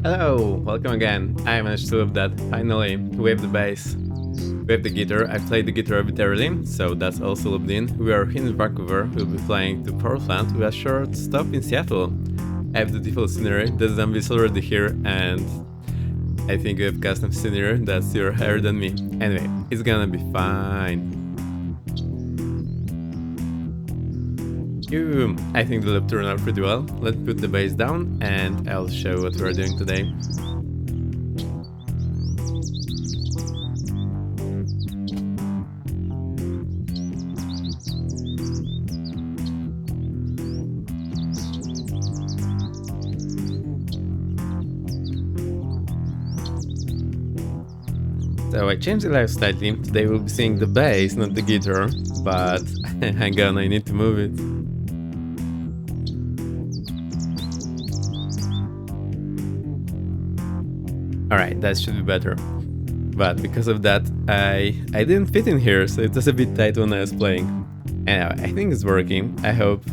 Hello, welcome again. I managed to whip that, finally, with the bass. With the guitar, I played the guitar a bit early, so that's also looped in. We are here in Vancouver, we'll be flying to Portland with a short stop in Seattle. I have the default scenery, the zombie is already here, and I think we have custom scenery that's your higher than me. Anyway, it's gonna be fine. I think the loop turned out pretty well. Let's put the bass down and I'll show what we're doing today. So I changed the live slightly. Today we'll be seeing the bass, not the guitar, but hang on, I need to move it. Alright, that should be better. But because of that, I didn't fit in here, so it was a bit tight when I was playing. Anyway, I think it's working. I hope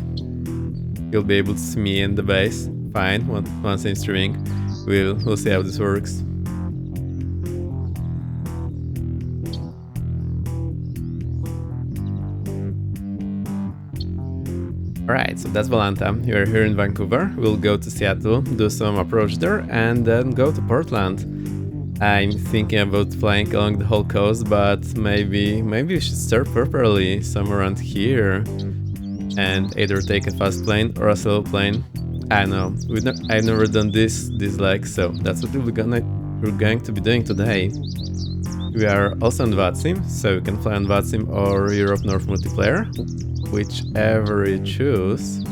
you'll be able to see me and the bass fine once I'm streaming. We'll see how this works. Alright, so that's Valanta. We're here in Vancouver. We'll go to Seattle, do some approach there, and then go to Portland. I'm thinking about flying along the whole coast, but maybe we should start properly somewhere around here and either take a fast plane or a slow plane. I know, I've never done this leg, so that's what we're going to be doing today. We are also on VATSIM, so you can fly on VATSIM or Europe North multiplayer, whichever you choose.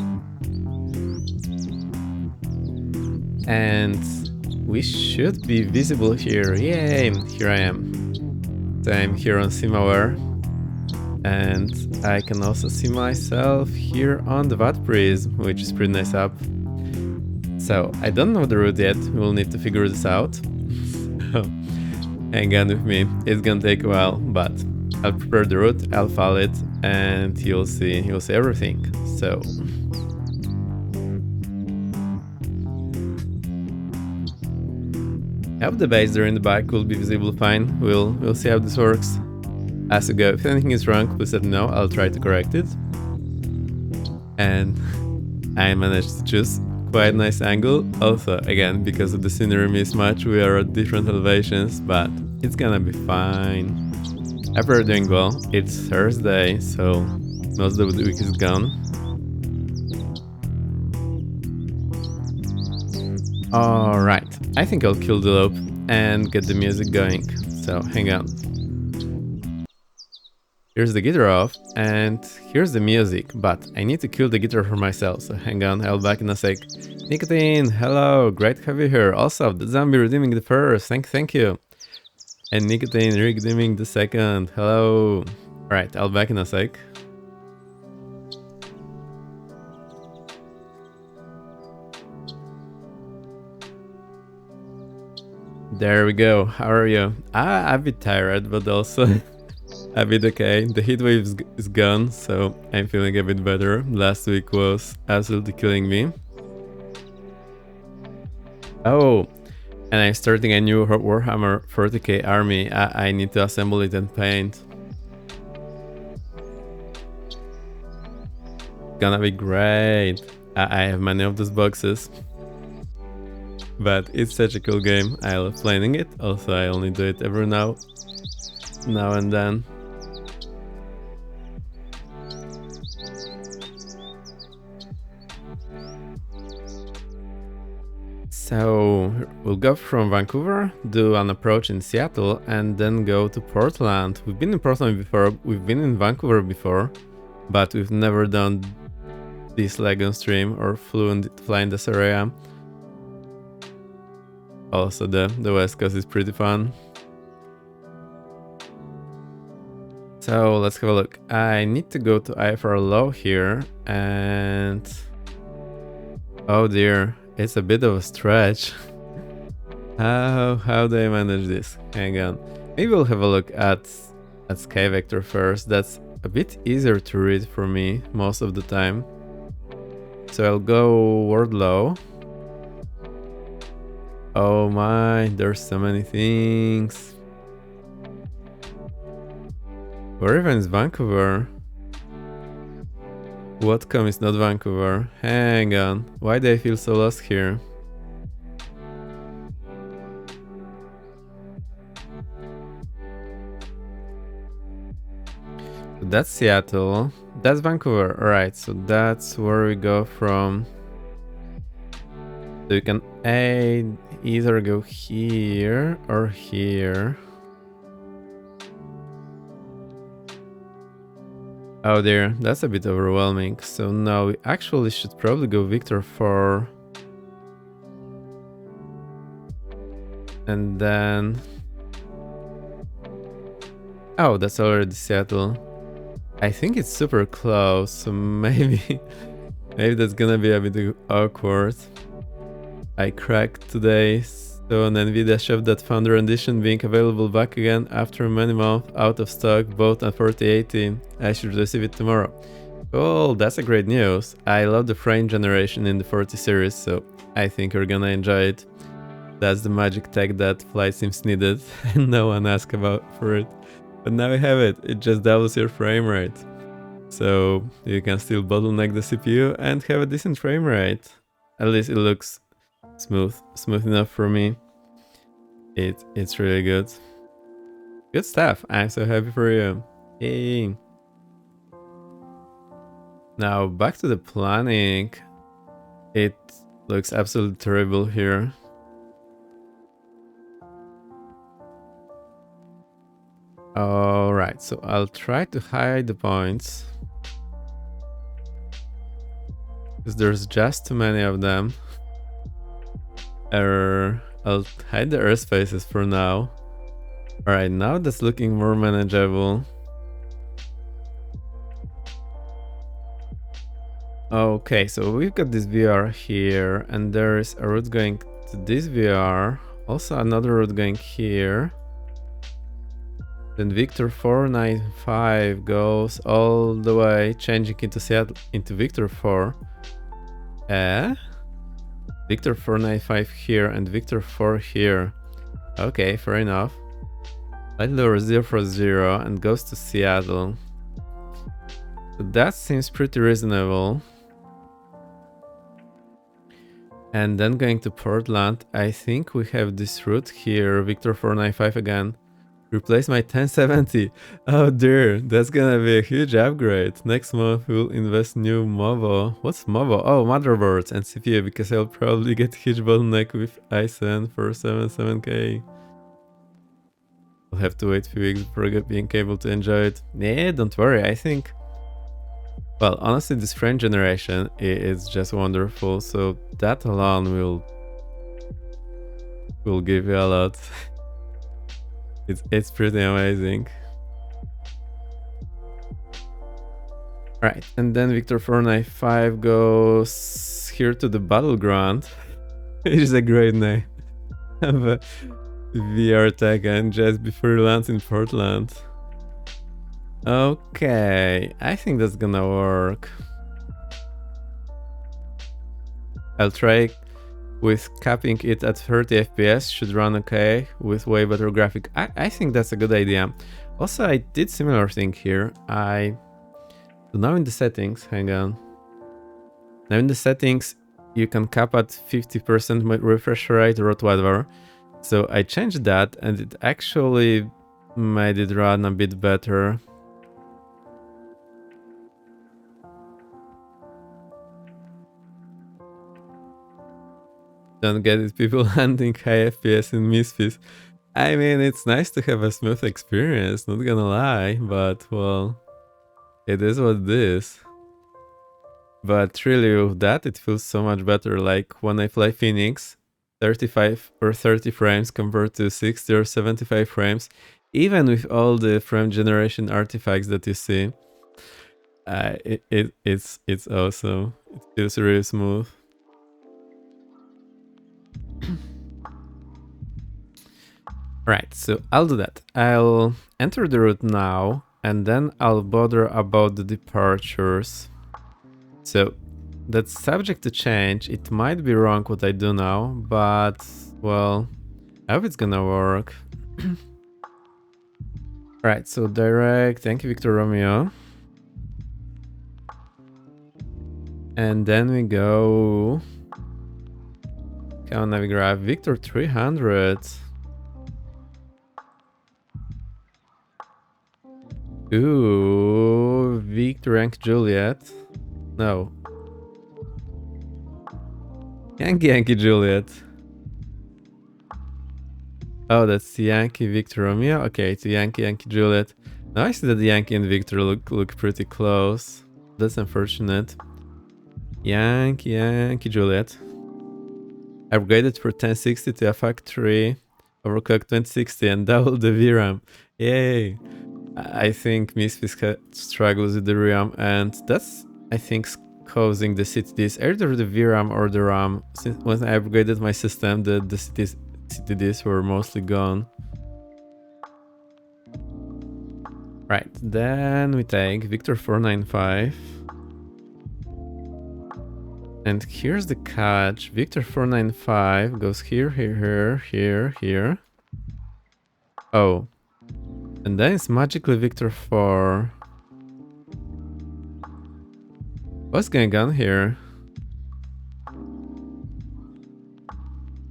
And we should be visible here. Yay! Here I am. So I'm here on SimAware. And I can also see myself here on the VAT Prism, which is pretty nice up. So I don't know the route yet. We'll need to figure this out. So hang on with me. It's gonna take a while, but I'll prepare the route, I'll follow it, and you'll see everything. So I hope the base there in the back will be visible fine. We'll see how this works as we go. If anything is wrong, please let me know. I'll try to correct it. And I managed to choose quite a nice angle. Also, again, because of the scenery mismatch, we are at different elevations, but it's gonna be fine. Hope we're doing well. It's Thursday, so most of the week is gone. Alright, I think I'll kill the loop and get the music going, so hang on. Here's the guitar off, and here's the music, but I need to kill the guitar for myself, so hang on, I'll be back in a sec. Nicotine, hello, great to have you here. Also, the zombie redeeming the first, thank you. And Nicotine redeeming the second, hello. Alright, I'll be back in a sec. There we go, how are you? I'm a bit tired, but also a bit okay. The heat wave is gone, so I'm feeling a bit better. Last week was absolutely killing me. Oh, and I'm starting a new Warhammer 40k army. I need to assemble it and paint. Gonna be great. I have many of those boxes. But it's such a cool game. I love playing it. Also, I only do it every now and then. So we'll go from Vancouver, do an approach in Seattle, and then go to Portland. We've been in Portland before, we've been in Vancouver before, but we've never done this leg on stream or fly in this area. Also, the West Coast is pretty fun. So let's have a look. I need to go to IFR low here, and oh dear, it's a bit of a stretch. How do I manage this? Hang on. Maybe we'll have a look at Sky Vector first. That's a bit easier to read for me most of the time. So I'll go word low. Oh my, there's so many things. Where even is Vancouver? Whatcom is not Vancouver. Hang on, why do I feel so lost here? That's Seattle. That's Vancouver. Alright, so that's where we go from. So you can either go here or here. Oh dear, that's a bit overwhelming. So now we actually should probably go Victor 4. And then Oh, that's already Seattle. I think it's super close, so maybe maybe that's gonna be a bit awkward. I cracked today, so an Nvidia showed that Founder Edition being available back again after many months out of stock, both on 4080. I should receive it tomorrow. Cool, that's a great news. I love the frame generation in the 40 series, so I think you're gonna enjoy it. That's the magic tech that flight sims needed, and no one asked about for it. But now we have it, it just doubles your frame rate. So you can still bottleneck the CPU and have a decent frame rate. At least it looks smooth enough for me. It's really good. Good stuff, I'm so happy for you. Yay. Now back to the planning. It looks absolutely terrible here. Alright, so I'll try to hide the points, because there's just too many of them. I'll hide the airspaces for now. Alright, now that's looking more manageable. Okay, so we've got this VR here, and there's a route going to this VR. Also another route going here. Then Victor 495 goes all the way, changing into Seattle, into Victor 4. Victor 495 here and Victor 4 here. Okay, fair enough. Slightly lower 040 and goes to Seattle. So that seems pretty reasonable. And then going to Portland, I think we have this route here, Victor 495 again. Replace my 1070. Oh dear, that's gonna be a huge upgrade. Next month we'll invest new MOVO. What's MOVO? Oh, motherboards and CPU, because I'll probably get huge bottleneck with i7 477K. I'll have to wait a few weeks before being able to enjoy it. Yeah, don't worry, I think... Well, honestly, this frame generation is just wonderful, so that alone will give you a lot. It's pretty amazing. Right, and then Victor 495 goes here to the Battleground. It is a great name of a VR tech, and just before it lands in Portland. Okay, I think that's gonna work. I'll try with capping it at 30 FPS, should run okay with way better graphic. I think that's a good idea. Also, I did similar thing here. So now in the settings, hang on. Now in the settings, you can cap at 50% refresh rate or whatever. So I changed that and it actually made it run a bit better. Don't get it, people hunting high FPS in Misfits. I mean, it's nice to have a smooth experience, not gonna lie, but well, it is what it is. But really with that, it feels so much better. Like when I play Phoenix, 35 or 30 frames compared to 60 or 75 frames, even with all the frame generation artifacts that you see, it's awesome. It feels really smooth. Right, so I'll do that. I'll enter the route now, and then I'll bother about the departures. So that's subject to change. It might be wrong what I do now, but well, I hope it's gonna work. Right, so direct, thank you, Victor Romeo. And then we go... Come on, Navigraph, Victor 300. Ooh, Victor Yankee Juliet. No. Yankee Juliet. Oh, that's Yankee Victor Romeo. Okay, it's Yankee Juliet. Now I see that the Yankee and Victor look pretty close. That's unfortunate. Yankee Juliet. Upgraded for 1060 to a factory overclock 2060 and double the VRAM. Yay! I think Misfits struggles with the RAM, and that's, I think, causing the CTDs, either the VRAM or the RAM. Since when I upgraded my system, the CTDs were mostly gone. Right, then we take Victor 495. And here's the catch. Victor 495 goes here, here. Oh. And then it's magically Victor 4. What's going on here?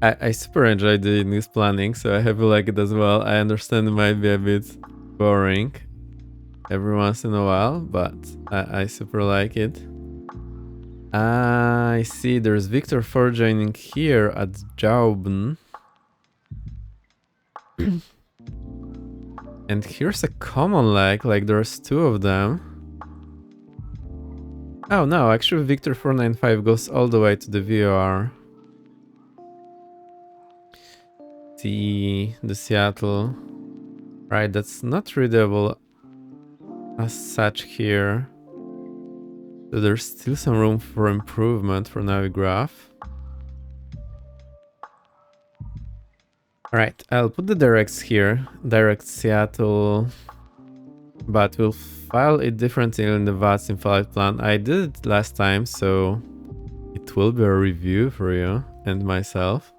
I super enjoy doing this planning, so I hope you like it as well. I understand it might be a bit boring every once in a while, but I super like it. I see there's Victor 4 joining here at Jauben. And here's a common leg, like there's two of them. Oh no, actually Victor 495 goes all the way to the VOR. The Seattle. Right, that's not readable as such here. So there's still some room for improvement for Navigraph. Alright, I'll put the directs here. Direct Seattle. But we'll file it differently in the VATSIM file plan. I did it last time, so it will be a review for you and myself.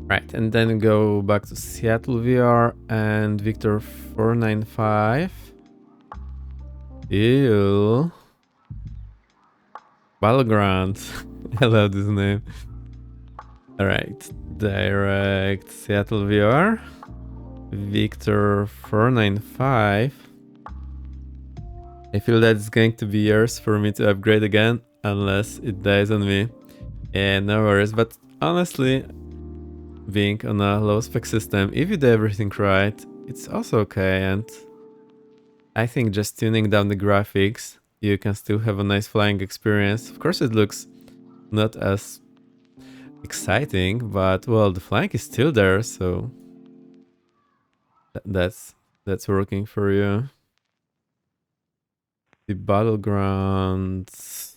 Right, and then go back to Seattle VR and Victor 495. Ew. Battleground. I love this name. Alright, direct Seattle VR. Victor 495. I feel that it's going to be years for me to upgrade again, unless it dies on me. And no worries, but honestly, being on a low spec system, if you do everything right, it's also okay. And I think just tuning down the graphics, you can still have a nice flying experience. Of course, it looks not as exciting, but well, the flying is still there, so that's working for you. The battlegrounds.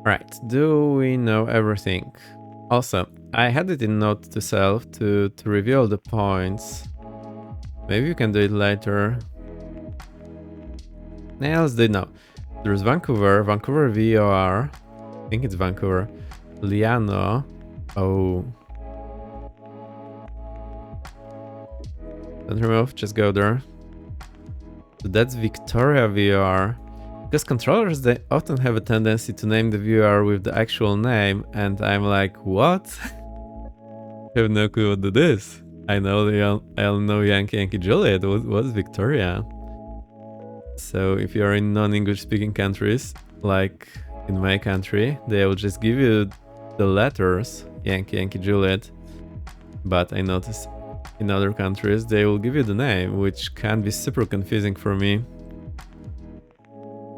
Right, do we know everything? Also, I had it in note to self to reveal the points. Maybe you can do it later. Nails did know. There's Vancouver VOR. I think it's Vancouver. Liano. Oh. Don't remove, just go there. So that's Victoria VOR. Because controllers, they often have a tendency to name the VR with the actual name, and I'm like, what? I have no clue what that is. I only know Yankee Juliet. What's Victoria? So if you're in non-English speaking countries, like in my country, they will just give you the letters Yankee Juliet. But I noticed in other countries, they will give you the name, which can be super confusing for me.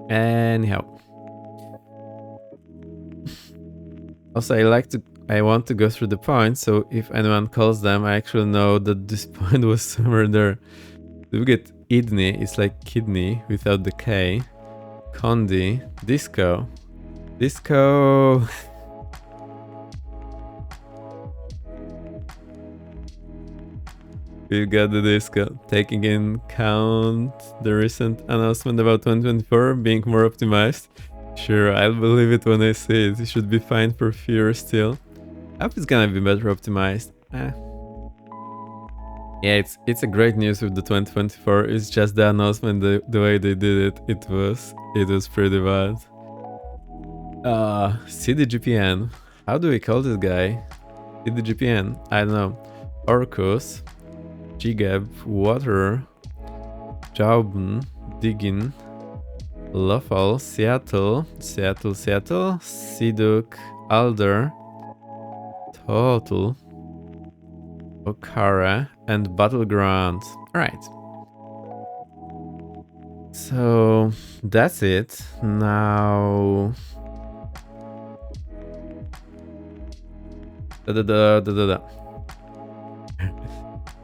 Anyhow. Also, I want to go through the points, so if anyone calls them, I actually know that this point was somewhere there. We get Idni, it's like kidney without the K. Condi, Disco. Disco! We've got the Disco, taking in count the recent announcement about 2024 being more optimized. Sure, I'll believe it when I see it. It should be fine for fewer still. I hope it's gonna be better optimized. Yeah, it's a great news with the 2024. It's just the announcement, the way they did it. It was pretty bad. CDGPN. How do we call this guy? CDGPN. I don't know. Orcus. Gigab, Water, Jauben, Diggin, Lofal, Seattle, Siduk, Alder, Total, Okara, and Battleground. Alright. So that's it. Now da.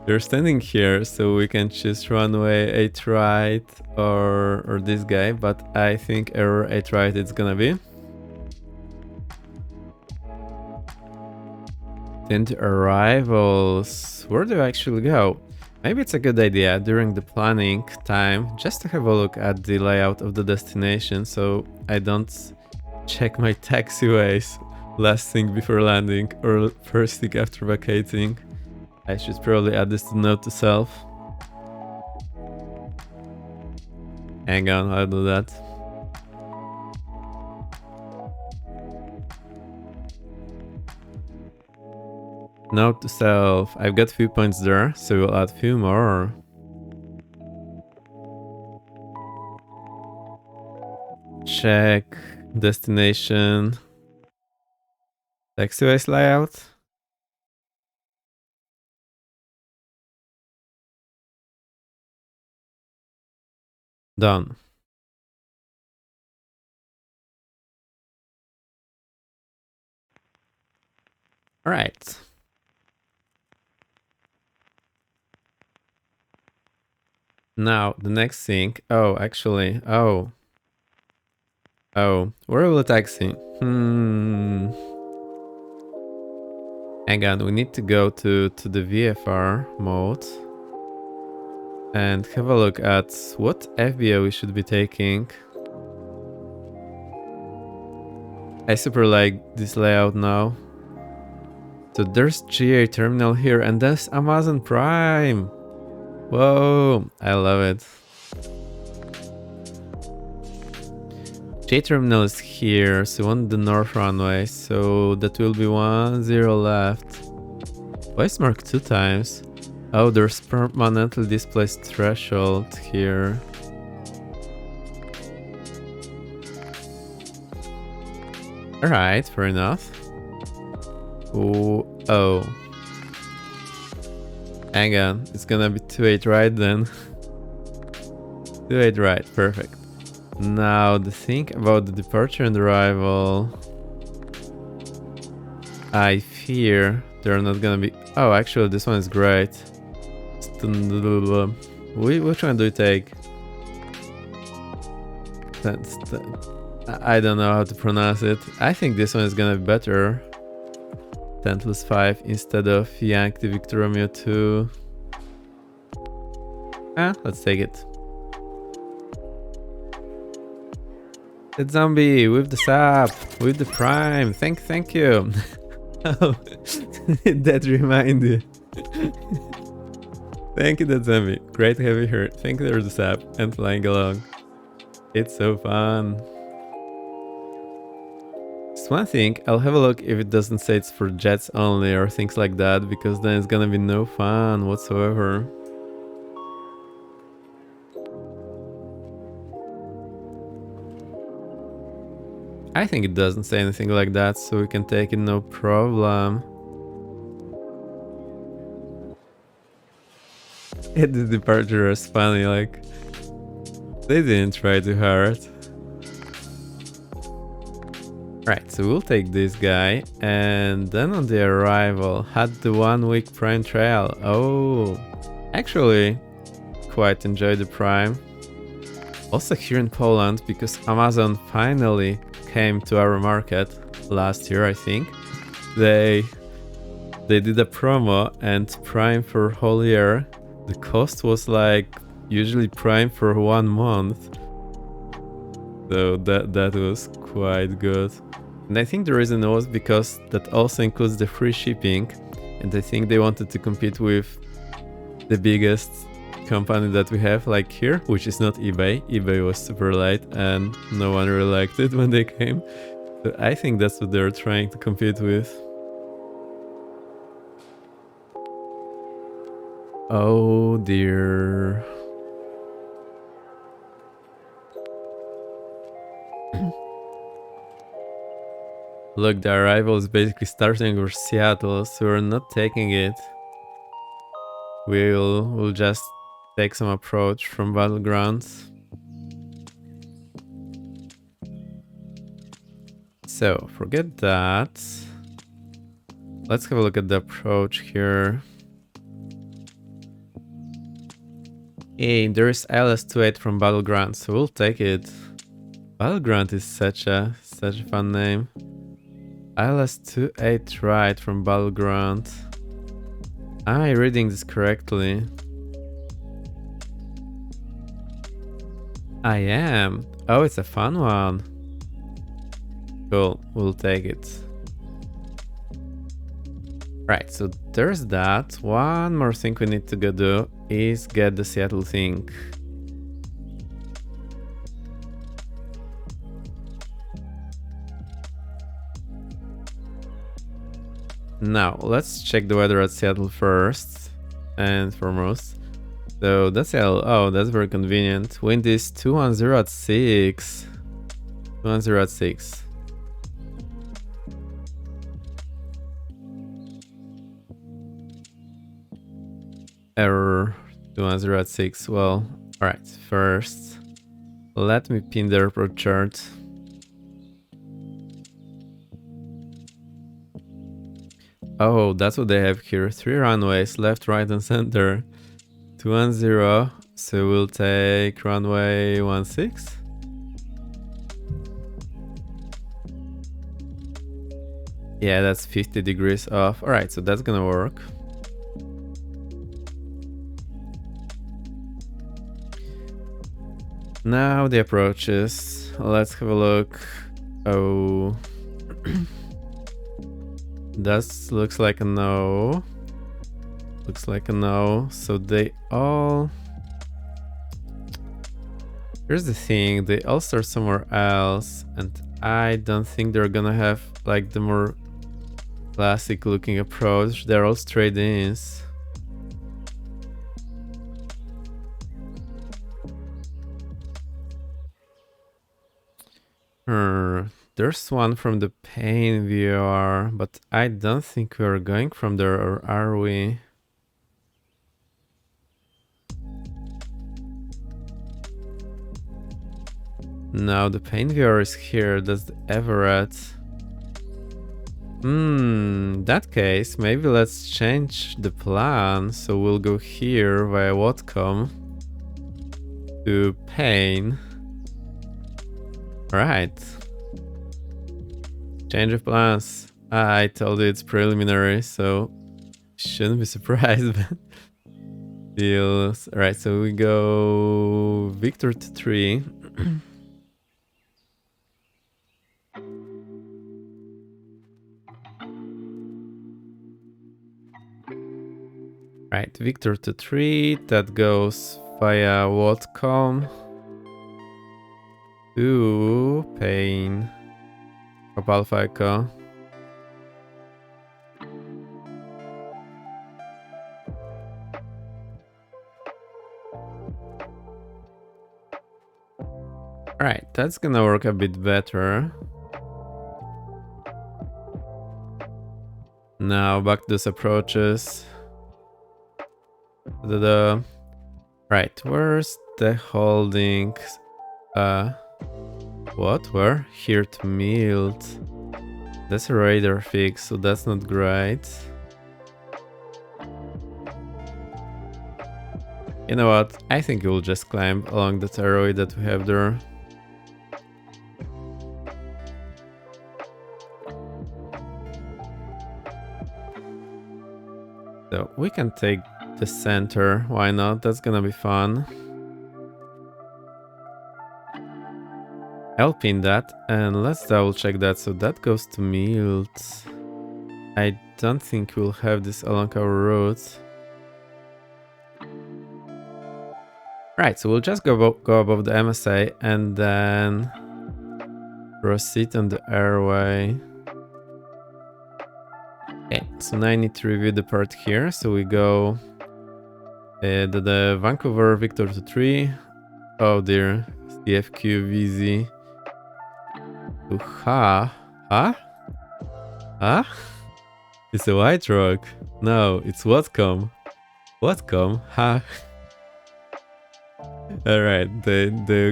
They're standing here, so we can choose runway 8 right or this guy, but I think error 8 right it's gonna be. Tint arrivals. Where do I actually go? Maybe it's a good idea during the planning time just to have a look at the layout of the destination so I don't check my taxiways last thing before landing or first thing after vacating. I should probably add this to note to self. Hang on, I'll do that. Note to self. I've got few points there, so we'll add few more. Check destination. Taxiways layout. Done. All right. Now, the next thing... Oh, actually... Oh, where will the taxi? Hang on, we need to go to the VFR mode. And have a look at what FBO we should be taking. I super like this layout now. So there's GA terminal here and there's Amazon Prime. Whoa, I love it. GA terminal is here, so on the north runway, so that will be 10 left. Why is marked 2 times? Oh, there's permanently displaced threshold here. Alright, fair enough. Ooh, oh. Hang on, it's gonna be 28 right then. 28 right, perfect. Now, the thing about the departure and arrival... I fear they're not gonna be... Oh, actually, this one is great. Which one do we take? I don't know how to pronounce it. I think this one is gonna be better. 10+5 instead of Yankee Victor Romeo 2. Let's take it. The zombie with the sap, with the prime. Thank you. Oh, that reminded. Thank you, that zombie. Great to have you here. Thank you for the sap and flying along. It's so fun. Just one thing, I'll have a look if it doesn't say it's for jets only or things like that, because then it's gonna be no fun whatsoever. I think it doesn't say anything like that, so we can take it no problem. The departure is funny, like they didn't try too hard. Right, so we'll take this guy, and then on the arrival, had the 1 week prime trial. Oh, actually, quite enjoy the prime. Also here in Poland, because Amazon finally came to our market last year, I think. They did a promo and prime for whole year. The cost was like usually prime for 1 month. So that was quite good. And I think the reason was because that also includes the free shipping. And I think they wanted to compete with the biggest company that we have, like here, which is not eBay. eBay was super late and no one really liked it when they came. So I think that's what they're trying to compete with. Oh dear. Look, the arrival is basically starting with Seattle, so we're not taking it. We'll just take some approach from Battlegrounds. So forget that. Let's have a look at the approach here. Hey, there is LS28 from Battleground, so we'll take it. Battleground is such a fun name. LS28 right from Battleground. Am I reading this correctly? I am. Oh, it's a fun one. Cool, we'll take it. Right, so there's that. One more thing we need to go do is get the Seattle thing. Now, let's check the weather at Seattle first and foremost. So that's Seattle. Oh, that's very convenient. Wind is 210 at 6. 210 at 6. Error 210 at 6. Well, alright. First, let me pin the airport chart. Oh, that's what they have here. 3 runways, left, right, and center. 210. So we'll take runway 16. Yeah, that's 50 degrees off. Alright, so that's gonna work. Now the approaches. Let's have a look. Oh. That looks like a no. Looks like a no. So they all... Here's the thing. They all start somewhere else. And I don't think they're gonna have like the more classic looking approach. They're all straight ins. There's one from the Pain VR, but I don't think we're going from there, or are we? No, the Pain VR is here. That's the Everett. In that case, maybe let's change the plan. So we'll go here via Whatcom to Pain. Right. Change of plans. I told you it's preliminary, so shouldn't be surprised. Deals. Alright, so we go Victor to 3. Right, Victor to 3. That goes via Whatcom to Pain. Alpha Echo. Alright, that's gonna work a bit better. Now back to those approaches. Right, where's the holding? What? Where? Here to Milt. That's a radar fix, so that's not great. You know what? I think we'll just climb along the airway that we have there. So we can take the center, why not? That's gonna be fun. I'll pin that and let's double check that. So that goes to Milt. I don't think we'll have this along our route. Right, so we'll just go above the MSA and then proceed on the airway. Okay, so now I need to review the part here. So we go the Vancouver Victor to 3. Oh dear, CFQ VZ. To Huh? It's a White Rock. No, it's Whatcom. Whatcom? Ha. Alright, they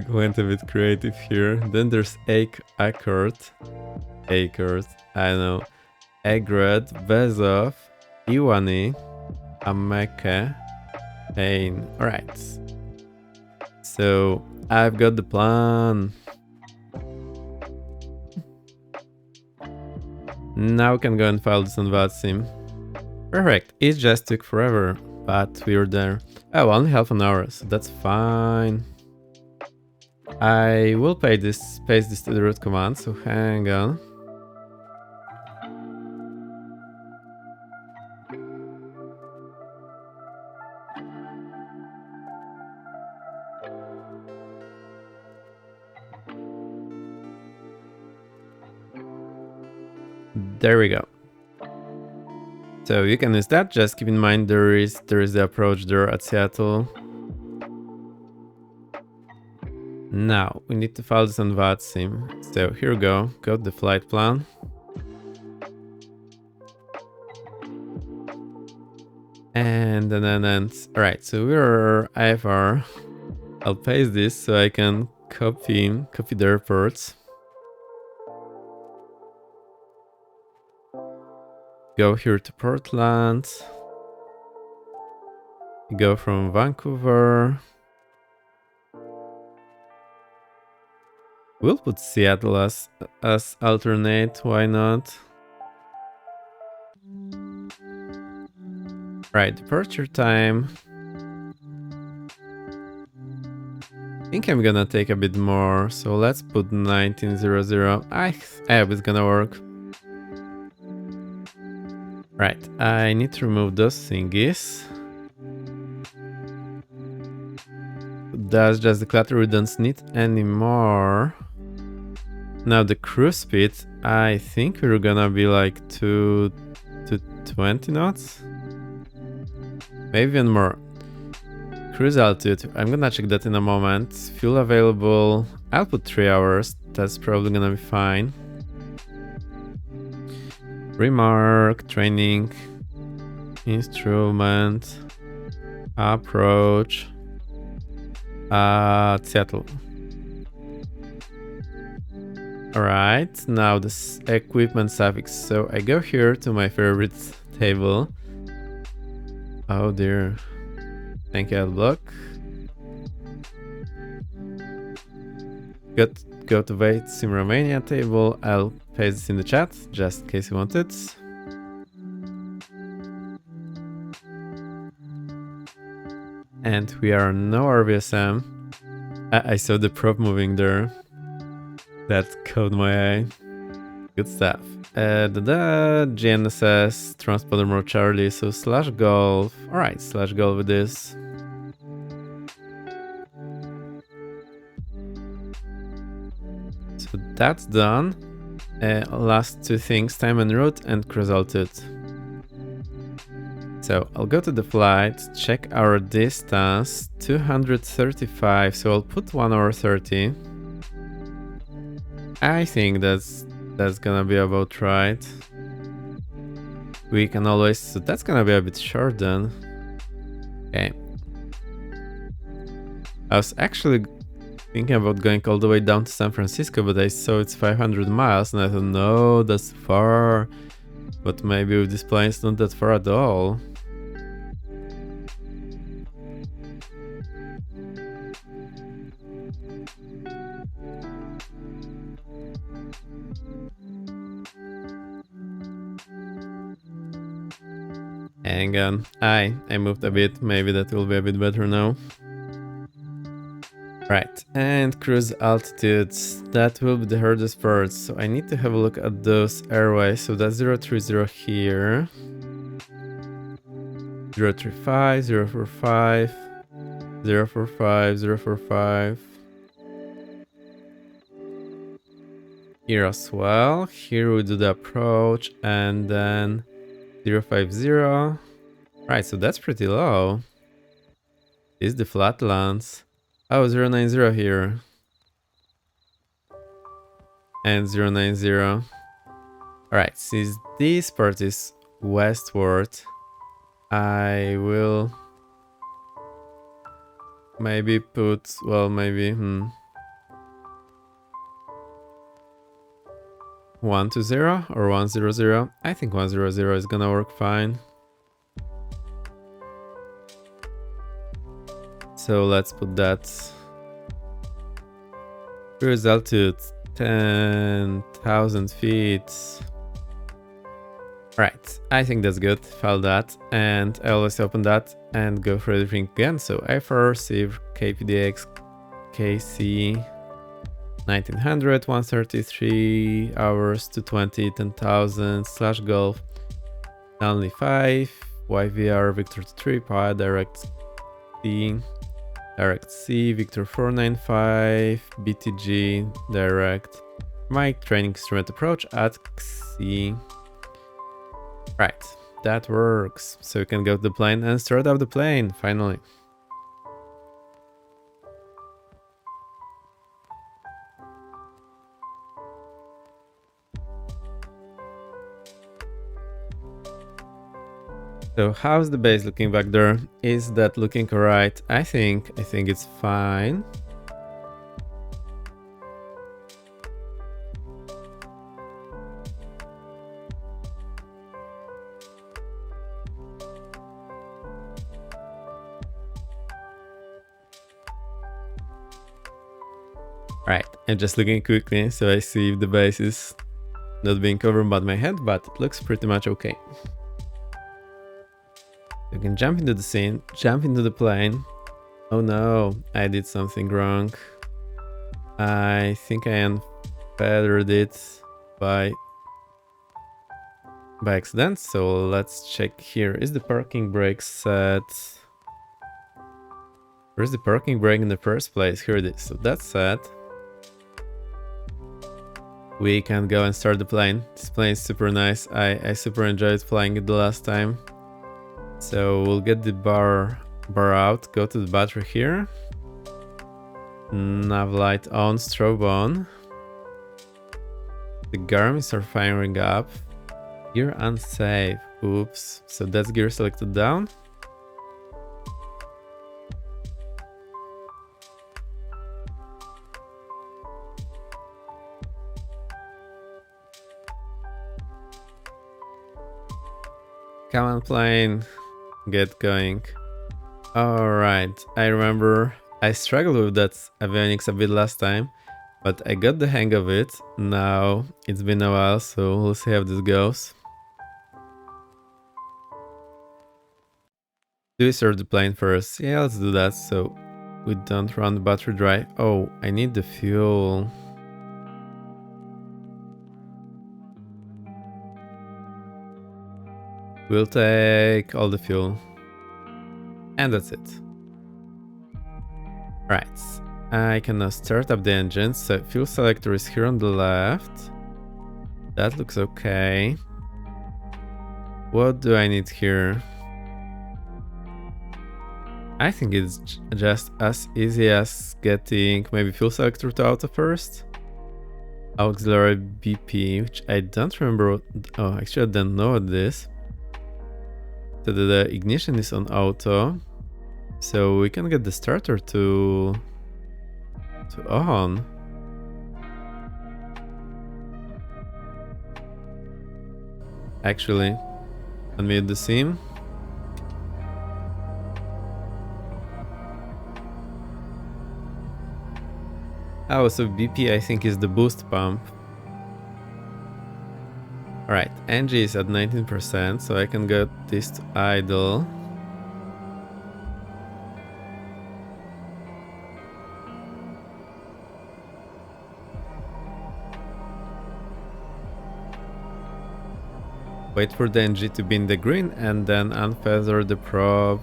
went a bit creative here. Then there's Akert, I don't know, Egred, Bezov, Iwani, Ameke, Ain. Alright. So I've got the plan. Now we can go and file this on VATSIM. Perfect. It just took forever, but we're there. Oh, only half an hour, so that's fine. I will paste this to the root command, so hang on. There we go. So you can use that. Just keep in mind there is the approach there at Seattle. Now we need to file this on VATSIM. So here we go. Got the flight plan. And then alright, so we're IFR. I'll paste this so I can copy the airports. Go here to Portland. Go from Vancouver. We'll put Seattle as alternate, why not? Right, departure time. I think I'm gonna take a bit more, so let's put 1900. I hope it's gonna work. Right, I need to remove those thingies. That's just the clutter we don't need anymore. Now the cruise speed, I think we're gonna be like 220 knots? Maybe even more. Cruise altitude, I'm gonna check that in a moment. Fuel available, I'll put 3 hours, that's probably gonna be fine. Remark, training, instrument, approach, Seattle. Alright, now this equipment suffix. So I go here to my favorite table. Oh dear. Thank you, block. Go to VATSIM Romania table. I'll paste this in the chat, just in case you want it. And we are no RVSM. I saw the prop moving there. That caught my eye. Good stuff. GNSS, transponder mode Charlie, so /golf. Alright, /golf with this. So that's done. Last two things, time en route and cruise altitude. So I'll go to the flight, check our distance, 235, so I'll put 1 hour 30. I think that's gonna be about right. We can always, so that's gonna be a bit short then. Okay. I was actually thinking about going all the way down to San Francisco, but I saw it's 500 miles and I thought, no, that's far. But maybe with this plane it's not that far at all. Hang on, I moved a bit, maybe that will be a bit better now. Right, and cruise altitudes, that will be the hardest part, so I need to have a look at those airways. So that's 030 here, 035, 045, 045, 045. Here as well, here we do the approach, and then 050. Right, so that's pretty low. Is the flatlands. Oh, 090 here. And 090. Alright, since this part is westward, I will Maybe put, well, maybe, 120 or 100. I think 100 is gonna work fine. So let's put that. Cruise altitude 10,000 feet. Right, I think that's good. File that, and I always open that and go for everything again. So IFR, save KPDX, KC 1900, 133 hours to 20, 10,000 slash golf, only 5, YVR, Victor 3, Pi, direct C, Victor 495, BTG, direct, mic, training instrument approach at C. Right, that works. So you can go to the plane and start up the plane, finally. So how's the base looking back there? Is that looking alright? I think it's fine. Right, I'm just looking quickly so I see if the base is not being covered by my head, but it looks pretty much okay. You can jump into the scene, jump into the plane. Oh no, I did something wrong. I think I unfeathered it by accident, so let's check here. Is the parking brake set? Where's the parking brake in the first place? Here it is. So that's set. We can go and start the plane. This plane is super nice. I super enjoyed flying it the last time. So we'll get the bar out, go to the battery here. Nav light on, strobe on. The garments are firing up. Gear unsafe. Oops. So that's gear selected down. Come on, plane. Get going. Alright, I remember I struggled with that avionics a bit last time, but I got the hang of it. Now it's been a while, so we'll see how this goes. Do we start the plane first? Yeah, let's do that so we don't run the battery dry. Oh, I need the fuel. We'll take all the fuel. And that's it. Right, I can now start up the engine. So fuel selector is here on the left. That looks okay. What do I need here? I think it's just as easy as getting maybe fuel selector to auto first. Auxiliary BP, which I don't remember. Oh, actually I don't know what this. So the ignition is on auto. So we can get the starter to on. Actually, unmute the SIM. Oh, so BP I think is the boost pump. Alright, NG is at 19%, so I can get this to idle. Wait for the NG to be in the green and then unfeather the prop.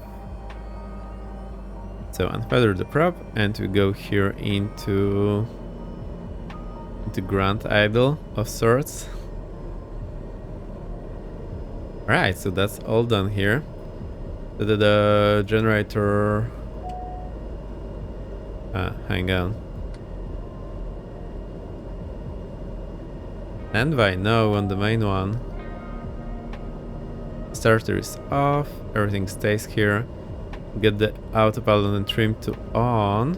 So unfeather the prop and we go here into ground idle of sorts. Alright, so that's all done here. So the generator... hang on. Standby, no, on the main one. Starter is off, everything stays here. Get the autopilot and trim to on.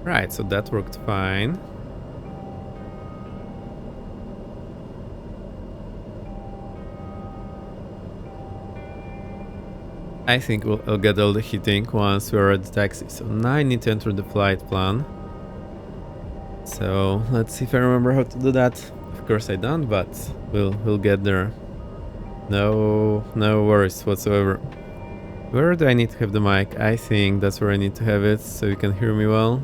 Right, so that worked fine. I think I'll get all the heating once we're at the taxi. So now I need to enter the flight plan. So let's see if I remember how to do that. Of course I don't, but we'll get there. No worries whatsoever. Where do I need to have the mic? I think that's where I need to have it so you can hear me well.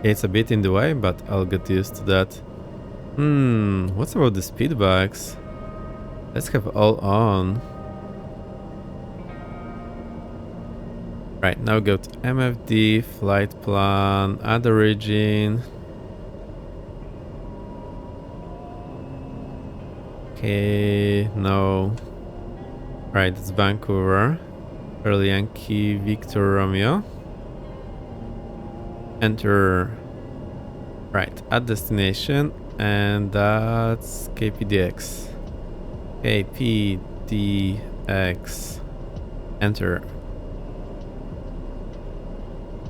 It's a bit in the way, but I'll get used to that. What's about the speed bags? Let's have all on. Right, now go to MFD, flight plan, add origin. Okay, no. Right, it's Vancouver. Early Yankee, Victor Romeo. Enter. Right, add destination, and that's KPDX. KPDX. Enter.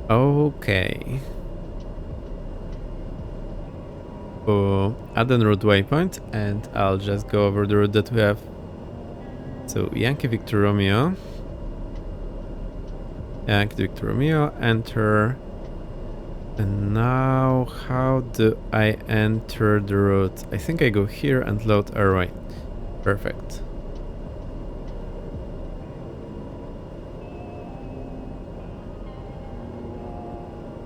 Okay. Add a route waypoint, and I'll just go over the route that we have. So Yankee Victor Romeo. Yankee Victor Romeo, enter. And now how do I enter the route? I think I go here and load airway. Perfect.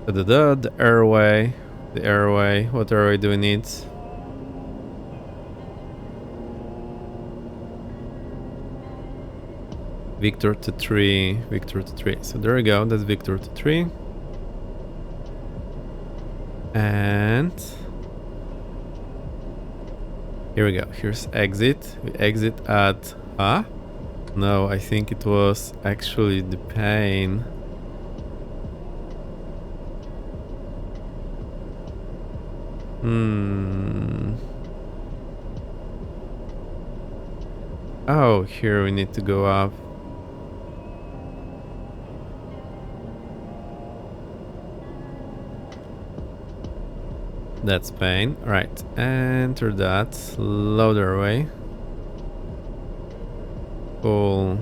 The airway. The airway. What airway do we need? Victor to 3. Victor to 3. So there we go. That's Victor to 3. And here we go. Here's exit. We exit at no, I think it was actually the plane. Oh, here we need to go up. That's Spain. Right, enter that. Load airway. Cool.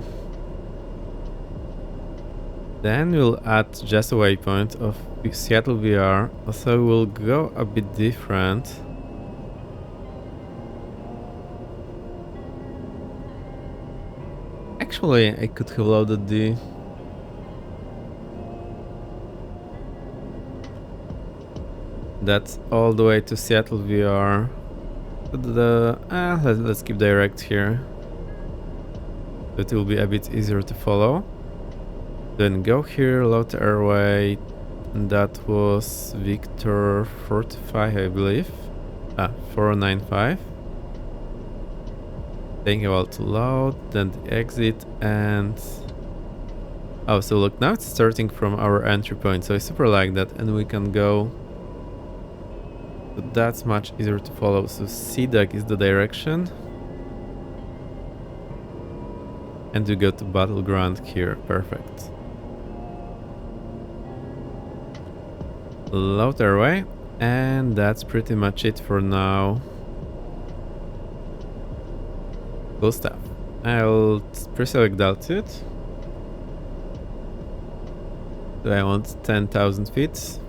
Then we'll add just a waypoint of Seattle VR. Also, we'll go a bit different. Actually, I could have loaded the... That's all the way to Seattle VR. Let's keep direct here. It will be a bit easier to follow. Then go here, load the airway. And that was Victor 45, I believe. 495. Taking a while to load, then the exit, and... Oh, so look, now it's starting from our entry point, so I super like that, and we can go... But that's much easier to follow, so CDAC is the direction. And we go to Battleground here, perfect. Load airway, and that's pretty much it for now. Cool stuff. I'll pre-select the altitude. So I want 10,000 feet.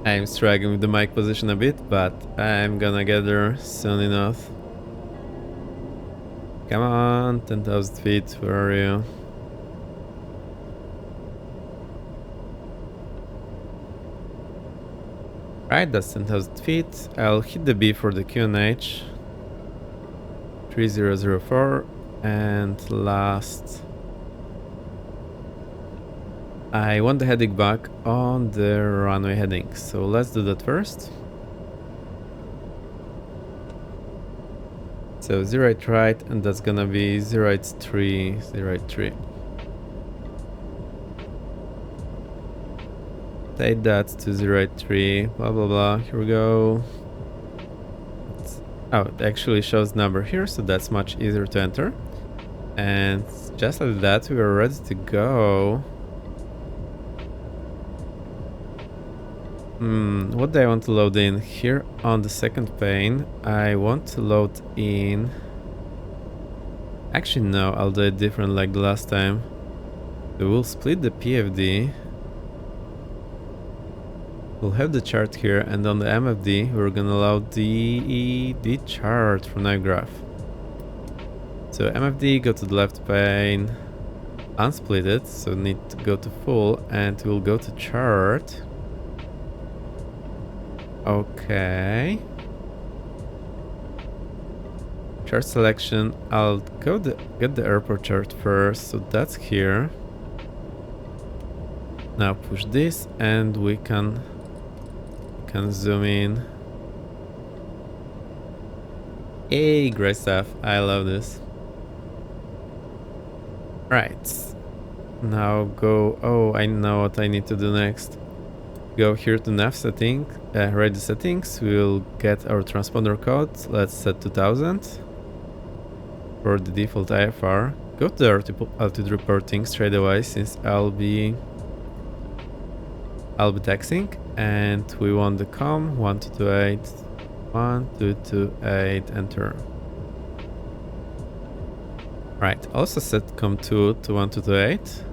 I'm struggling with the mic position a bit, but I'm gonna get there soon enough. Come on, 10,000 feet, where are you? Right, that's 10,000 feet. I'll hit the B for the QNH. 3004. And last... I want the heading back on the runway heading. So let's do that first. So 08 right, and that's gonna be 083, 083. state that to 083, blah blah blah. Here we go. Oh, it actually shows number here, so that's much easier to enter. And just like that, we are ready to go. What do I want to load in? Here on the second pane, I want to load in... Actually, no, I'll do it different like the last time. So we'll split the PFD. We'll have the chart here, and on the MFD, we're gonna load the chart from Graph. So MFD, go to the left pane, unsplit it, so need to go to full, and we'll go to chart. Okay. Chart selection, I'll get the airport chart first, so that's here. Now push this, and we can zoom in. Hey, great stuff. I love this. Right. Now go... Oh, I know what I need to do next. Go here to nav setting, write the settings. We'll get our transponder code. Let's set 2000 for the default IFR. Go to the altitude reporting straight away, since I'll be taxing, and we want the COM 1228, 1228, enter. Right, also set COM2 to 1228,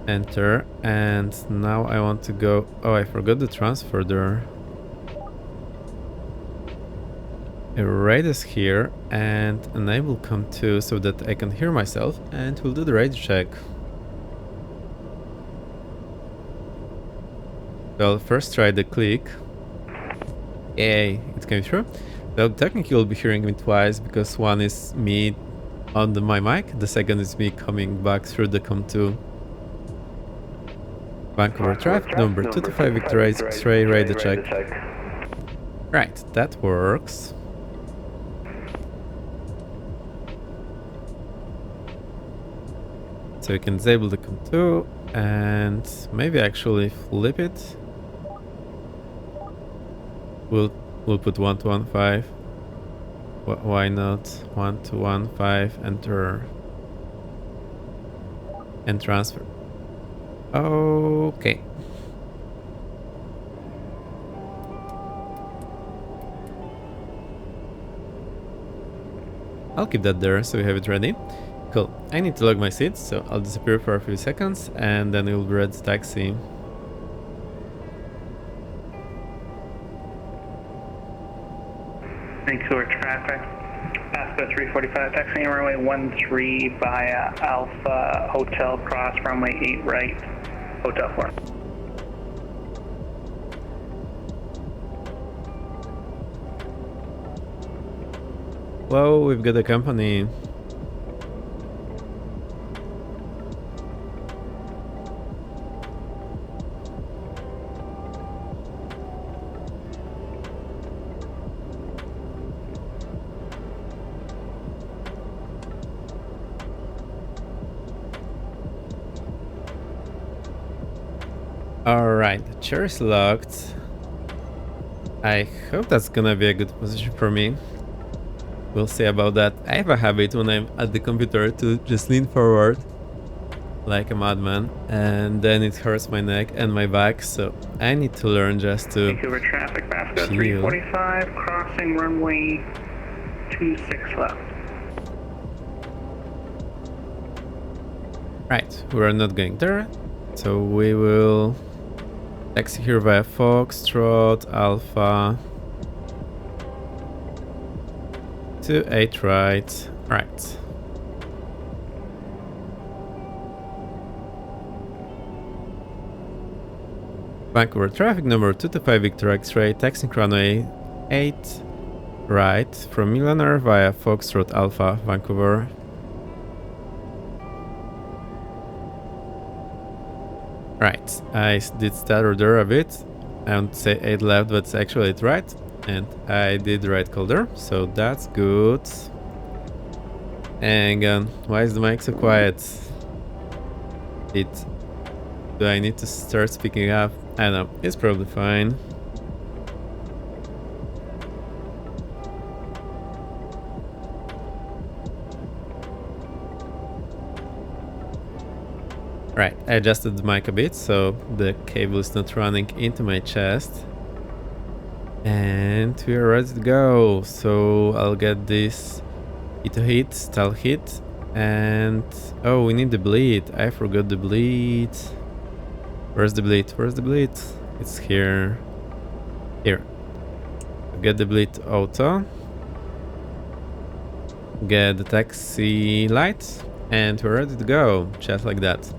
enter, and now I want to go... Oh, I forgot the transfer there. Erase here and enable COM2 so that I can hear myself, and we'll do the radio check. Well, first try the click. Yay, it came through. Well, technically you'll be hearing me twice, because one is me on my mic, the second is me coming back through the COM2. Vancouver traffic number 225 Victor X-ray radio check. Right, that works. So you can disable the COM2 and maybe actually flip it. We'll put 1215. Why not? 1215, enter. And transfer. Okay. I'll keep that there so we have it ready. Cool. I need to log my seat, so I'll disappear for a few seconds and then we'll be ready to taxi. Vancouver traffic, Pasco 345, taxiing runway 13 via Alpha Hotel, cross runway 8 right, Hotel 4. Whoa, we've got a company. Alright, the chair is locked. I hope that's gonna be a good position for me. We'll see about that. I have a habit when I'm at the computer to just lean forward like a madman, and then it hurts my neck and my back, so I need to learn just to Vancouver traffic, Pasco 345, crossing runway 26 left. Right, we're not going there, so we will taxi here via Foxtrot, Alpha, to 8 right. Right. Vancouver traffic number 225 Victor X-ray, taxing runway 8 right from Millionaire via Foxtrot Alpha, Vancouver. Right, I did stutter there a bit. I want to say 8 left, but it's actually 8 right. And I did the right call there, so that's good. Hang on, why is the mic so quiet? Do I need to start speaking up? I don't know. It's probably fine. Right, I adjusted the mic a bit so the cable is not running into my chest. And we are ready to go. So I'll get this hit, stall hit, and oh, we need the bleed. I forgot the bleed. Where's the bleed? Where's the bleed? It's here. Here. Get the bleed auto. Get the taxi light, and we're ready to go. Just like that.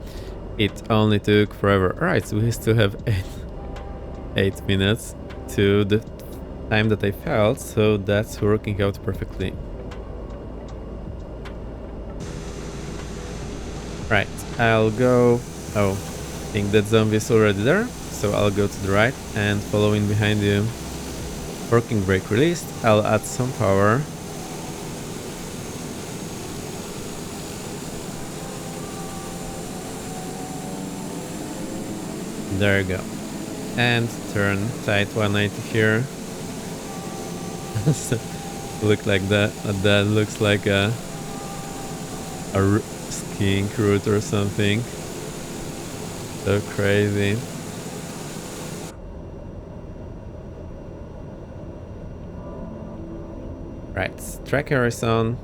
It only took forever. Alright, so we still have 8 minutes to the time that I felt, so that's working out perfectly. Right, I'll go... Oh, I think that zombie is already there, so I'll go to the right and following behind you. Working brake released, I'll add some power. There you go. And turn tight 180 here. Look like that. That looks like a skiing route or something. So crazy. Right, tracker is on.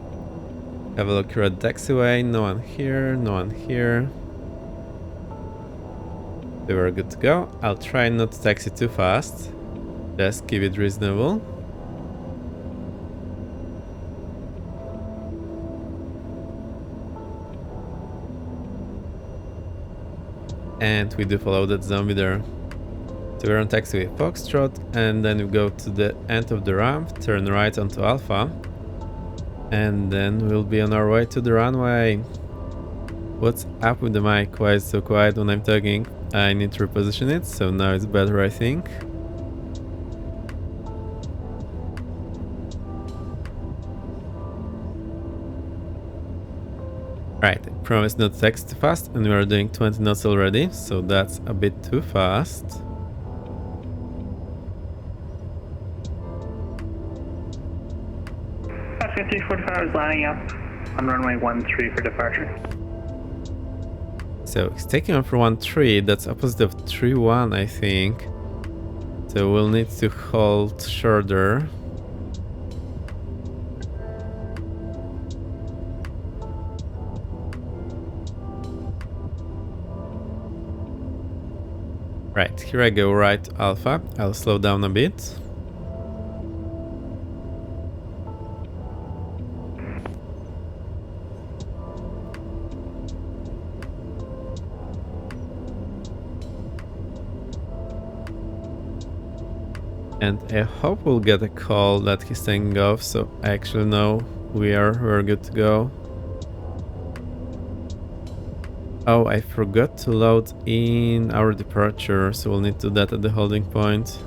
Have a look here at the taxiway. No one here, no one here. So we're good to go. I'll try not to taxi too fast. Just keep it reasonable. And we do follow that zombie there. So we're on taxiway Foxtrot, and then we go to the end of the ramp, turn right onto Alpha, and then we'll be on our way to the runway. What's up with the mic? Why is it so quiet when I'm talking? I need to reposition it, so now it's better, I think. Right, I promised not to text too fast, and we are doing 20 knots already, so that's a bit too fast. Oscar 345 is lining up on runway 13 for departure. So it's taking off for 13, that's opposite of 31, I think. So we'll need to hold shorter. Right, here I go right Alpha. I'll slow down a bit. And I hope we'll get a call that he's taking off, so I actually know we're good to go. Oh, I forgot to load in our departure, so we'll need to do that at the holding point.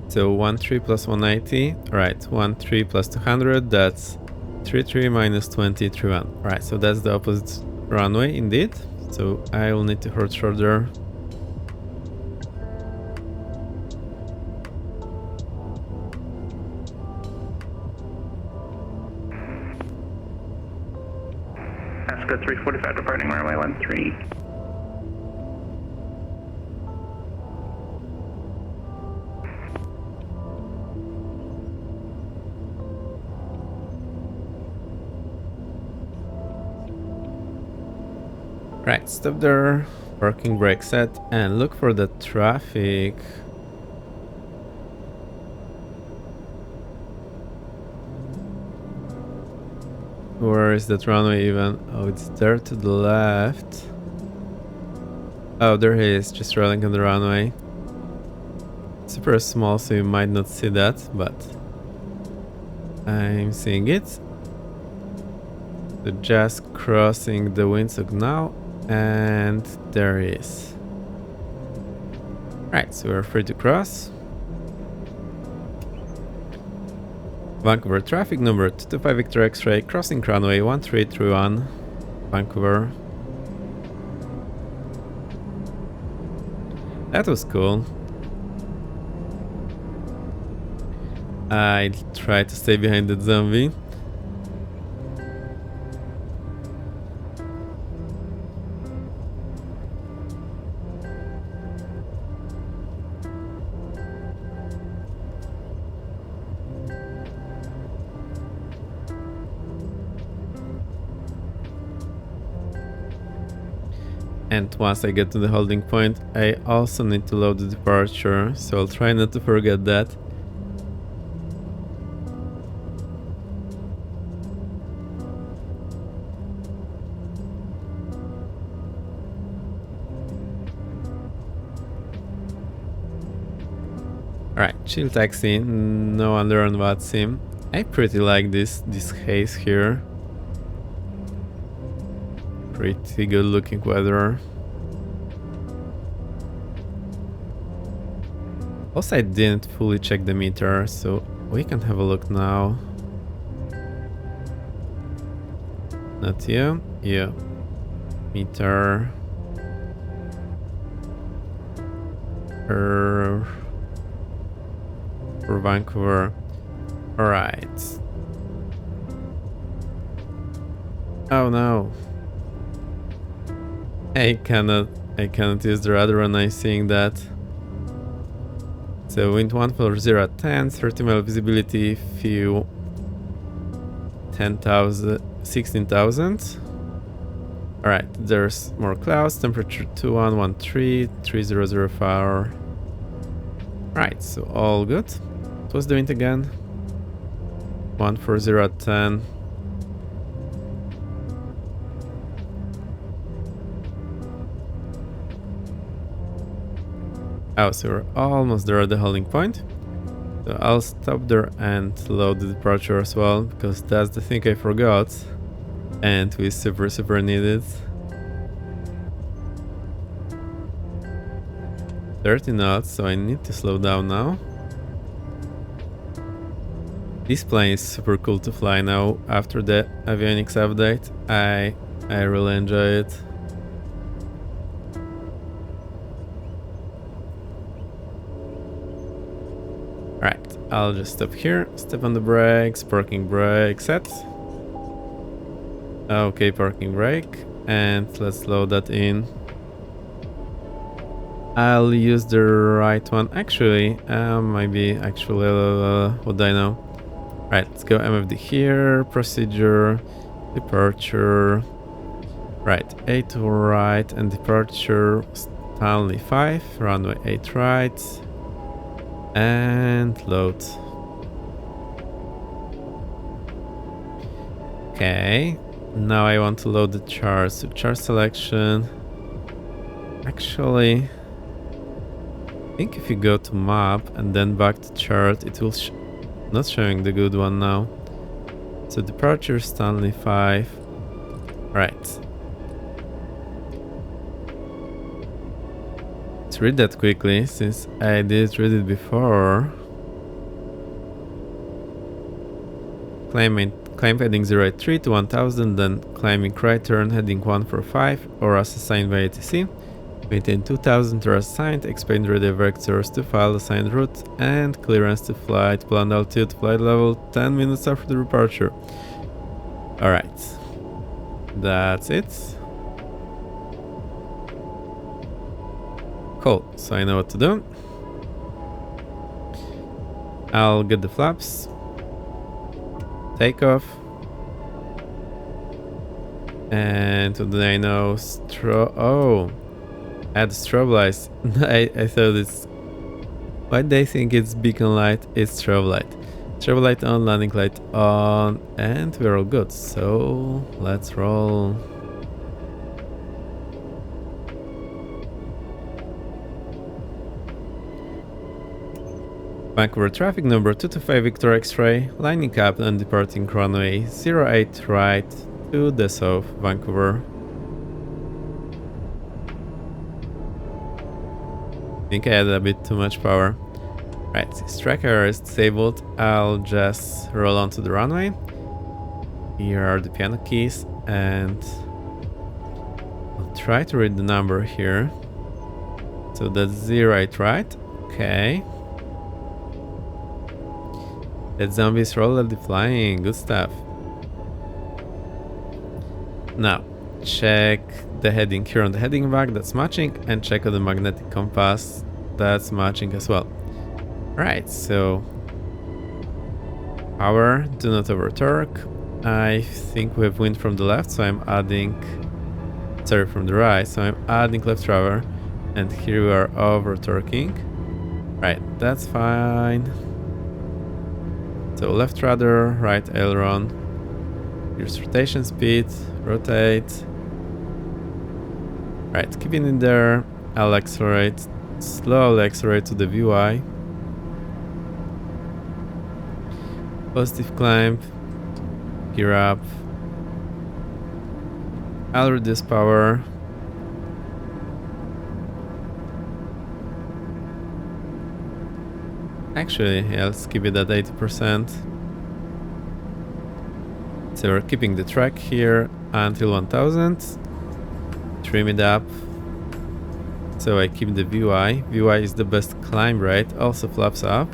So 13 plus 180, right, 13 plus 200, that's 33 minus 20, 31. Right, so that's the opposite runway indeed. So I will need to hold shorter. Oscar 345 departing runway 13. Right, stop there, parking brake set, and look for the traffic. Where is that runway even? Oh, it's there to the left. Oh, there he is, just rolling on the runway. Super small, so you might not see that, but I'm seeing it. So just crossing the windsock now, and there he is. Right, so we're free to cross. Vancouver traffic number 225 Victor X-ray, crossing runway 1331, Vancouver. That was cool. I tried to stay behind that zombie. And once I get to the holding point, I also need to load the departure, so I'll try not to forget that. Alright, chill taxi, no under on VATSIM. I pretty like this haze here. Pretty good looking weather. Also, I didn't fully check the meter, so we can have a look now. Not you, you. Meter. For Vancouver. Alright. Oh no. I cannot use the rudder when I'm seeing that. So wind 140 at 10, 30 mile visibility, fuel 10,000, 16,000. Alright, there's more clouds, temperature 2113, 3004. Right, so all good. What was the wind again? 140 at 10. Oh, so we're almost there at the holding point. So I'll stop there and load the departure as well, because that's the thing I forgot. And we super need it. 30 knots, so I need to slow down now. This plane is super cool to fly now after the avionics update. I really enjoy it. Alright, I'll just stop here, step on the brakes, parking brake set. Okay, parking brake, and let's load that in. I'll use the right one, actually, what do I know? Right, let's go MFD here, procedure, departure. Right, 8 right, and departure, Stanley 5, runway 8 right. And load. Okay, now I want to load the chart. So chart selection. Actually, I think if you go to map and then back to chart, it will not showing the good one now. So departure Stanley 5. Right. Let's read that quickly, since I did read it before. Climb heading 083 to 1000, then climbing right turn heading 145, or as assigned by ATC. Maintain 2000 are assigned, expand radar vectors to file assigned route, and clearance to flight, planned altitude, flight level 10 minutes after the departure. Alright. That's it. Cool, so I know what to do. I'll get the flaps. Take off. And what do I know? Oh, add strobe lights. I thought it's... Why they think it's beacon light? It's strobe light. Strobe light on, landing light on, and we're all good. So let's roll. Vancouver traffic number 225 Victor X-ray, lining up and departing runway 08 right, to the south, Vancouver. I think I added a bit too much power. Right, this tracker is disabled. I'll just roll onto the runway. Here are the piano keys, and I'll try to read the number here. So that's 08, right? Okay. That zombie is already flying. Good stuff. Now, check the heading here on the heading back. That's matching. And check on the magnetic compass. That's matching as well. Right, so power, do not over torque. I think we have wind from the left, so I'm adding, sorry, from the right, so I'm adding left rudder, and here we are over torquing. Right, that's fine. So left rudder, right aileron, here's rotation speed, rotate. Right, keep it in there. I'll accelerate, slowly accelerate to the VY. Positive climb, gear up. I'll reduce power. Actually, yeah, let's keep it at 80%. So we're keeping the track here until 1000. Trim it up. So I keep the VY. VY is the best climb rate, also flaps up.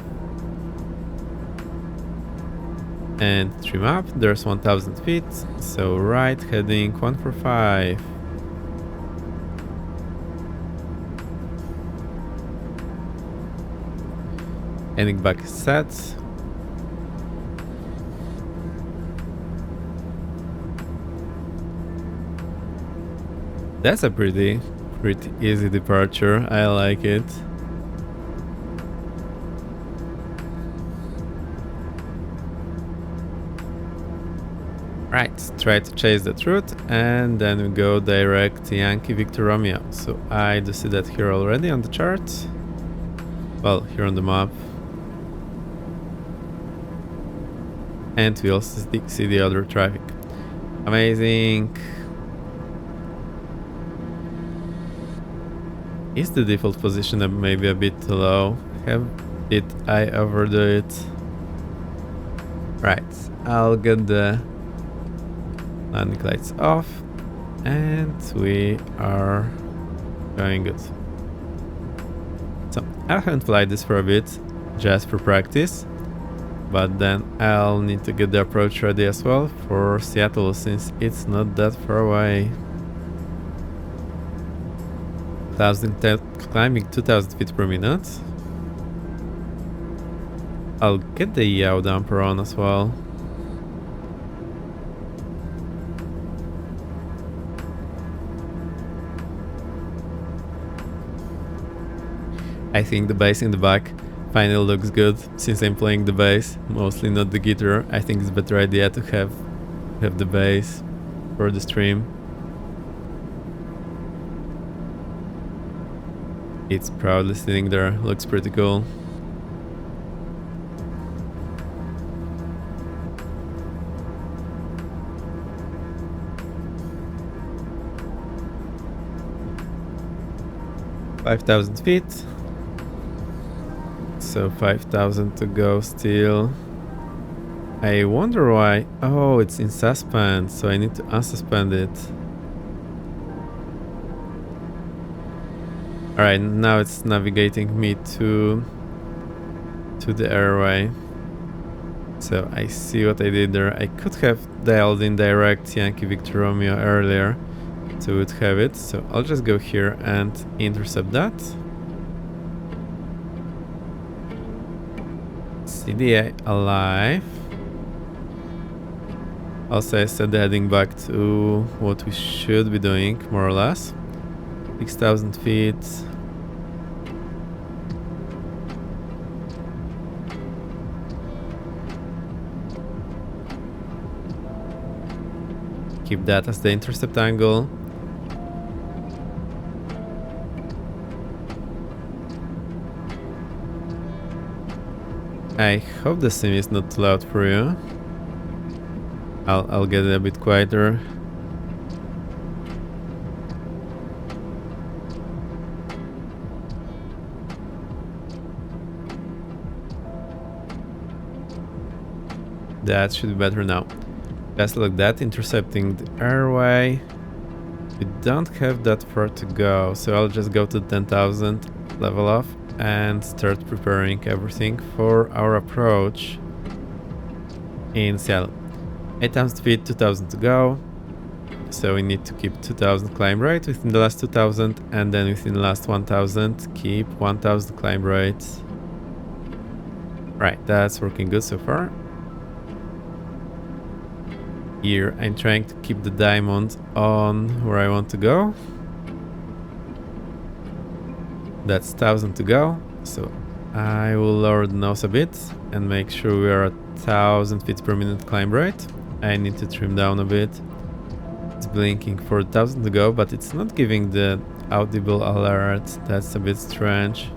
And trim up, there's 1000 feet, so right heading 145. Heading back is set. That's a pretty easy departure, I like it. Right, try to chase that route, and then we go direct Yankee Victor Romeo. So I do see that here already on the chart. Well, here on the map. And we also see the other traffic. Amazing. Is the default position maybe a bit too low? Did I overdo it? Right, I'll get the landing lights off, and we are going good. So I haven't flied this for a bit, just for practice, but then I'll need to get the approach ready as well for Seattle, since it's not that far away. Climbing 2000 feet per minute. I'll get the yaw damper on as well. I think the bass in the back finally looks good, since I'm playing the bass, mostly not the guitar. I think it's a better idea to have the bass for the stream. It's proudly sitting there, looks pretty cool. $5,000 feet. So 5,000 to go still. I wonder why. Oh, it's in suspend, so I need to unsuspend it. Alright, now it's navigating me to the airway. So I see what I did there. I could have dialed in direct Yankee Victor Romeo earlier, so we'd have it. So I'll just go here and intercept that. CDA alive. Also, I set the heading back to what we should be doing, more or less. 6,000 feet. Keep that as the intercept angle. I hope the sim is not too loud for you. I'll get it a bit quieter. That should be better now. Just like that, intercepting the airway. We don't have that far to go, so I'll just go to 10,000, level off, and start preparing everything for our approach in Seattle. 8,000 feet, 2,000 to go. So we need to keep 2,000 climb rate within the last 2,000, and then within the last 1,000, keep 1,000 climb rate. Right, that's working good so far. Here, I'm trying to keep the diamond on where I want to go. That's 1,000 to go, so I will lower the nose a bit and make sure we are at 1,000 feet per minute climb rate. I need to trim down a bit. It's blinking for 1,000 to go, but it's not giving the audible alert. That's a bit strange.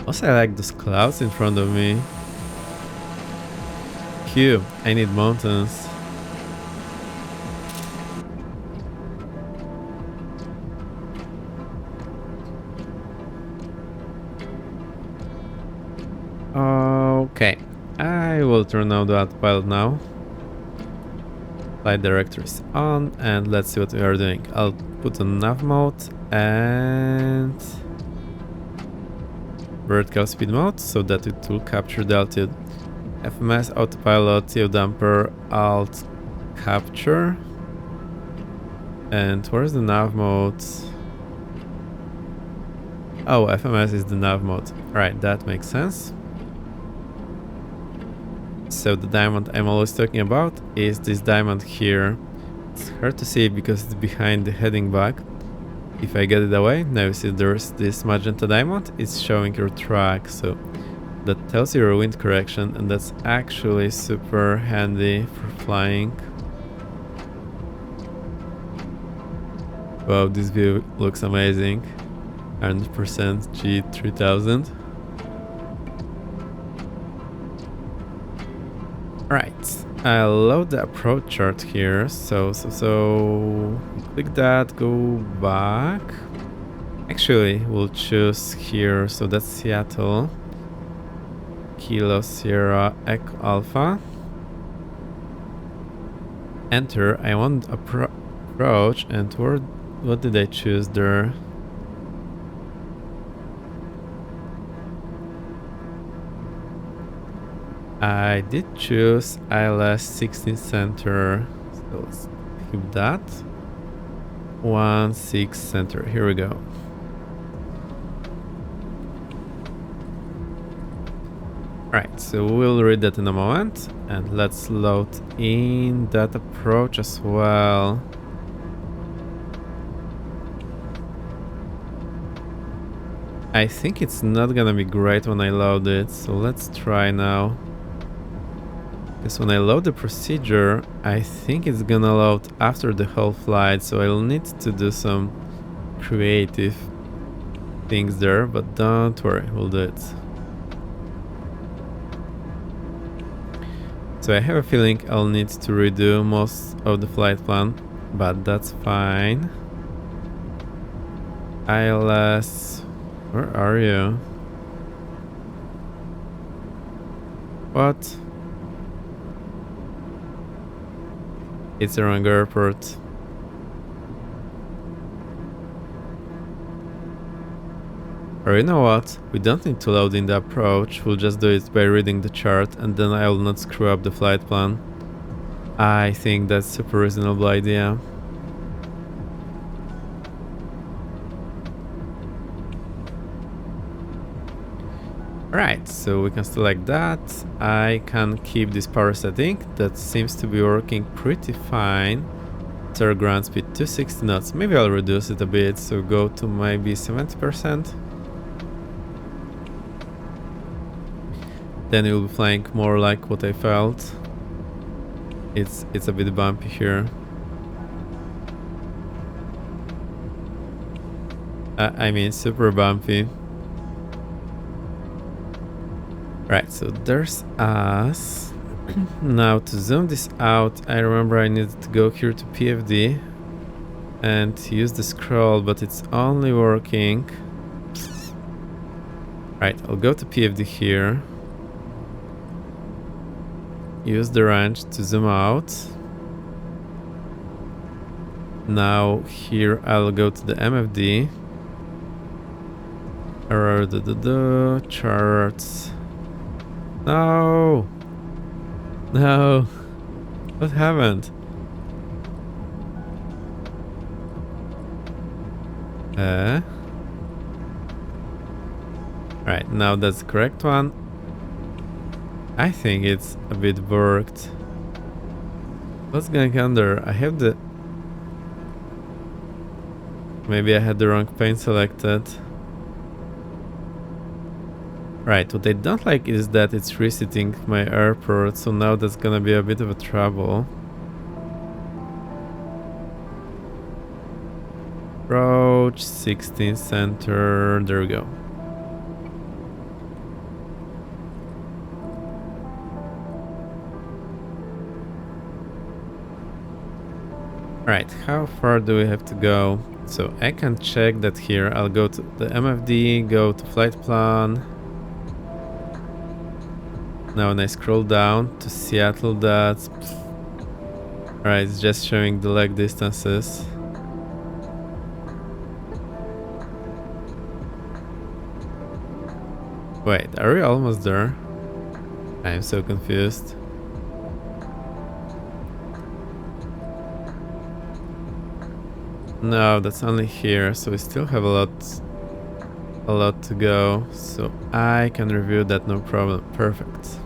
Also, I like those clouds in front of me. Q, I need mountains. Okay, I will turn on the autopilot now. Flight director is on, and let's see what we are doing. I'll put on nav mode and vertical speed mode so that it will capture the altitude. FMS, autopilot, CO damper, alt capture. And where's the nav mode? Oh, FMS is the nav mode. Alright, that makes sense. So the diamond I'm always talking about is this diamond here. It's hard to see because it's behind the heading back. If I get it away, now you see there's this magenta diamond. It's showing your track, so that tells you your wind correction, and that's actually super handy for flying. Wow, this view looks amazing. 100% G3000. Right, I'll load the approach chart here. So click that, go back. Actually, we'll choose here. So that's Seattle. Kilo Sierra Echo Alpha. Enter. I want approach, and what did I choose there? I did choose ILS 16 center, so let's keep that. 16 center, here we go. Right, so we'll read that in a moment, and let's load in that approach as well. I think it's not gonna be great when I load it, so let's try now. Because when I load the procedure, I think it's gonna load after the whole flight, so I'll need to do some creative things there, but don't worry, we'll do it. So I have a feeling I'll need to redo most of the flight plan, but that's fine. ILS, where are you? What? It's the wrong airport. Or you know what? We don't need to load in the approach, we'll just do it by reading the chart, and then I will not screw up the flight plan. I think that's a super reasonable idea. Right, so we can select that. I can keep this power setting. That seems to be working pretty fine. It's our ground speed 260 knots. Maybe I'll reduce it a bit, so go to maybe 70%. Then you'll be flying more like what I felt. It's a bit bumpy here. I mean super bumpy. Right, so there's us. Now to zoom this out, I remember I needed to go here to PFD and use the scroll, but it's only working. Right, I'll go to PFD here. Use the wrench to zoom out. Now here I'll go to the MFD. Charts. No! No! What happened? Right, now that's the correct one. I think it's a bit worked. What's going on there? I have the... Maybe I had the wrong pane selected. Right, what I don't like is that it's resetting my airport, so now that's gonna be a bit of a trouble. Approach 16 center, there we go. Right, how far do we have to go? So I can check that here. I'll go to the MFD, go to flight plan. Now when I scroll down to Seattle, that's... Alright, it's just showing the leg distances. Wait, are we almost there? I'm so confused. No, that's only here, so we still have a lot to go, so I can review that, no problem. Perfect.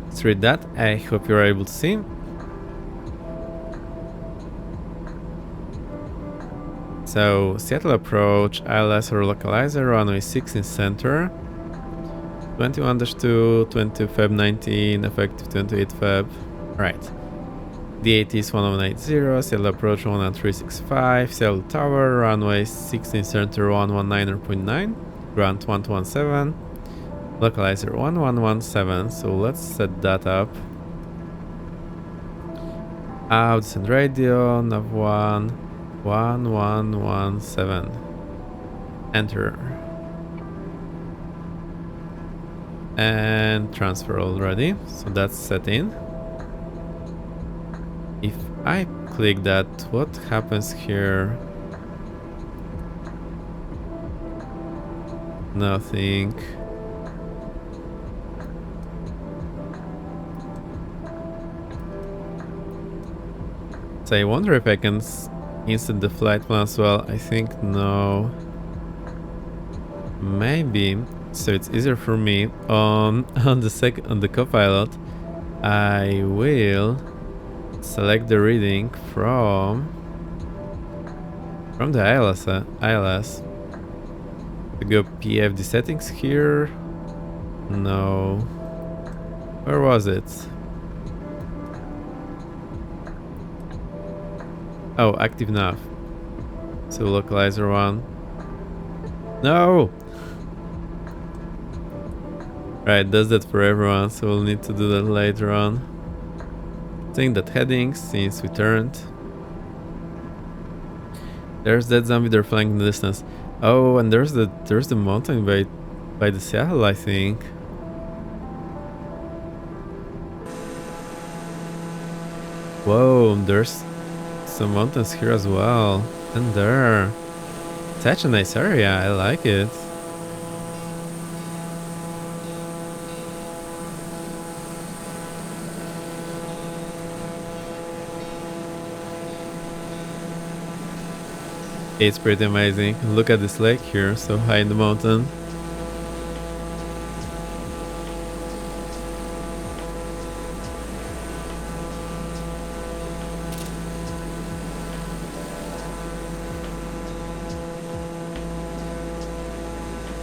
Let's read that. I hope you're able to see. So, Seattle approach, ILS or localizer, runway 16 center. 21-2, 20 Feb 19, effective 28 Feb. Right. DAT is 1180, Seattle approach 11365, Seattle tower, runway 16 center 119.9, ground 1217, localizer 1117, so let's set that up. Outs and radio, nav 1, 1117, enter. And transfer already, so that's set in. If I click that, what happens here? Nothing. So I wonder if I can insert the flight plan as well. I think no. Maybe. So it's easier for me on the copilot. I will select the reading from the ILS. To go PFD settings here. No. Where was it? Oh, active nav. So localizer 1. No. Right, does that for everyone, so we'll need to do that later on. Think that headings, since we turned. There's that zombie they're flying in the distance. Oh, and there's the mountain by the Seattle, I think. Whoa, there's some mountains here as well. And there. Such a nice area, I like it. It's pretty amazing. Look at this lake here, so high in the mountain.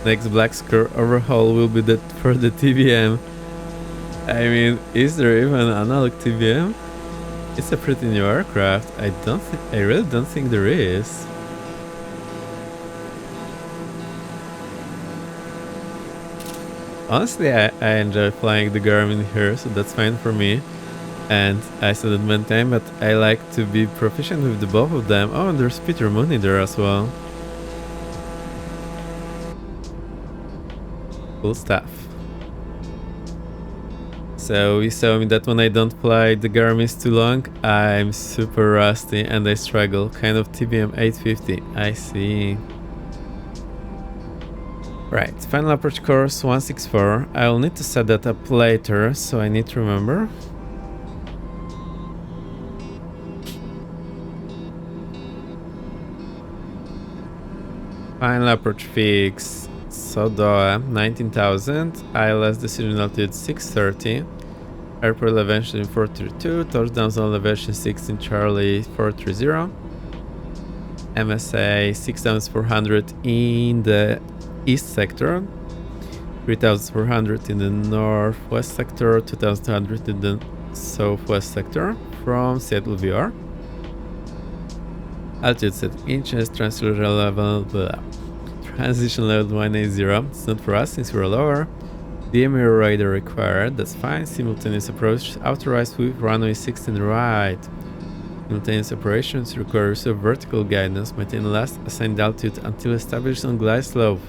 Next Black Square overhaul will be that for the TBM. I mean, is there even an analog TBM? It's a pretty new aircraft. I really don't think there is. Honestly, I enjoy flying the Garmin here, so that's fine for me. And I said it many times, but I like to be proficient with the both of them. Oh, and there's Peter Mooney there as well. Cool stuff. So you saw me that when I don't fly the Garmin's too long, I'm super rusty and I struggle. Kind of TBM 850. I see. Right, final approach course 164. I'll need to set that up later, so I need to remember. Final approach fix. Sodoa 19,000. ILS decision altitude 630. Airport elevation 432. Touchdown zone elevation 16 Charlie 430. MSA 6,400 in the east sector, 3,400 in the northwest sector, 2,200 in the southwest sector from Seattle VR. Altitude set inches, transition level 180. It's not for us since we're lower. DMR radar required, that's fine. Simultaneous approach authorized with runway 16 right. Simultaneous operations require use of vertical guidance. Maintain last assigned altitude until established on glide slope.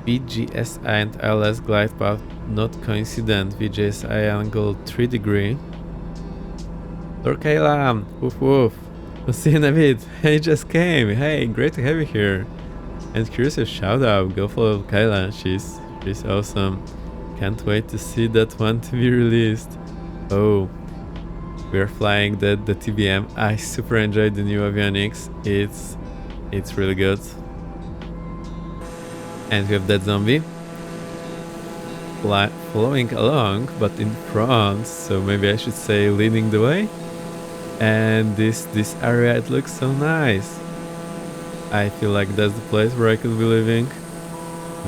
VGSI and ILS glide path not coincident. VGSI angle 3 degree. Lord Kayla, woof woof. We'll see you in a bit. Hey, just came. Hey, great to have you here. And curious shout out. Go follow Kayla. She's awesome. Can't wait to see that one to be released. Oh, we're flying the TBM. I super enjoyed the new avionics. It's really good. And we have that zombie following along, but in front, so maybe I should say leading the way. And this area, it looks so nice. I feel like that's the place where I could be living.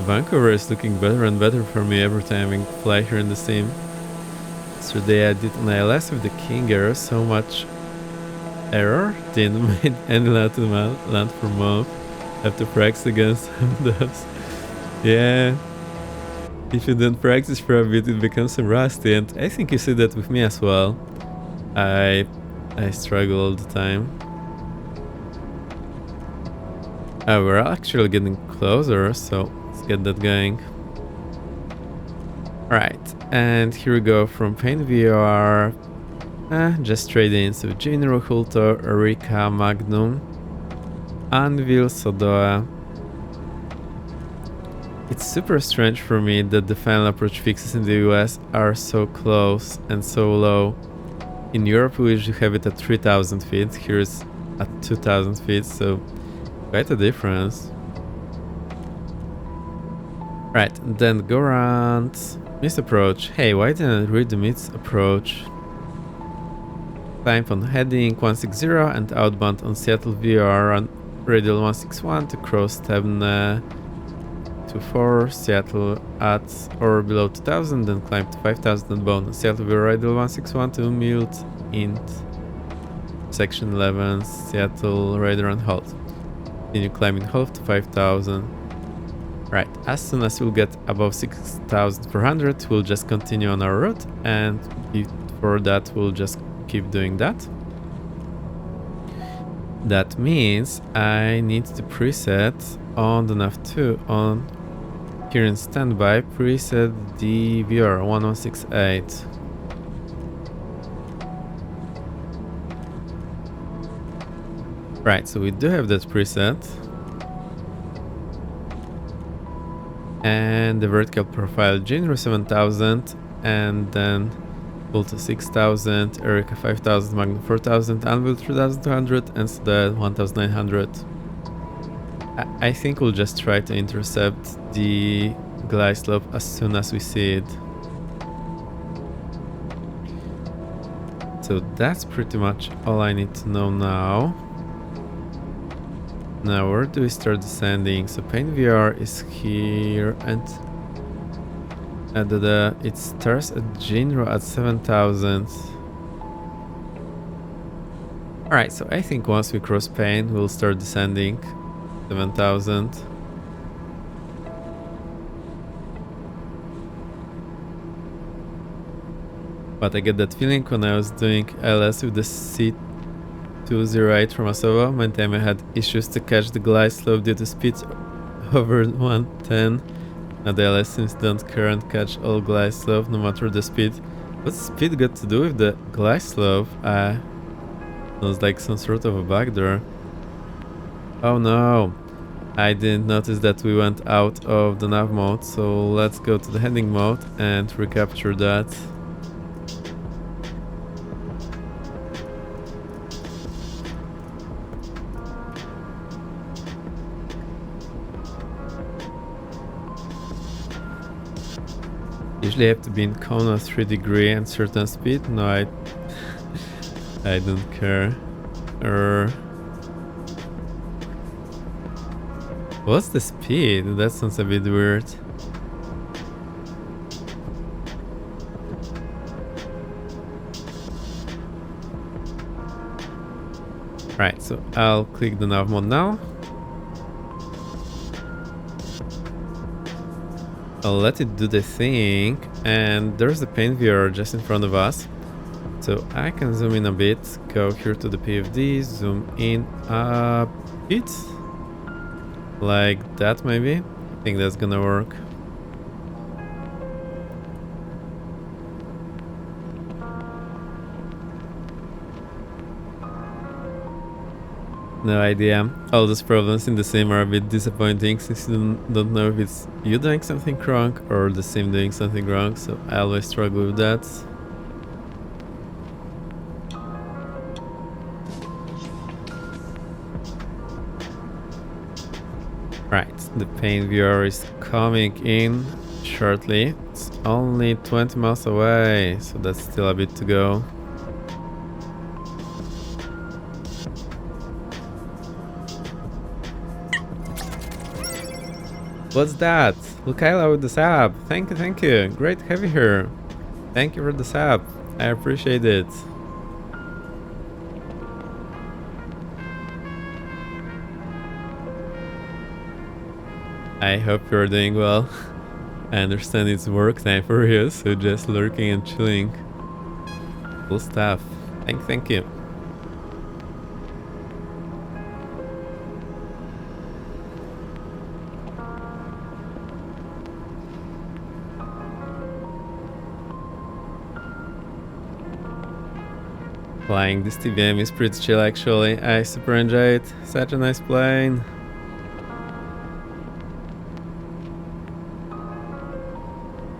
Vancouver is looking better and better for me every time I fly here in the sim. Yesterday I did an ILS with the King Air, so much error, didn't make any land to land for month. Have to practice against some of those. Yeah, if you don't practice for a bit, it becomes so rusty, and I think you see that with me as well. I struggle all the time. We're actually getting closer, so let's get that going. Alright, and here we go from Paint VR. Just straight in, so General Hulto, Eureka, Magnum, Anvil, Sodoa. It's super strange for me that the final approach fixes in the US are so close and so low. In Europe we usually have it at 3,000 feet, here it's at 2,000 feet, so quite a difference. Right, then go around. Missed approach. Hey, why didn't I read the missed approach? Climb on heading 160 and outbound on Seattle VR on radial 161 to cross 724 Seattle at or below 2000, then climb to 5000 and bound on Seattle VR radial 161 to mute int section 11 Seattle radar and halt. Continue climbing half to 5000. Right, as soon as we'll get above 6,400, we'll just continue on our route, and before that, we'll just keep doing that. That means I need to preset on the nav2 on here in standby, preset DVR 1168. Right, so we do have that preset. And the vertical profile January 7000, and then Volta 6000, Eureka 5000, Magnum 4000, Anvil 3200, and Soda 1900. I think we'll just try to intercept the glide slope as soon as we see it. So that's pretty much all I need to know now. Now, where do we start descending? So Paint VR is here, and it starts at Jinro at 7000. Alright, so I think once we cross Paint, we'll start descending 7000. But I get that feeling when I was doing LS with the C208 from Asovo. Many time I had issues to catch the glide slope due to speeds over 110. Now the LS sims don't care and catch all glide slope no matter the speed. What's speed got to do with the glide slope? It was like some sort of a bug there. Oh no, I didn't notice that we went out of the nav mode, so let's go to the heading mode and recapture that. Usually I have to be in Kona 3 degree and certain speed. No, I don't care. What's the speed? That sounds a bit weird. Right, so I'll click the nav mode now. I'll let it do the thing, and there's the paint viewer just in front of us. So I can zoom in a bit, go here to the PFD, zoom in a bit. Like that maybe. I think that's gonna work. No idea. All those problems in the sim are a bit disappointing since you don't know if it's you doing something wrong or the sim doing something wrong, so I always struggle with that. Right, the paint viewer is coming in shortly. It's only 20 miles away, so that's still a bit to go. What's that? Lukaila with the sub. Thank you, thank you. Great to have you here. Thank you for the sub. I appreciate it. I hope you're doing well. I understand it's work time for you, so just lurking and chilling. Cool stuff. Thank you. Flying this TBM is pretty chill actually. I super enjoy it. Such a nice plane.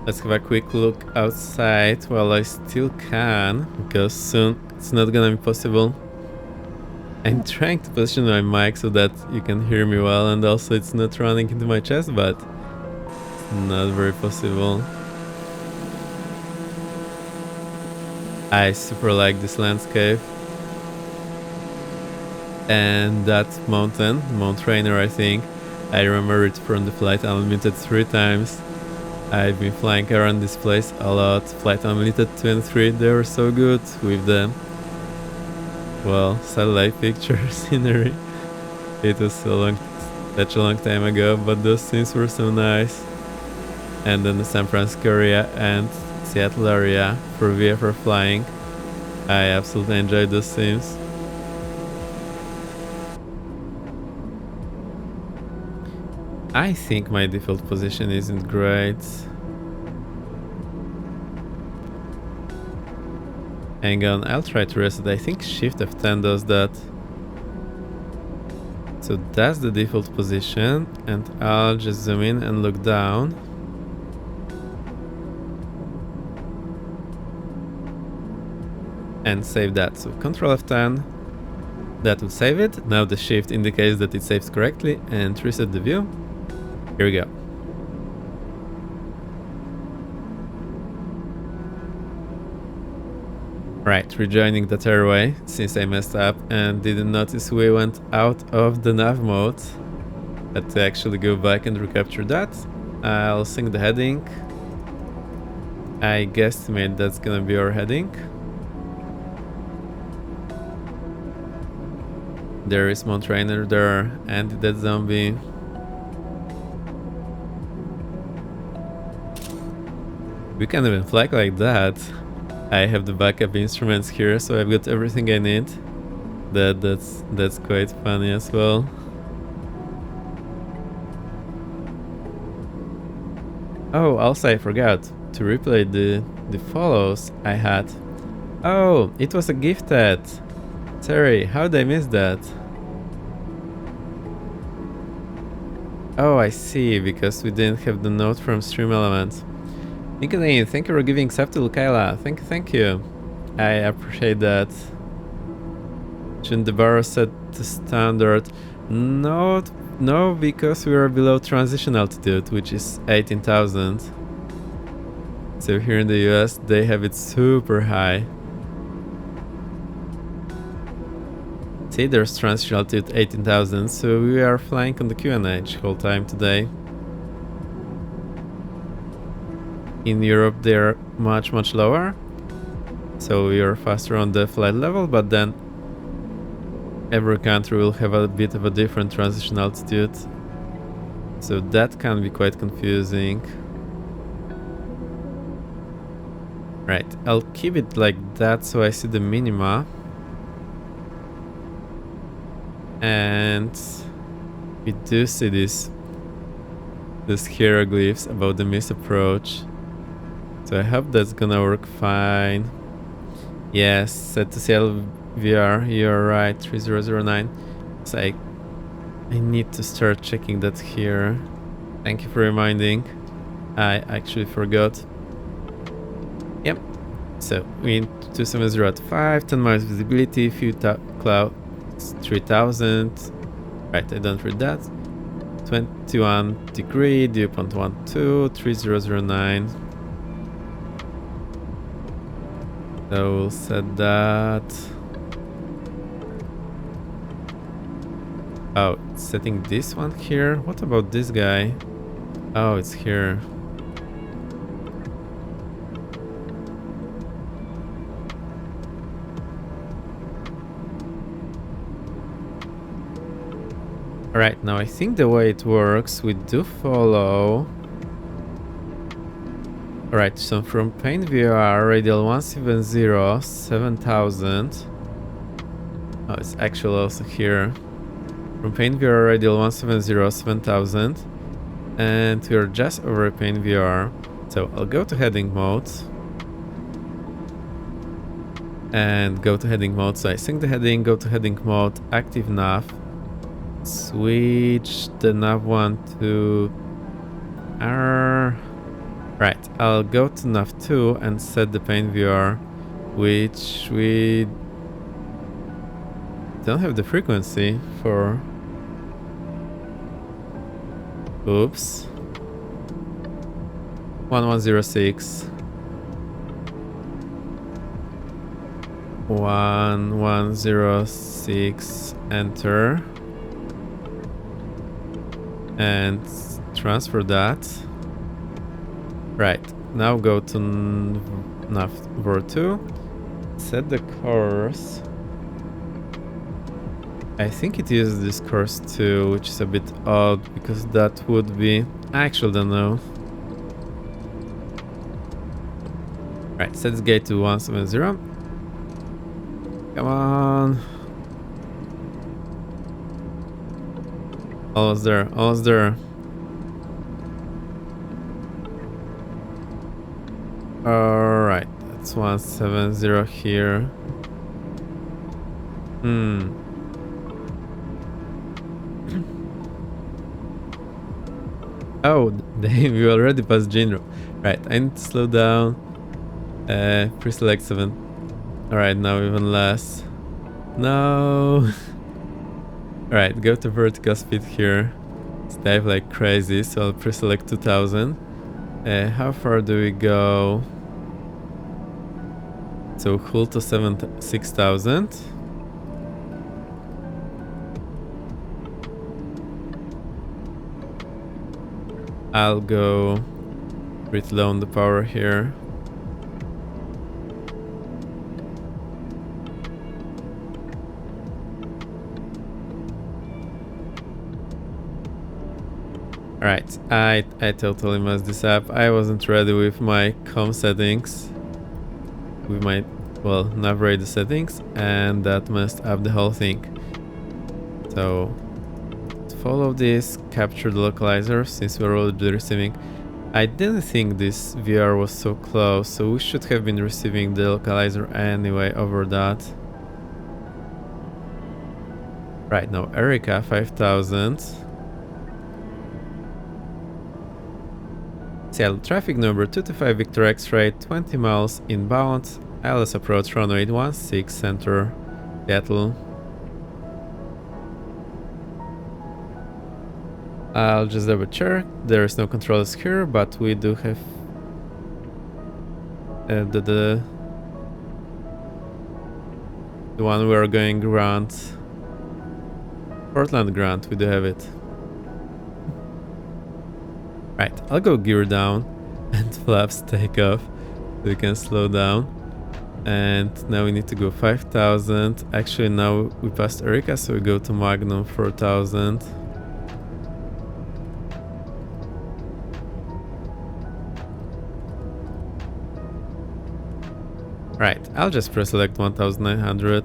Let's have a quick look outside while I still can, because soon it's not gonna be possible. I'm trying to position my mic so that you can hear me well, and also it's not running into my chest, but it's not very possible. I super like this landscape. And that mountain, Mount Rainier I think, I remember it from the Flight Unlimited 3 times. I've been flying around this place a lot. Flight Unlimited 2 and 3, they were so good with the, well, satellite picture scenery. It was such a long time ago, but those scenes were so nice. And then the San Francisco area and Seattle area for VFR flying. I absolutely enjoyed those scenes. I think my default position isn't great. Hang on, I'll try to reset. I think Shift F10 does that. So that's the default position, and I'll just zoom in and look down. And save that. So Control F10, that will save it. Now the shift indicates that it saves correctly, and reset the view. Here we go. Right, rejoining that airway since I messed up and didn't notice we went out of the nav mode. Had to actually go back and recapture that. I'll sync the heading. I guesstimate that's gonna be our heading. There is Mount Rainier there and the dead zombie. We can't even fly like that. I have the backup instruments here, so I've got everything I need. That's quite funny as well. Oh, also I forgot to replay the follows I had. Oh, it was a gifted. Sorry, how did I miss that? Oh, I see, because we didn't have the note from Stream Elements. Nicolene, thank you for giving sub to Lukaila. Thank you. I appreciate that. Shouldn't the bar set the standard? No, because we are below transition altitude, which is 18,000. So here in the US, they have it super high. See, there's transition altitude 18,000, so we are flying on the QNH whole time today. In Europe, they're much lower, so we are faster on the flight level, but then every country will have a bit of a different transition altitude, so that can be quite confusing. Right, I'll keep it like that so I see the minima. And we do see these hieroglyphs about the misapproach. So I hope that's gonna work fine. Yes, set to CLVR, you're right, 3009. So I need to start checking that here. Thank you for reminding. I actually forgot. Yep. So we in 270 at 5, 10 miles visibility, few clouds, 3000. Right, I don't read that. 21 degree, dew point 12, 3009. So we'll set that. Oh, setting this one here. What about this guy? Oh, it's here. Alright, now I think the way it works, we do follow. Alright, so from Paint VR, radial 170, 7000. Oh, it's actually also here. From Paint VR, radial 170, 7000. And we are just over Paint VR. So I'll go to heading mode. And go to heading mode. So I sync the heading, go to heading mode, active nav. Switch the nav one to R. Right, I'll go to nav 2 and set the Paint VR, which we don't have the frequency for. Oops. 1106. 1106. Enter. And transfer that. Right, now go to nav 2. Set the course. I think it uses this course too, which is a bit odd because that would be. I actually don't know. Right, set this gate to 170. Come on. Almost there, almost there. Alright, that's 170 here. Oh, damn, we already passed Jinro. Right, I need to slow down. Pre-select 7. Alright, now even less. No. Alright, go to vertical speed here. Let's dive like crazy, so I'll pre-select 2000. How far do we go? So hold to 6,000. I'll go pretty low on the power here. Alright, I totally messed this up. I wasn't ready with my comm settings. we might, well, navigate the settings, and that messed up the whole thing. So follow this, capture the localizer since we're already receiving. I didn't think this VR was so close, so we should have been receiving the localizer anyway over that. Right, now Erica 5000. Seattle traffic number 225 Victor X-ray, 20 miles inbound, ILS approach runway 16 center, Seattle. I'll just double check, there is no controls here, but we do have the one we are going around. Portland Grant, we do have it. Right, I'll go gear down and flaps take off so we can slow down. And now we need to go 5000. Actually, now we passed Erica, so we go to Magnum 4000. Right, I'll just press select 1900.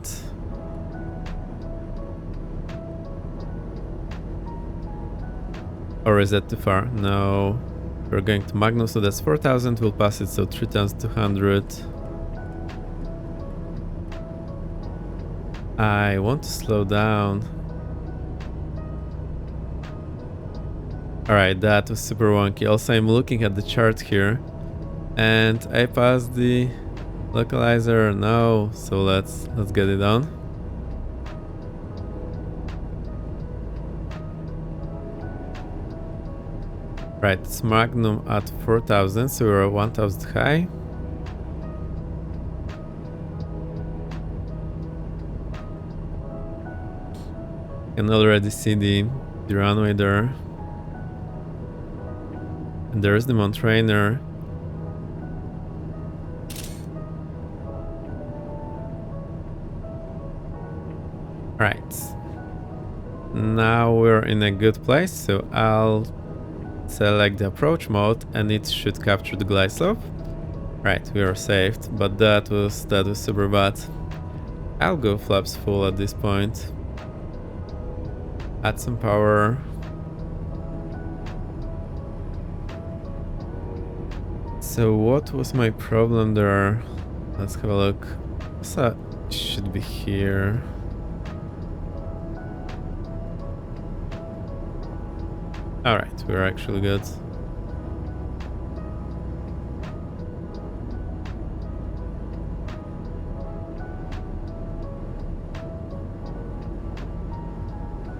Or is that too far? No. We're going to Magnum, so that's 4000. We'll pass it, so 3200. I want to slow down. Alright, that was super wonky. Also, I'm looking at the chart here, and I passed the localizer. No, so let's get it on. Right, it's Magnum at 4000, so we're 1000 high. You can already see the runway there. And there's the Mount Rainier. Right. Now we're in a good place, so I'll select the approach mode and it should capture the glide slope. Right, we are saved, but that was super bad. I'll go flaps full at this point. Add some power. So what was my problem there? Let's have a look. So it should be here. Alright, we're actually good.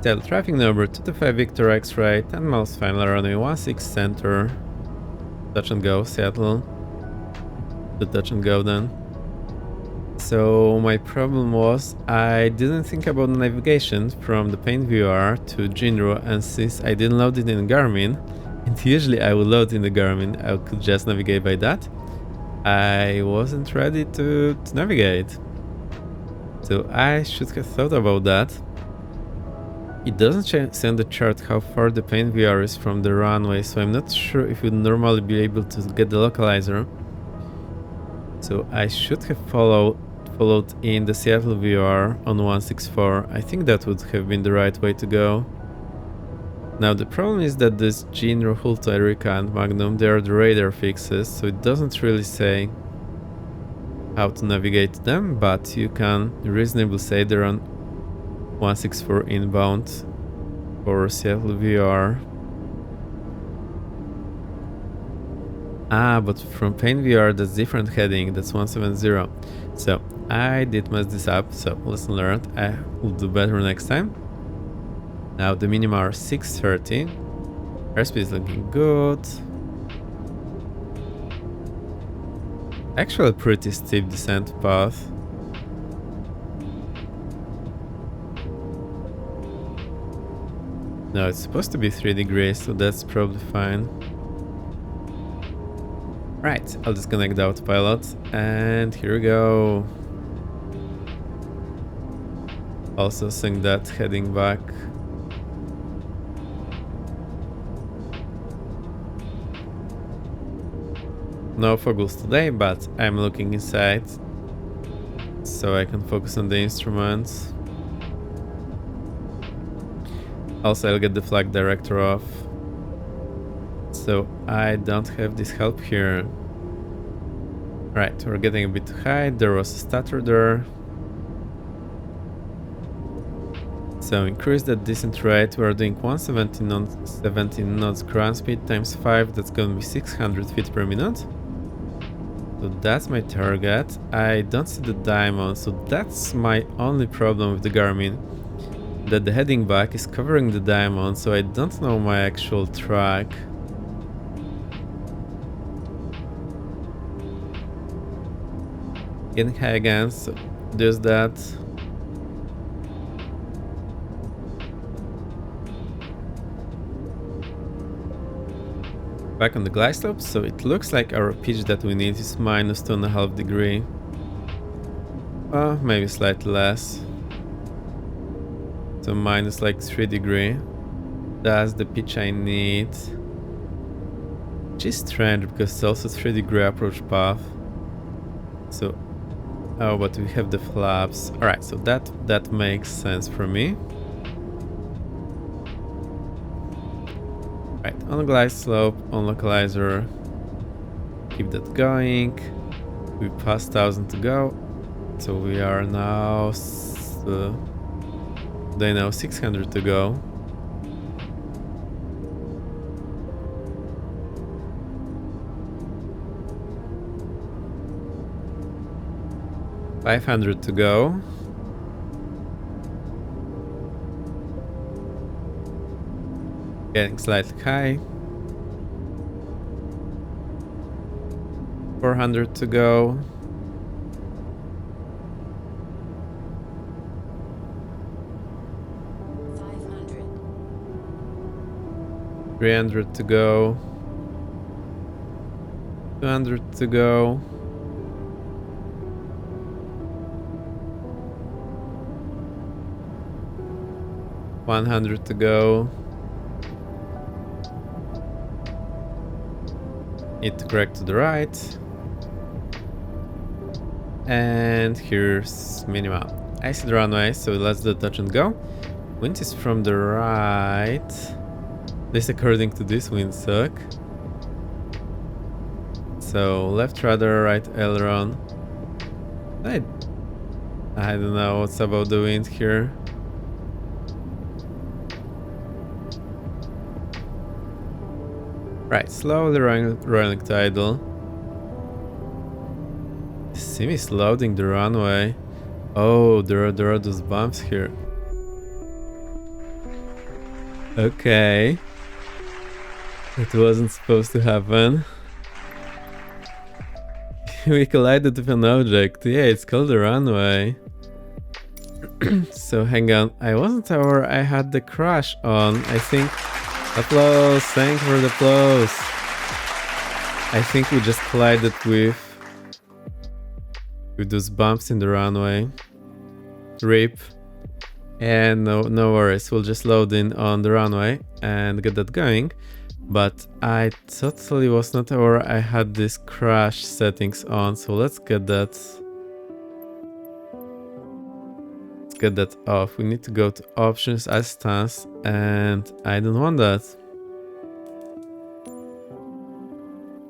Seattle traffic number 225 Victor X-ray, 10 miles final runway 16 center. Touch and go, Seattle. The touch and go then. So my problem was I didn't think about navigation from the Paint VR to Jinro, and since I didn't load it in Garmin, and usually I would load in the Garmin, I could just navigate by that. I wasn't ready to navigate. So I should have thought about that. It doesn't send the chart how far the Paint VR is from the runway, so I'm not sure if you'd normally be able to get the localizer. So I should have followed in the Seattle VR on 164. I think that would have been the right way to go. Now the problem is that this Jinro, Hulto, Erica and Magnum, they are the radar fixes, so it doesn't really say how to navigate them, but you can reasonably say they're on 164 inbound for Seattle VR. But from Paint VR, that's different heading, that's 170. So I did mess this up, so lesson learned. I will do better next time. Now the minima are 630. Airspeed is looking good. Actually pretty steep descent path. No, it's supposed to be 3 degrees, so that's probably fine. Right, I'll disconnect the autopilot, and here we go. Also sync that heading back. No foggles today, but I'm looking inside so I can focus on the instruments. Also, I'll get the flight director off, so I don't have this help here. Right, we're getting a bit high. There was a stutter there. So increase the descent rate. We're doing 117 knots ground speed times 5. That's going to be 600 feet per minute. So that's my target. I don't see the diamond, so that's my only problem with the Garmin. That the heading back is covering the diamond, so I don't know my actual track. Getting high again, so there's that. Back on the glide slope, so it looks like our pitch that we need is minus 2.5 degrees. Maybe slightly less. So minus like 3 degrees. That's the pitch I need. Which is strange because it's also 3 degree approach path. So, oh, but we have the flaps. Alright, so that makes sense for me. Right, on the glide slope, on localizer, keep that going. We passed 1000 to go, so we are now, they know 600 to go. $500 to go. Getting slightly high. 400 to go. $300 to go. $200 to go. $100 to go. Need to correct to the right. And here's minimum. I see the runway, so let's do touch and go. Wind is from the right. This according to this windsock. So left rudder, right aileron. I don't know what's about the wind here. Right, slowly rolling to idle. Sim is loading the runway. Oh, there are those bumps here. Okay. It wasn't supposed to happen. We collided with an object. Yeah, it's called the runway. So hang on. I wasn't aware I had the crash on. I think... Applause! Thank you for the applause! I think we just collided with those bumps in the runway. RIP. And no worries, we'll just load in on the runway and get that going. But I totally was not aware I had this crash settings on, so let's get that off. We need to go to options, assistance, and I don't want that.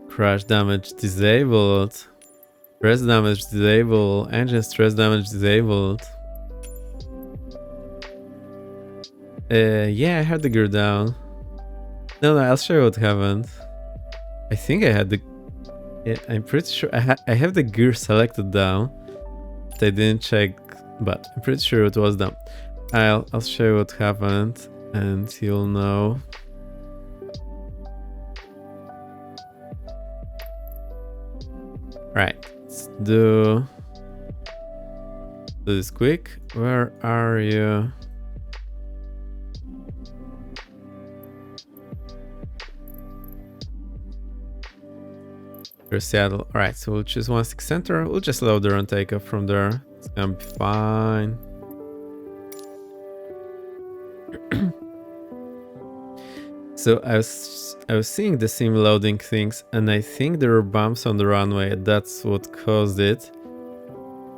Crash damage disabled. Stress damage disabled. Engine stress damage disabled. Yeah, I had the gear down. No, I'll show you what happened. I think I had the... Yeah, I'm pretty sure I have the gear selected down. But I didn't check, but I'm pretty sure it was done. I'll show you what happened and you'll know. Right, let's do this quick. Where are you? Here's Seattle. Alright, so we'll choose 16 center. We'll just load her on takeoff from there. It's gonna be fine. So I was seeing the sim loading things, and I think there were bumps on the runway. That's what caused it.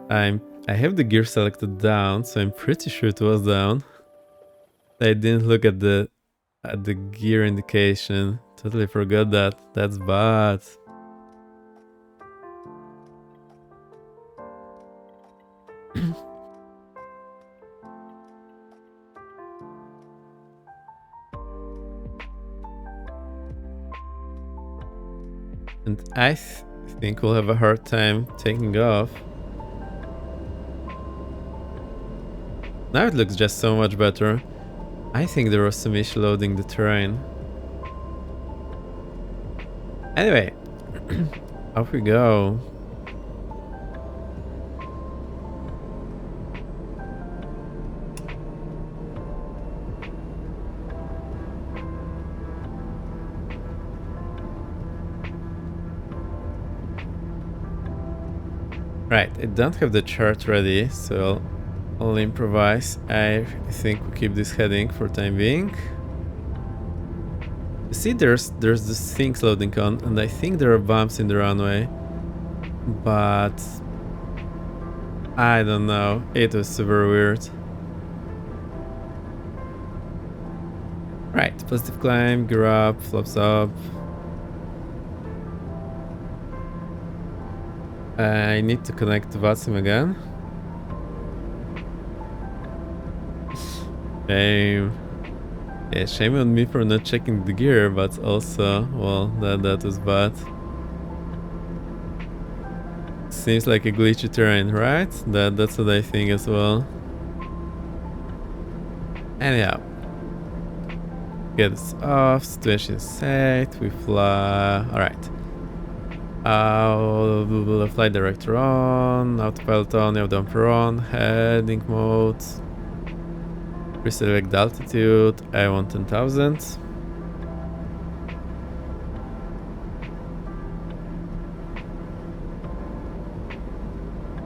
I'm I have the gear selected down, so I'm pretty sure it was down. I didn't look at the gear indication. Totally forgot that. That's bad. And I think we'll have a hard time taking off. Now it looks just so much better. I think there was some issue loading the terrain. Anyway, off we go. Right, I don't have the chart ready, so I'll improvise. I think we keep this heading for time being. See, there's this things loading on, and I think there are bumps in the runway, but I don't know. It was super weird. Right, positive climb, gear up, flaps up. I need to connect to VATSIM again. Shame. Yeah, shame on me for not checking the gear, but also, well, that was bad. Seems like a glitchy terrain, right? That's what I think as well. Anyhow. Get this off, situation set, we fly. Alright. Flight director on, autopilot on, damper on, heading mode. Reselect the altitude, I want 10,000.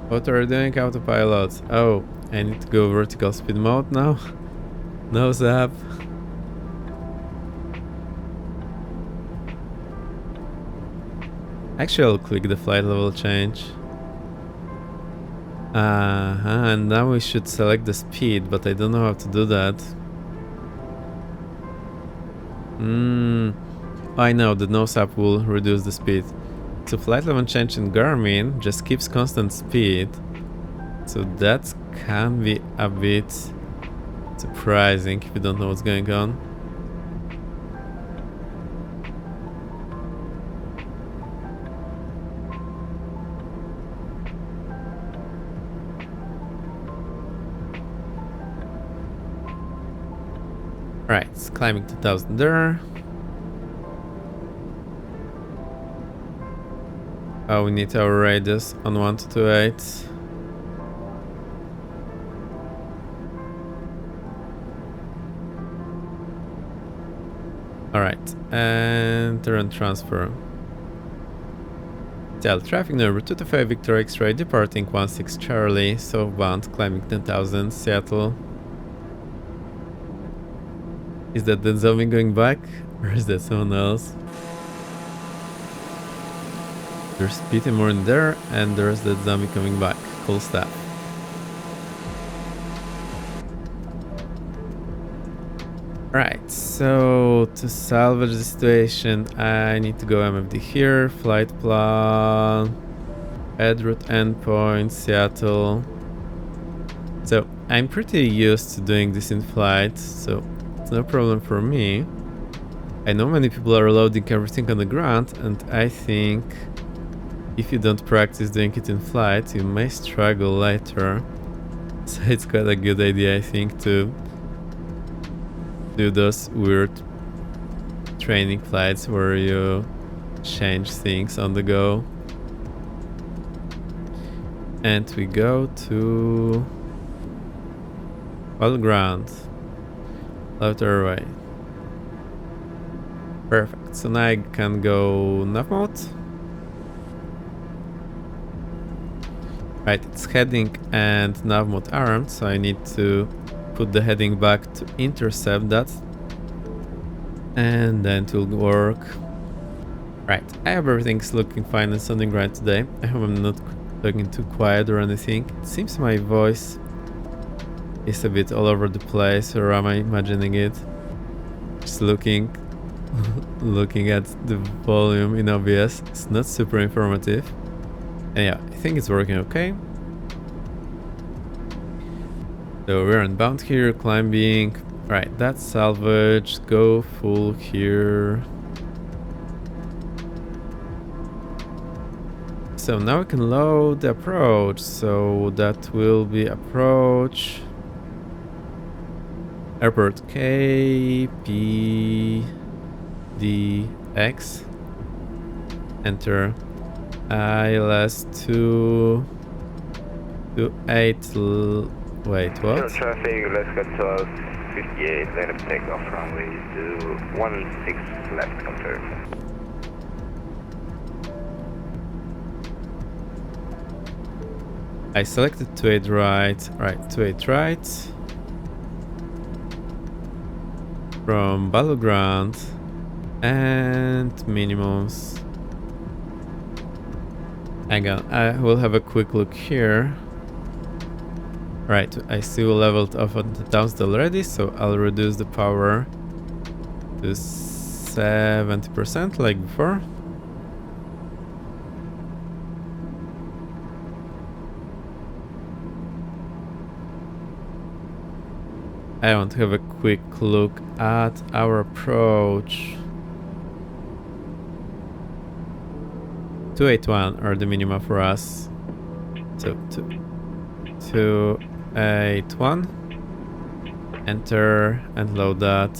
What are you doing? Autopilot. Oh, I need to go vertical speed mode now. No zap. Actually, I'll click the flight level change. And now we should select the speed, but I don't know how to do that. I know, the nose up will reduce the speed. So flight level change in Garmin just keeps constant speed. So that can be a bit surprising if you don't know what's going on. Right, it's climbing 2000 there. Oh, we need our radius on 1228. Alright, and turn transfer. Tell traffic number 225 Victor X-ray departing 16 Charlie, southbound, climbing 10,000, Seattle. Is that the zombie going back, or is that someone else? There's Peter more in there, and there's that zombie coming back. Cool stuff. Right, so to salvage the situation, I need to go MFD here, flight plan, add route endpoint, Seattle. So I'm pretty used to doing this in flight, so it's no problem for me. I know many people are loading everything on the ground, and I think if you don't practice doing it in flight, you may struggle later. So it's quite a good idea, I think, to do those weird training flights where you change things on the go. And we go to all ground, left or right. Perfect. So now I can go nav mode. Right, it's heading and nav mode armed, so I need to put the heading back to intercept that, and then it will work. Right, I have everything's looking fine and sounding right today. I hope I'm not talking too quiet or anything. It seems my voice is a bit all over the place, or am I imagining it? Just looking at the volume in OBS. It's not super informative. And yeah, I think it's working okay. So we're unbound here, climbing. Right, that's salvage. Go full here. So now we can load the approach. So that will be approach. Airport K, P, D, X. Enter. ILS 2 to 8. Wait, what? Traffic, let's go 1258, let him take off runway to 16 left, confirm. I selected 28 right. Right, 28 right. From Battleground and minimums. Hang on, I will have a quick look here. Right, I see we leveled off on the downside already, so I'll reduce the power to 70% like before. I want to have a quick look at our approach. 281 are the minima for us. So 281. Enter and load that.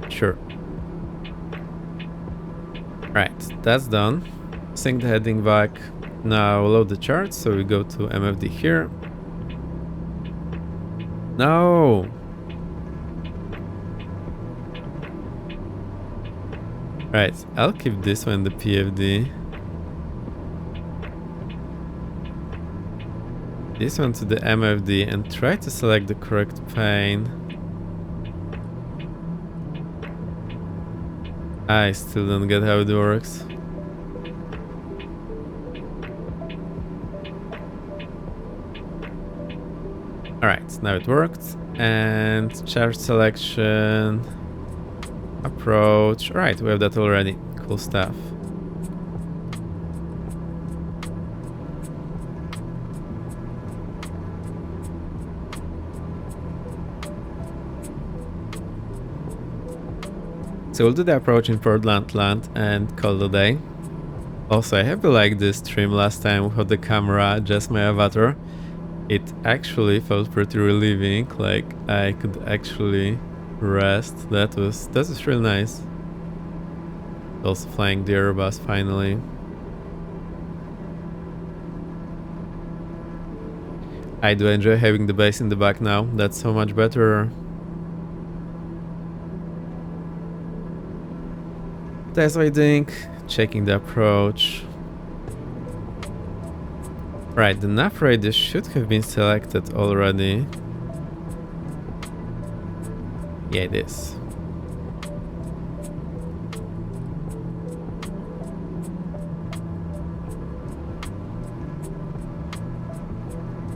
Sure. Right, that's done. Sync the heading back. Now load the chart. So we go to MFD here. No! Right, I'll keep this one the PFD. This one to the MFD and try to select the correct plane. I still don't get how it works. Alright, now it worked. And chart selection. Approach. Alright, we have that already. Cool stuff. So we'll do the approach in Portland land and call it a day. Also, I hope you liked this stream last time without the camera, just my avatar. It actually felt pretty relieving, like I could actually rest. That was really nice. Also flying the Airbus finally. I do enjoy having the base in the back now. That's so much better. That's what I think. Checking the approach. Right, the nav radius should have been selected already. Yeah, it is.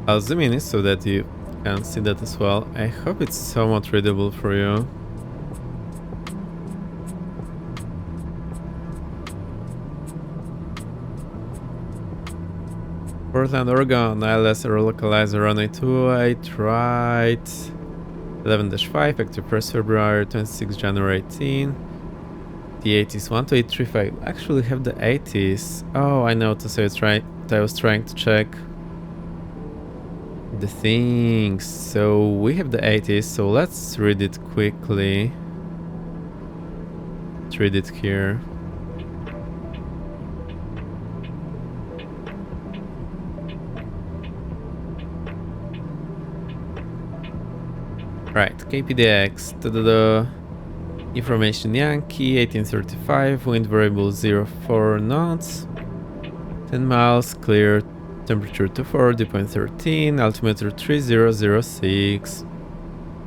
I'll zoom in so that you can see that as well. I hope it's somewhat readable for you. Portland, Oregon, ILS localizer runway 28 right, 11-5, active press February 26, January 18. The 80s 12835. Actually have the 80s. Oh, I know, so it's right. I was trying to check the things. So we have the 80s, so let's read it quickly. Let's read it here. Right, KPDX, information Yankee, 1835, wind variable 04 knots, 10 miles, clear, temperature 240.13, altimeter 3006,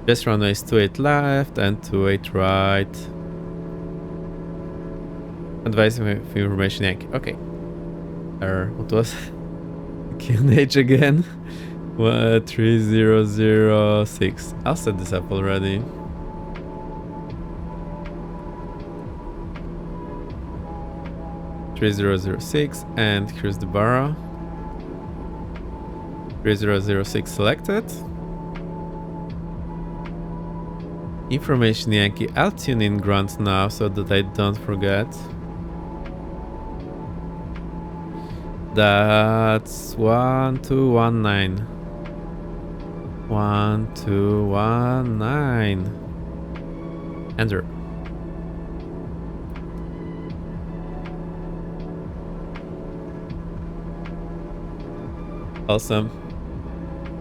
best runway is 28 left and 28 right. Advice of information Yankee, okay. What was QNH again? 3006. I'll set this up already. .3006, and here's the barra. 3006 selected. Information Yankee. I'll tune in Grunt now so that I don't forget. That's 1219. 1219. Enter. Awesome.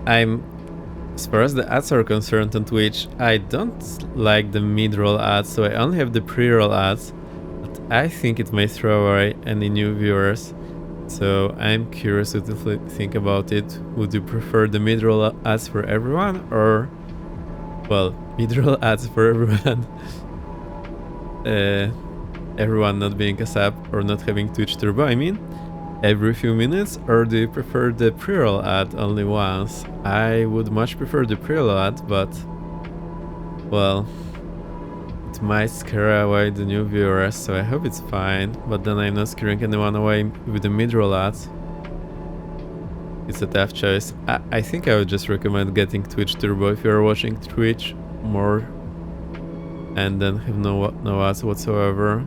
As far as the ads are concerned on Twitch, I don't like the mid-roll ads, so I only have the pre-roll ads, but I think it may throw away any new viewers. So I'm curious what you think about it. Would you prefer the mid-roll ads for everyone, or, well, mid-roll ads for everyone? Everyone not being a sub or not having Twitch Turbo, I mean, every few minutes, or do you prefer the pre-roll ad only once? I would much prefer the pre-roll ad, but, well, it might scare away the new viewers, so I hope it's fine, but then I'm not scaring anyone away with the mid-roll ads. It's a tough choice. I think I would just recommend getting Twitch Turbo if you're watching Twitch more and then have no ads whatsoever.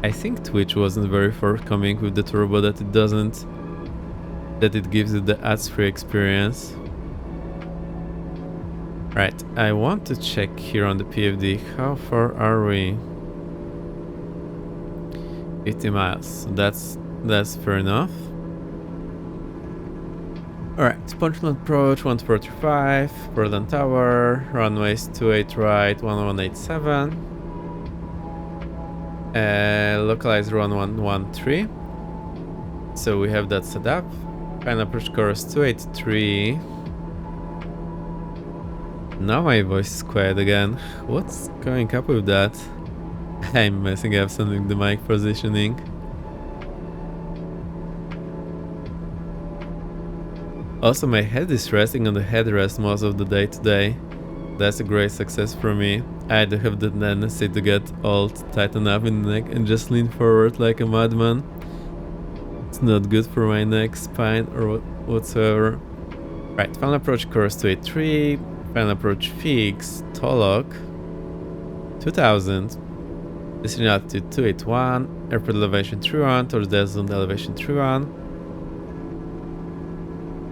I think Twitch wasn't very forthcoming with the Turbo, that it gives you the ads-free experience. Right, I want to check here on the PFD, how far are we? 50 miles, so that's fair enough. Alright, Portland approach 1435, Portland Tower, runways 28 right, 1187. Localize run 113. So we have that set up. Final approach course 283. Now my voice is quiet again. What's going up with that? I'm messing up something with the mic positioning. Also, my head is resting on the headrest most of the day today. That's a great success for me. I do have the tendency to get all tightened up in the neck and just lean forward like a madman. It's not good for my neck, spine, or whatsoever. Right, final approach course 283, final approach fix, Tolok, 2000, descending altitude 281, airport elevation 31, towards the zone elevation 31.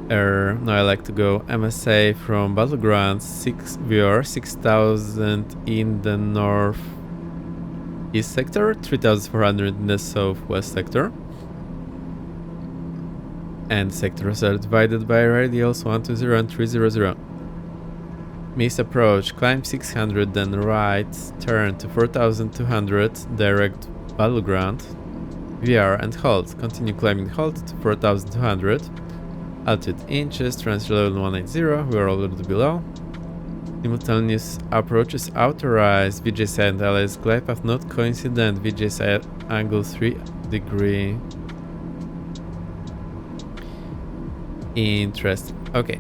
Now I like to go MSA from Battleground 6 VR 6000 in the north east sector, 3400 in the southwest sector. And sectors are divided by radials 120 and 300. Miss approach, climb 600, then right, turn to 4200, direct Battleground, VR and hold. Continue climbing, hold to 4200. Altitude inches, transfer level 180, we are already below. Simultaneous approaches authorized, VJ side and LS glide path not coincident, VJ side angle 3 degree. Interesting. Okay,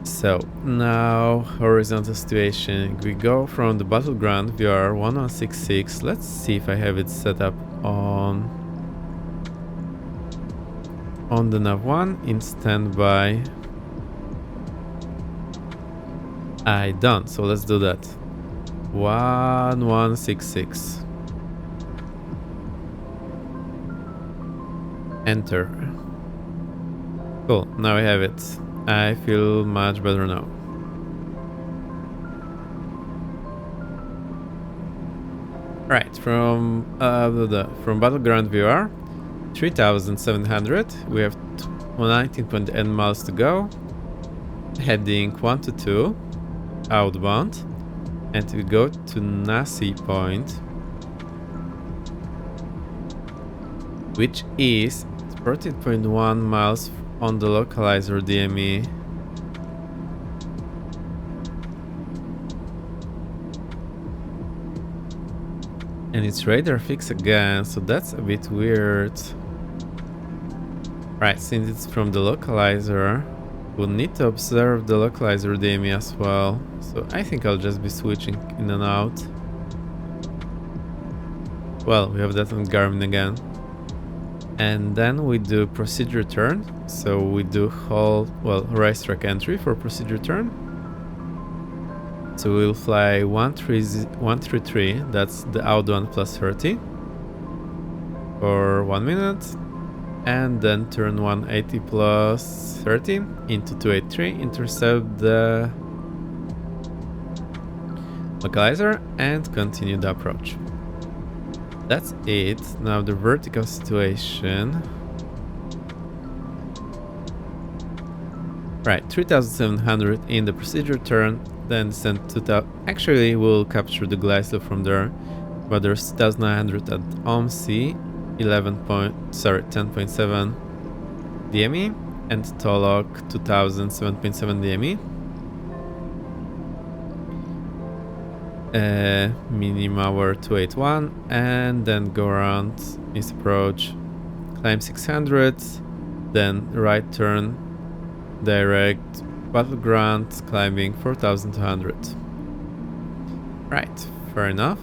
so now horizontal situation. We go from the Battleground VR 1166. Let's see if I have it set up on the nav1 in standby. I don't, so let's do that. 1166. Enter. Cool, now I have it. I feel much better now. Right, from Battleground VR 3700, we have 19.8 miles to go, heading 122 outbound, and we go to Nasi Point, which is 14.1 miles on the localizer DME. And it's radar fixed again, so that's a bit weird. Right, since it's from the localizer, we'll need to observe the localizer DME as well. So I think I'll just be switching in and out. Well, we have that on Garmin again. And then we do procedure turn. So we do hold, well, racetrack entry for procedure turn. So we'll fly 133, that's the out one plus 30 for 1 minute. And then turn 180 plus 30 into 283, intercept the localizer and continue the approach. That's it. Now the vertical situation. Right, 3700 in the procedure turn, then descend 2000. Actually, we'll capture the glide slope from there, but there's 2900 at OMC, 10.7 DME, and Tolok 2000, 7.7 DME. Minima were 281, and then go around, east approach, climb 600, then right turn, direct battleground, climbing 4200. Right, fair enough.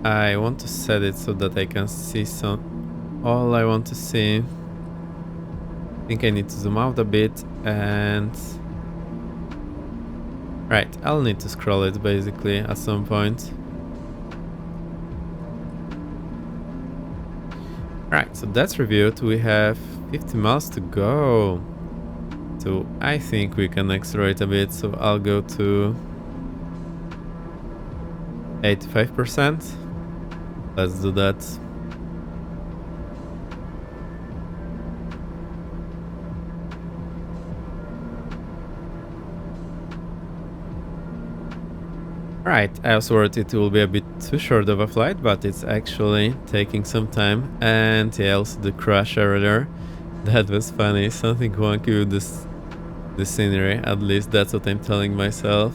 I want to set it so that I can see all I want to see. I think I need to zoom out a bit and... Right, I'll need to scroll it basically at some point. Right, so that's reviewed. We have 50 miles to go. So I think we can accelerate a bit. So I'll go to 85%. Let's do that. Right, I also worried it will be a bit too short of a flight, but it's actually taking some time. And yeah, also the crash earlier. That was funny. Something wonky with the scenery. At least that's what I'm telling myself.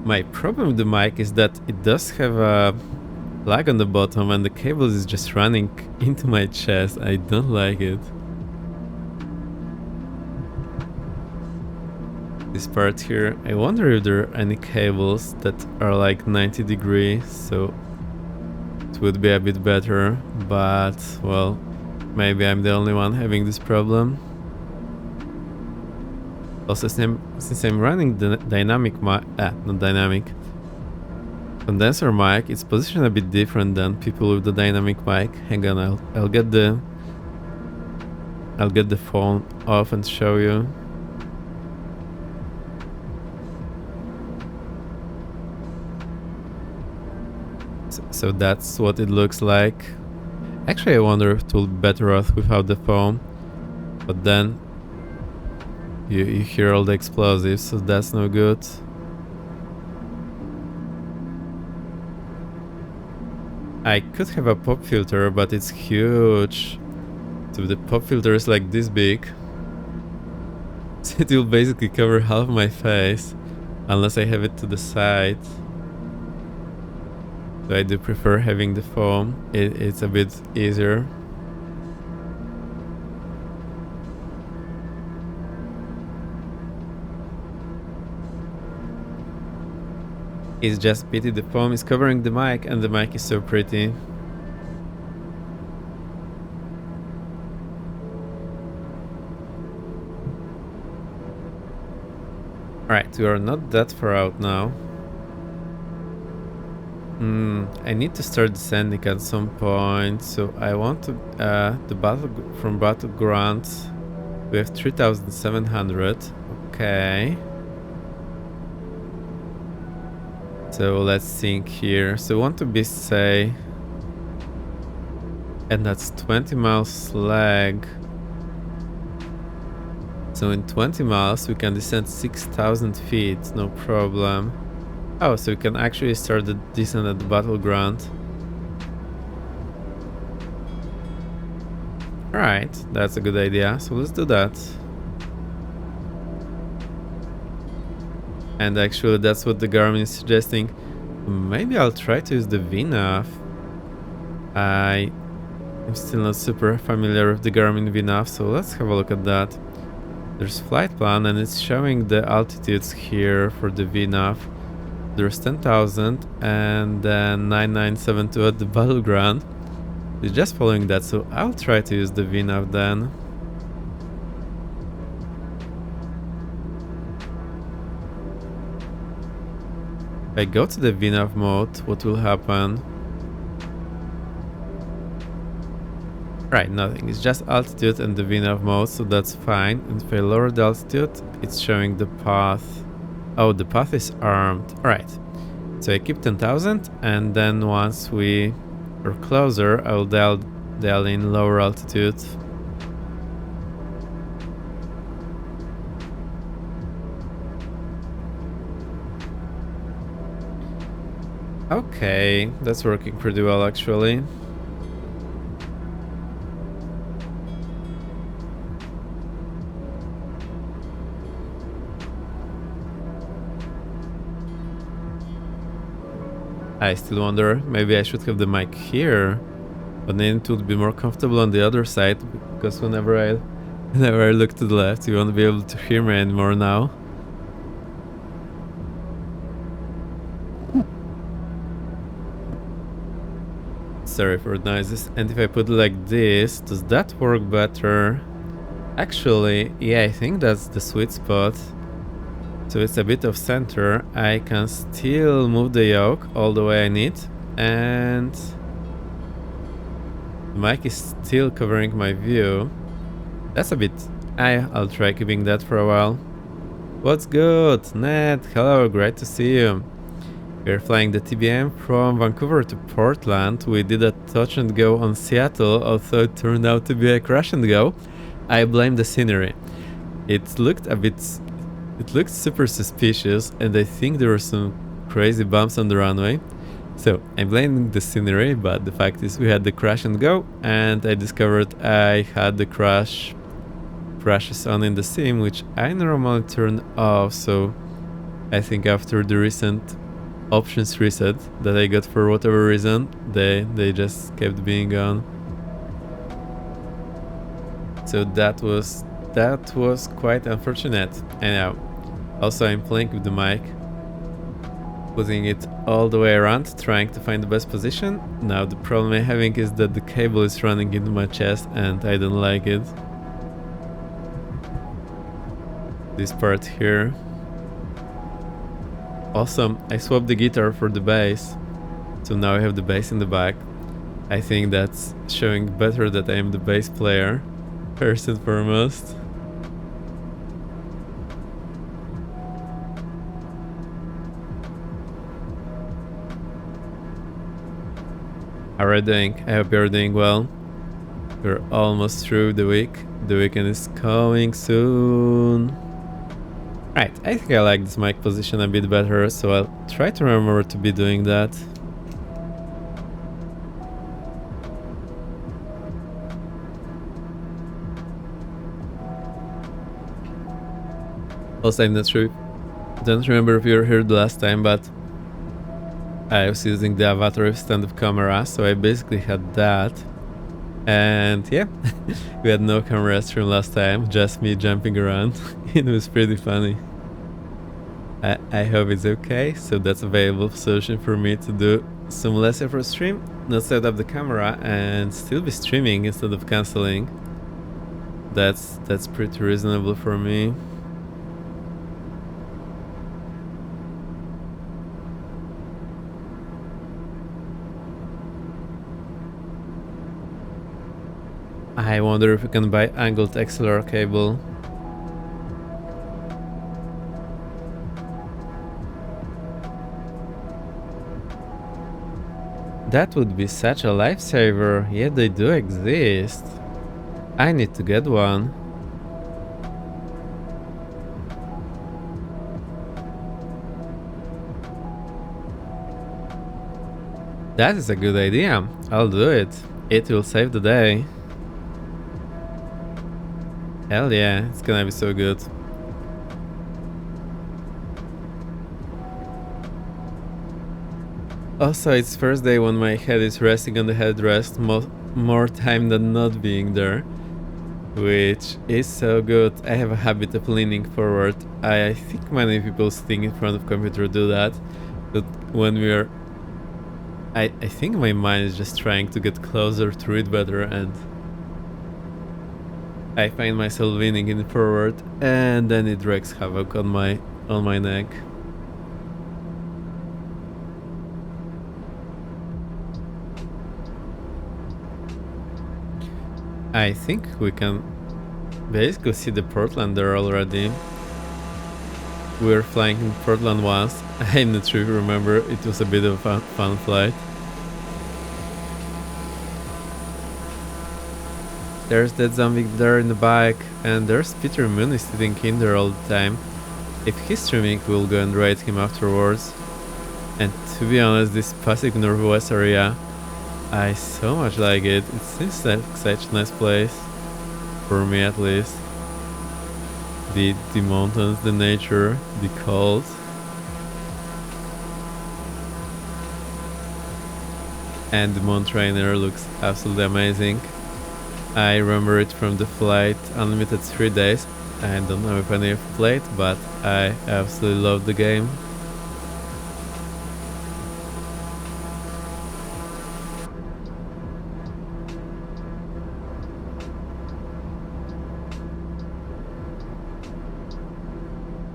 My problem with the mic is that it does have a lag on the bottom and the cable is just running into my chest. I don't like it. This part here, I wonder if there are any cables that are like 90 degrees, so it would be a bit better, but well, maybe I'm the only one having this problem. Also, since I'm running the dynamic mic, not dynamic, condenser mic, it's positioned a bit different than people with the dynamic mic. Hang on, I'll get the phone off and show you. So that's what it looks like. Actually, I wonder if it will be better off without the phone, but then you hear all the explosives, so that's no good. I could have a pop filter, but it's huge. So the pop filter is like this big. So it will basically cover half my face, unless I have it to the side. So I do prefer having the foam. It's a bit easier. It's just pity the foam is covering the mic and the mic is so pretty. Right, we are not that far out now. I need to start descending at some point, so I want to from battleground we have 3700. Okay. So let's think here. So we want to be safe. And that's 20 miles lag. So in 20 miles we can descend 6,000 feet, no problem. Oh, so we can actually start the descent at the battleground. Alright, that's a good idea, so let's do that. And actually that's what the Garmin is suggesting. Maybe I'll try to use the VNAV. I'm still not super familiar with the Garmin VNAV, so let's have a look at that. There's flight plan and it's showing the altitudes here for the VNAV. There's 10,000 and then 9972 at the battleground. It's just following that, so I'll try to use the VNAV then. If I go to the VNAV mode, what will happen? Right, nothing. It's just altitude and the VNAV mode, so that's fine. And if I lower the altitude, it's showing the path. Oh, the path is armed. Alright. So I keep 10,000 and then once we are closer, I will dial in lower altitude. Okay, that's working pretty well actually. I still wonder, maybe I should have the mic here, but then it would be more comfortable on the other side, because whenever I look to the left, you won't be able to hear me anymore now. Sorry for the noises. And if I put it like this, does that work better? Actually, yeah, I think that's the sweet spot. So it's a bit of center. I can still move the yoke all the way I need, and the mic is still covering my view. That's a bit... I'll try keeping that for a while. What's good? Ned, hello, great to see you. We're flying the TBM from Vancouver to Portland. We did a touch and go on Seattle, although it turned out to be a crash and go. I blame the scenery. It looked super suspicious, and I think there were some crazy bumps on the runway. So I'm blaming the scenery, but the fact is we had the crash and go, and I discovered I had the crashes on in the sim, which I normally turn off. So I think after the recent options reset that I got for whatever reason, they just kept being on. So that was quite unfortunate. Anyhow, also I'm playing with the mic, putting it all the way around, trying to find the best position. Now the problem I'm having is that the cable is running into my chest and I don't like it. This part here. Awesome, I swapped the guitar for the bass, so now I have the bass in the back. I think that's showing better that I am the bass player, first and foremost. How are you doing? I hope you're doing well. We're almost through the week. The weekend is coming soon. Right, I think I like this mic position a bit better, so I'll try to remember to be doing that. Also, I'm not sure, don't remember if you were here the last time, but I was using the avatar with stand-up camera, so I basically had that. And yeah, we had no camera stream last time, just me jumping around. It was pretty funny. I hope it's okay, so that's a available solution for me to do some less effort stream, not set up the camera and still be streaming instead of cancelling. That's pretty reasonable for me. I wonder if we can buy angled XLR cable. That would be such a lifesaver, yet they do exist. I need to get one. That is a good idea. I'll do it. It will save the day. Hell yeah, it's gonna be so good. Also, it's first day when my head is resting on the headrest more time than not being there, which is so good. I have a habit of leaning forward. I think many people sitting in front of computer do that, but when we're... I think my mind is just trying to get closer to it better, and I find myself leaning in forward, and then it wreaks havoc on my neck. I think we can basically see the Portland there already. We were flying in Portland once. I'm not sure if you remember, it was a bit of a fun flight. There's that zombie there in the back, and there's Peter Moon is sitting in there all the time. If he's streaming, we'll go and raid him afterwards. And to be honest, this Pacific Northwest area, I so much like it. It seems like such a nice place, for me at least. The mountains, the nature, the cold. And the Moon Trainer looks absolutely amazing. I remember it from the flight Unlimited 3 days. I don't know if any of you played, but I absolutely love the game.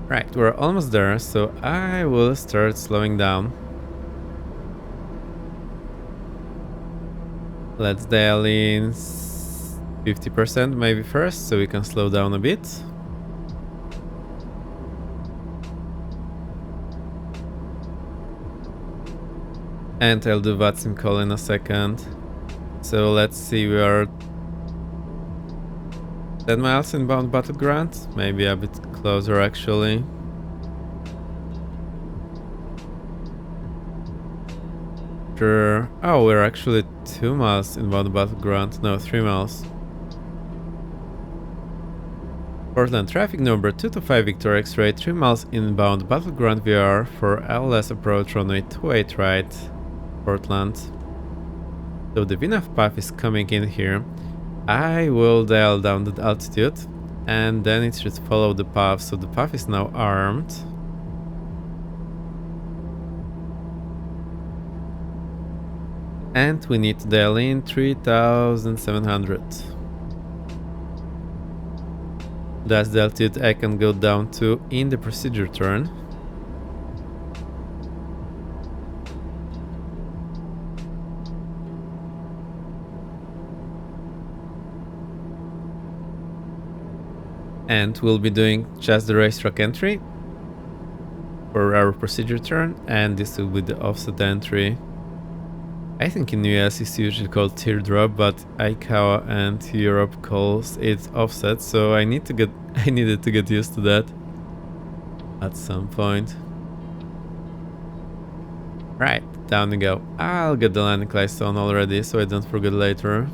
Right, we're almost there, so I will start slowing down. Let's dial in 50% maybe first, so we can slow down a bit. And I'll do VATSIM call in a second. So let's see, we are 10 miles inbound battleground, maybe a bit closer actually. Sure. Oh, we're actually 2 miles inbound battleground, no, 3 miles. Portland traffic number 225 Victor X-ray, 3 miles inbound battleground VR for LS approach runway 28 right, Portland. So the VNAV path is coming in here. I will dial down the altitude and then it should follow the path. So the path is now armed. And we need to dial in 3700. That's the altitude I can go down to in the procedure turn. And we'll be doing just the racetrack entry for our procedure turn, and this will be the offset entry. I think in US it's usually called teardrop, but ICAO and Europe calls it offset, so I needed to get used to that at some point. Right, down we go. I'll get the landing lights on already so I don't forget later.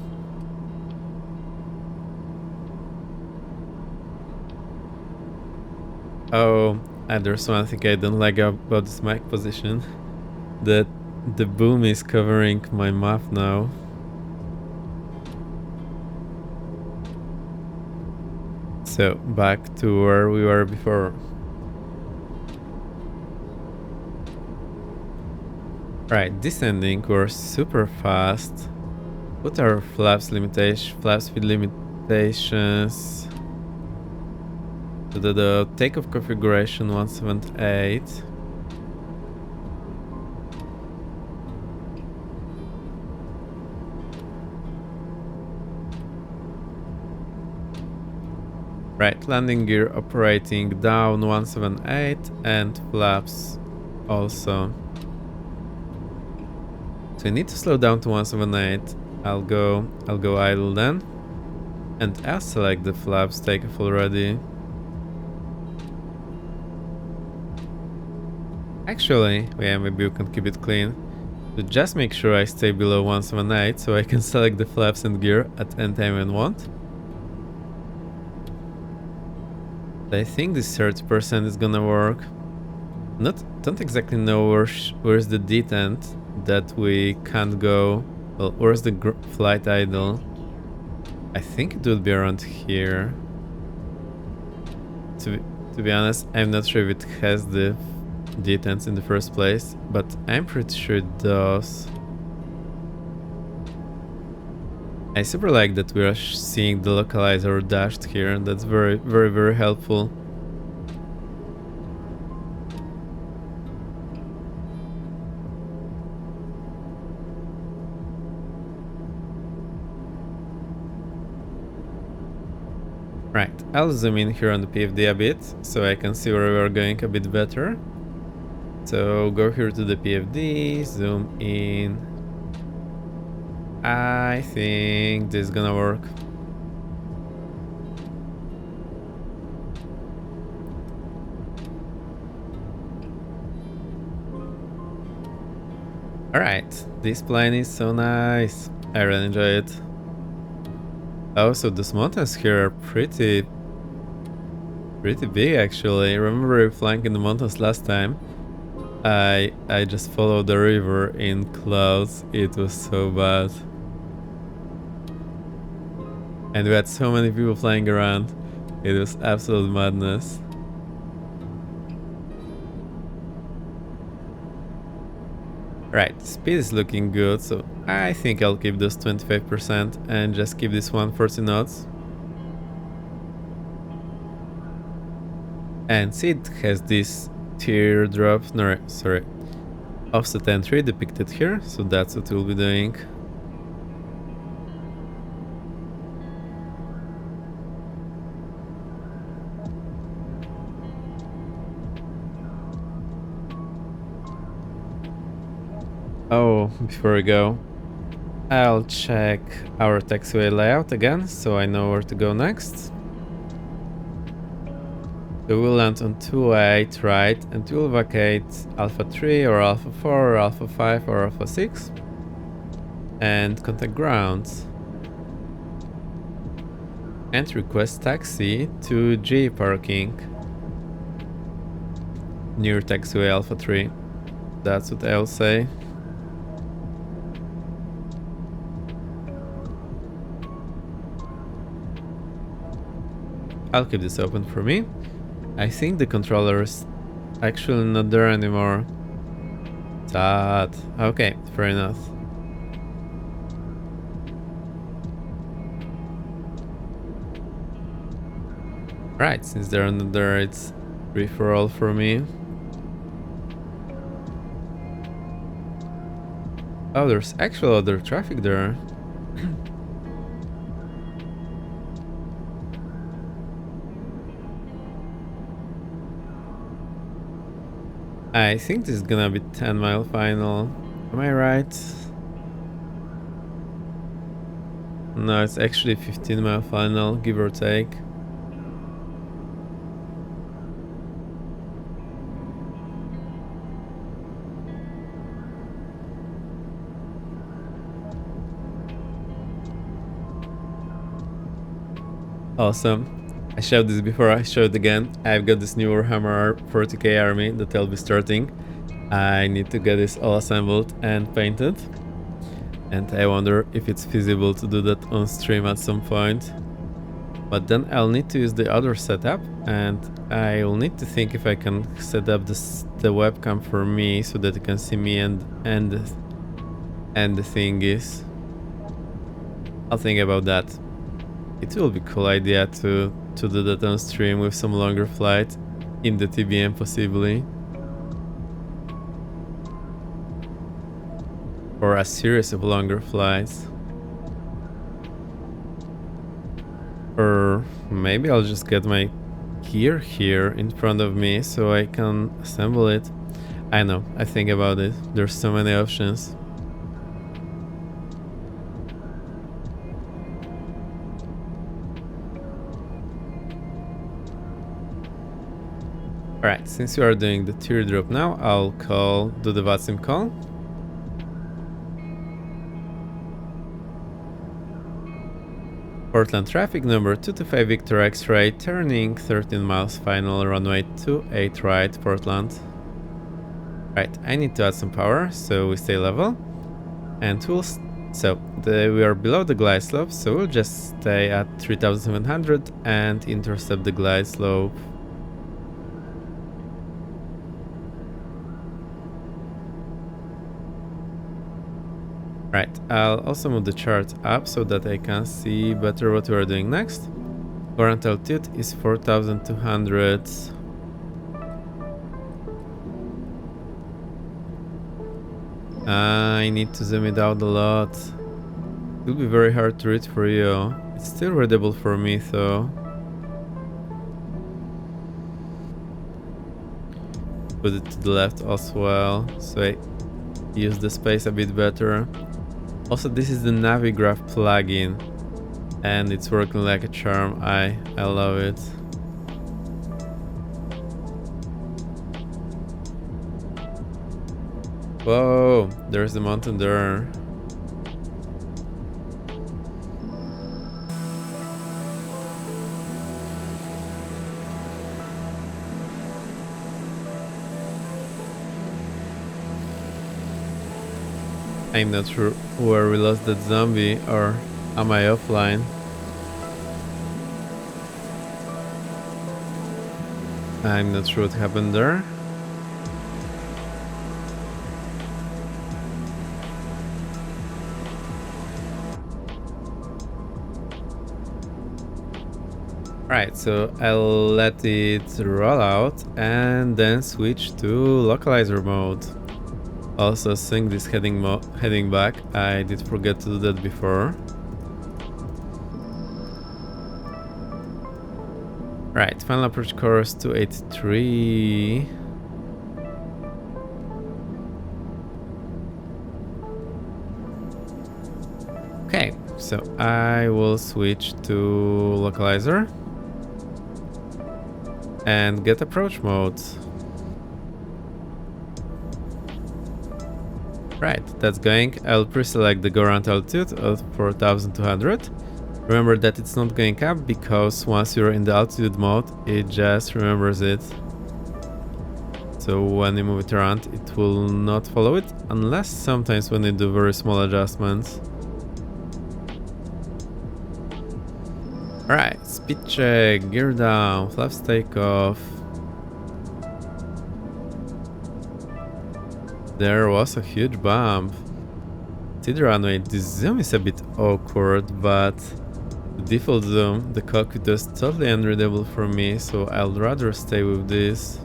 Oh, and there's one thing I don't like about this mic position. That the boom is covering my map now. So, back to where we were before. Right, descending, we're super fast. Put our flap speed limitations to the takeoff configuration 178. Right, landing gear operating down 178 and flaps also. So we need to slow down to 178. I'll go idle then. And I'll select the flaps takeoff already. Actually, yeah, maybe we can keep it clean. So just make sure I stay below 178 so I can select the flaps and gear at any time I want. I think this 30% is gonna work. Don't exactly know where's the detent that we can't go. Well, where's the flight idle? I think it would be around here. To be honest, I'm not sure if it has the detents in the first place, but I'm pretty sure it does. I super like that we are seeing the localizer dashed here, and that's very, very, very helpful. Right, I'll zoom in here on the PFD a bit, so I can see where we are going a bit better. So go here to the PFD, zoom in. I think this is gonna work. Alright, this plane is so nice. I really enjoy it. Oh, so those mountains here are pretty big actually. Remember we were flying in the mountains last time? I just followed the river in clouds. It was so bad. And we had so many people flying around. It was absolute madness. Right, speed is looking good, so I think I'll keep those 25% and just keep this 140 knots. And see, it has this teardrop, no, sorry, offset entry depicted here, so that's what we'll be doing. Oh, before we go, I'll check our taxiway layout again, so I know where to go next. So we'll land on 208 right, and we'll vacate Alpha 3 or Alpha 4 or Alpha 5 or Alpha 6 and contact ground and request taxi to G parking near taxiway Alpha 3. That's what I'll say. I'll keep this open for me. I think the controller is actually not there anymore. Sad. Okay, fair enough. Right, since they're not there, it's free for all for me. Oh, there's actual other traffic there. I think this is gonna be 10-mile final. Am I right? No, it's actually 15-mile final, give or take. Awesome. I showed this before, I showed again. I've got this new Warhammer 40k army that I'll be starting. I need to get this all assembled and painted. And I wonder if it's feasible to do that on stream at some point. But then I'll need to use the other setup, and I'll need to think if I can set up the webcam for me so that you can see me and the thing is. I'll think about that. It will be a cool idea to do that on stream with some longer flight in the TBM possibly. Or a series of longer flights. Or maybe I'll just get my gear here in front of me so I can assemble it. I know, I think about it. There's so many options. Alright, since you are doing the teardrop now, I'll do the VATSIM call. Portland traffic number 225 Victor X-ray, turning 13 miles, final runway 28 right, Portland. Right, I need to add some power, so we stay level. And we are below the glide slope, so we'll just stay at 3700 and intercept the glide slope. Right, I'll also move the chart up so that I can see better what we are doing next. Current altitude is 4200. I need to zoom it out a lot. It will be very hard to read for you. It's still readable for me though. Put it to the left as well, so I use the space a bit better. Also, this is the Navigraph plugin and it's working like a charm. I love it. Whoa, there's the mountain there. I'm not sure where we lost that zombie, or am I offline? I'm not sure what happened there. Right, so I'll let it roll out and then switch to localizer mode. Also sync this heading back. I did forget to do that before. Right, final approach course 283. Okay, so I will switch to localizer and get approach mode. Right, that's going. I'll pre-select the ground altitude of 4200. Remember that it's not going up because once you're in the altitude mode, it just remembers it. So when you move it around, it will not follow it, unless sometimes when you do very small adjustments. Alright, speed check, gear down, flaps takeoff. There was a huge bump. See the runway, this zoom is a bit awkward, but the default zoom, the cockpit is totally unreadable for me, so I'll rather stay with this.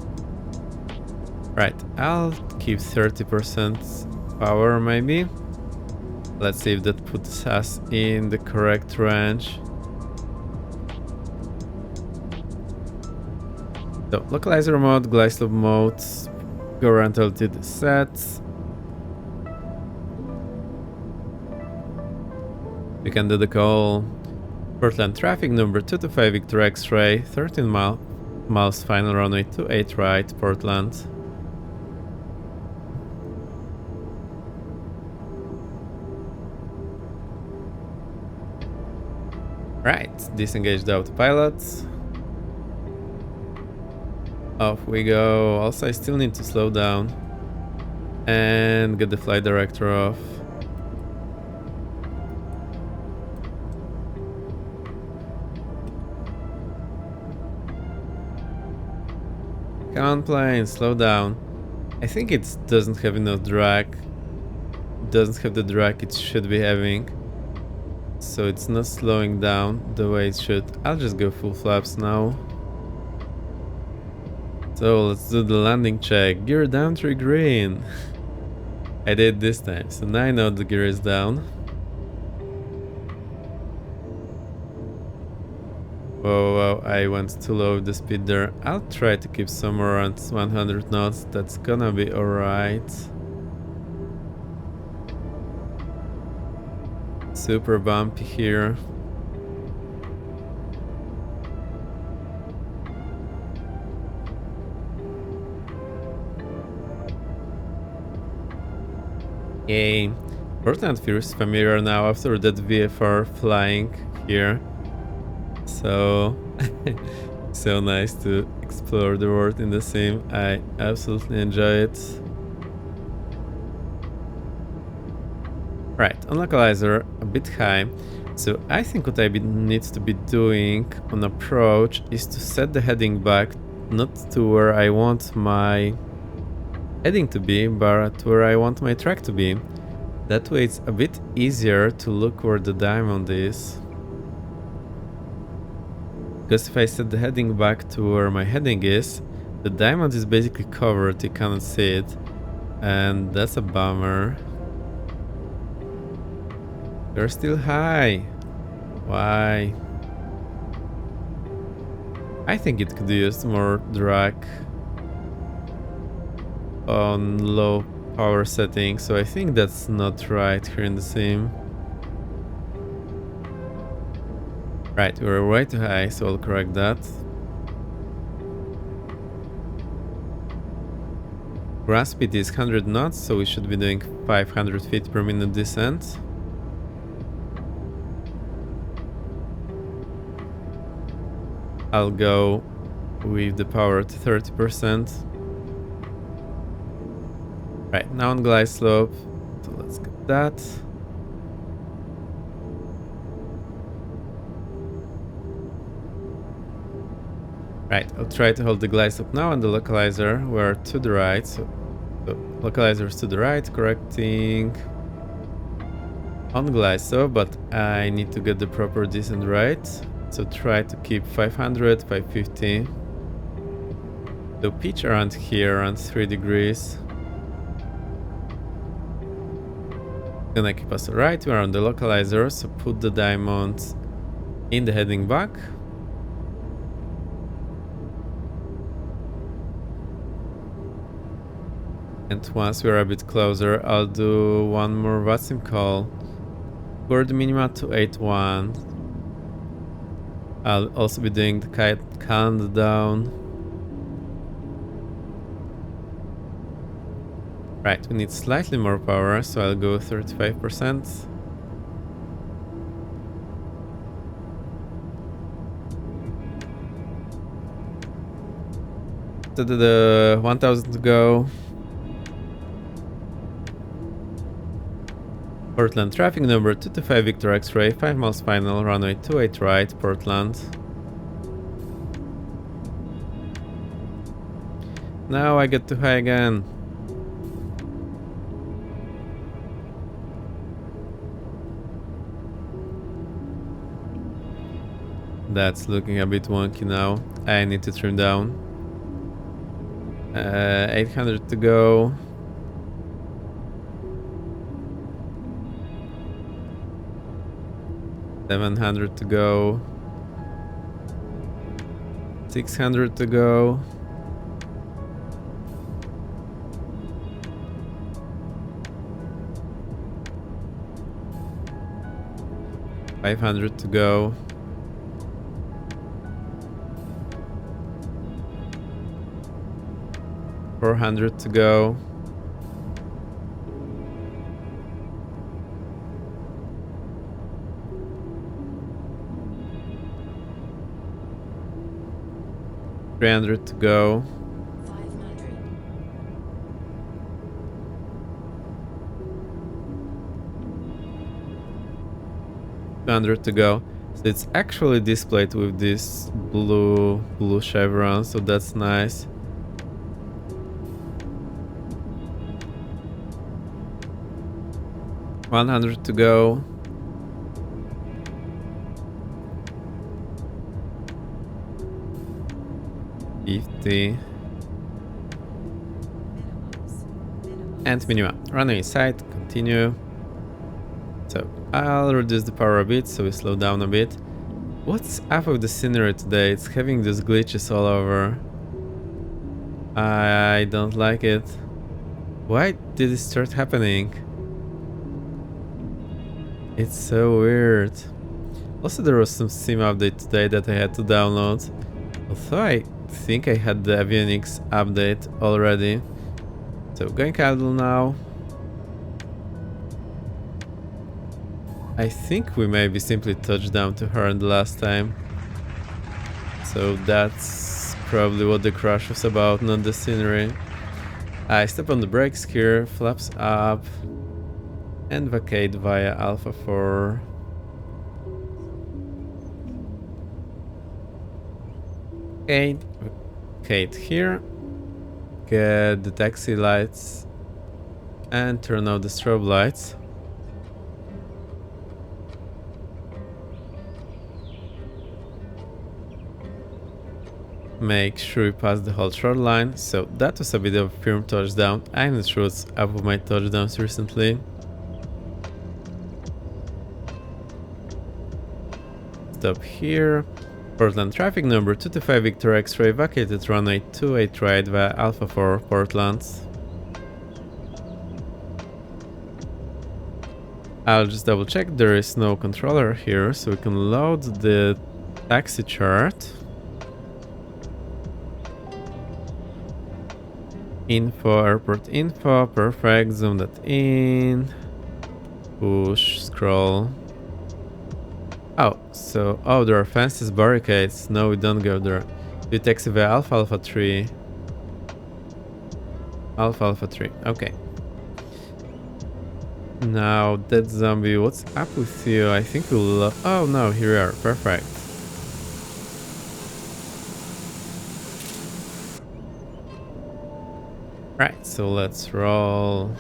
Right, I'll keep 30% power maybe. Let's see if that puts us in the correct range. So, localizer mode, glide slope mode, current altitude set. We can do the call. Portland traffic number 225 Victor X-ray, 13 miles, final runway 28 right, Portland. Right, disengage the autopilot. Off we go. Also, I still need to slow down and get the flight director off. Come on, plane, slow down. I think it doesn't have enough drag. It doesn't have the drag it should be having. So it's not slowing down the way it should. I'll just go full flaps now. So let's do the landing check. Gear down 3 green. I did this time, so now I know the gear is down. Whoa, I went too low with the speed there. I'll try to keep somewhere around 100 knots. That's gonna be alright. Super bumpy here. Yay. Portland feels familiar now after that VFR flying here. so so nice to explore the world in the sim. I absolutely enjoy it. Right, on localizer a bit high. So I think what I need to be doing on approach is to set the heading back, not to where I want my heading to be, but where I want my track to be. That way it's a bit easier to look where the diamond is. Because if I set the heading back to where my heading is, the diamond is basically covered, you cannot see it. And that's a bummer. They're still high. Why? I think it could use more drag on low power setting, so I think that's not right here in the sim. Right, we're way too high, so I'll correct that. Ground speed is 100 knots, so we should be doing 500 feet per minute descent. I'll go with the power to 30%. Right, now on glide slope, so let's get that. Right, I'll try to hold the glide slope now, and the localizer we're to the right. So localizer is to the right, correcting on glide slope, but I need to get the proper descent right. So try to keep 500, 550. So pitch around here, around 3 degrees. Gonna keep us right, we're on the localizer, so put the diamond in the heading back. And once we're a bit closer, I'll do one more VATSIM call. For the minima to 81. I'll also be doing the countdown. Right, we need slightly more power, so I'll go 35%. To the 1000 to go. Portland traffic number 225 Victor X-ray, 5 miles final, runway 28 right, Portland. Now I get too high again. That's looking a bit wonky now. I need to trim down. 800 to go. $700 to go. 600 to go. $500 to go. $400 to go. $300 to go. 200 to go. So it's actually displayed with this blue chevron, so that's nice. $100 to go. $50. And minima. Runway side, continue. So I'll reduce the power a bit, so we slow down a bit. What's up with the scenery today? It's having these glitches all over. I don't like it. Why did it start happening? It's so weird. Also, there was some sim update today that I had to download. Although I think I had the avionics update already. So going idle now. I think we maybe simply touched down to her in the last time. so that's probably what the crash was about, not the scenery. I step on the brakes here, flaps up, and vacate via Alpha 4. Okay, vacate here, get the taxi lights, and turn off the strobe lights. Make sure we pass the whole short line. So that was a bit of a firm touchdown. I'm not sure what's up with my touchdowns recently. Stop here. Portland traffic number 225 Victor X-ray, vacated runway 28 right via Alpha 4 Portland. I'll just double check there is no controller here, so we can load the taxi chart. Info, airport info, perfect, zoom that in, push, scroll. Oh, there are fences, barricades. No, we don't go there. We taxi via Alpha 3. Alpha 3, okay. Now, that zombie, what's up with you? I think we'll... Oh no, here we are, perfect. Right, so let's roll.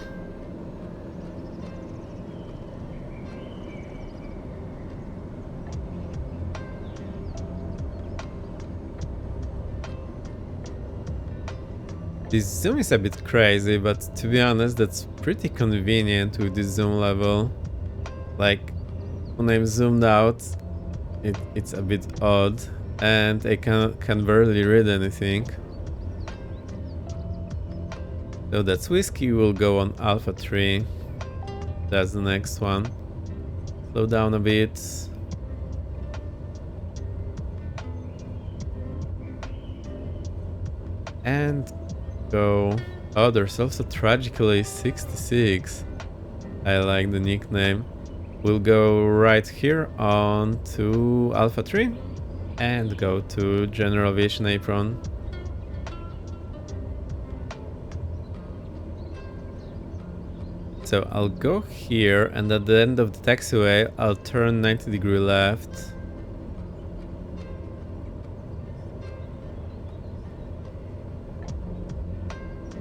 This zoom is a bit crazy, but to be honest, that's pretty convenient with this zoom level. Like, when I'm zoomed out, it's a bit odd, and I can barely read anything. So that's whiskey, will go on Alpha 3. That's the next one. Slow down a bit. And go. Oh, there's also Tragically 66. I like the nickname. We'll go right here on to Alpha 3 and go to General Aviation Apron. So I'll go here, and at the end of the taxiway, I'll turn 90-degree left.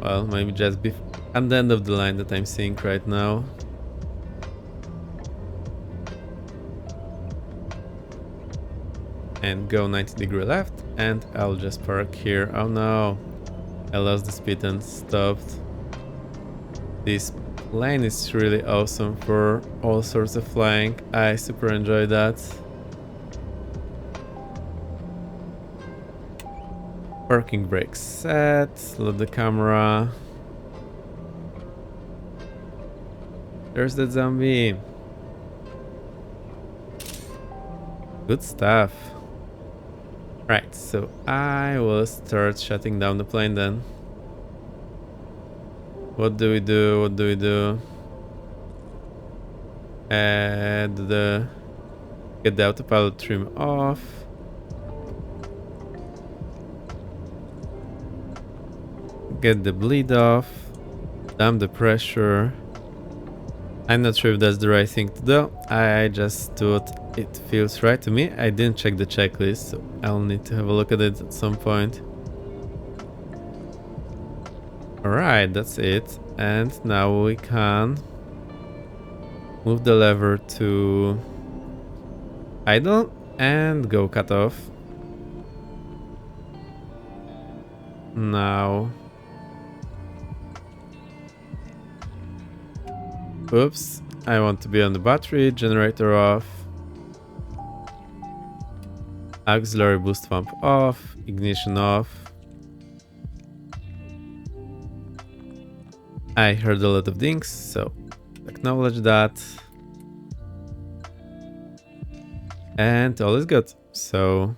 Well, maybe just at the end of the line that I'm seeing right now. And go 90-degree left, and I'll just park here. Oh no, I lost the speed and stopped. This plane is really awesome for all sorts of flying. I super enjoy that. Parking brake set, load the camera. There's the zombie. Good stuff. Right, so I will start shutting down the plane then. What do we do? What do we do? Get the autopilot trim off. Get the bleed off. Damp the pressure. I'm not sure if that's the right thing to do. I just thought it feels right to me. I didn't check the checklist, so I'll need to have a look at it at some point. Alright, that's it. And now we can move the lever to idle and go cut off. Now... Oops, I want to be on the battery, generator off. Auxiliary boost pump off, ignition off. I heard a lot of dings, so acknowledge that. And all is good. So,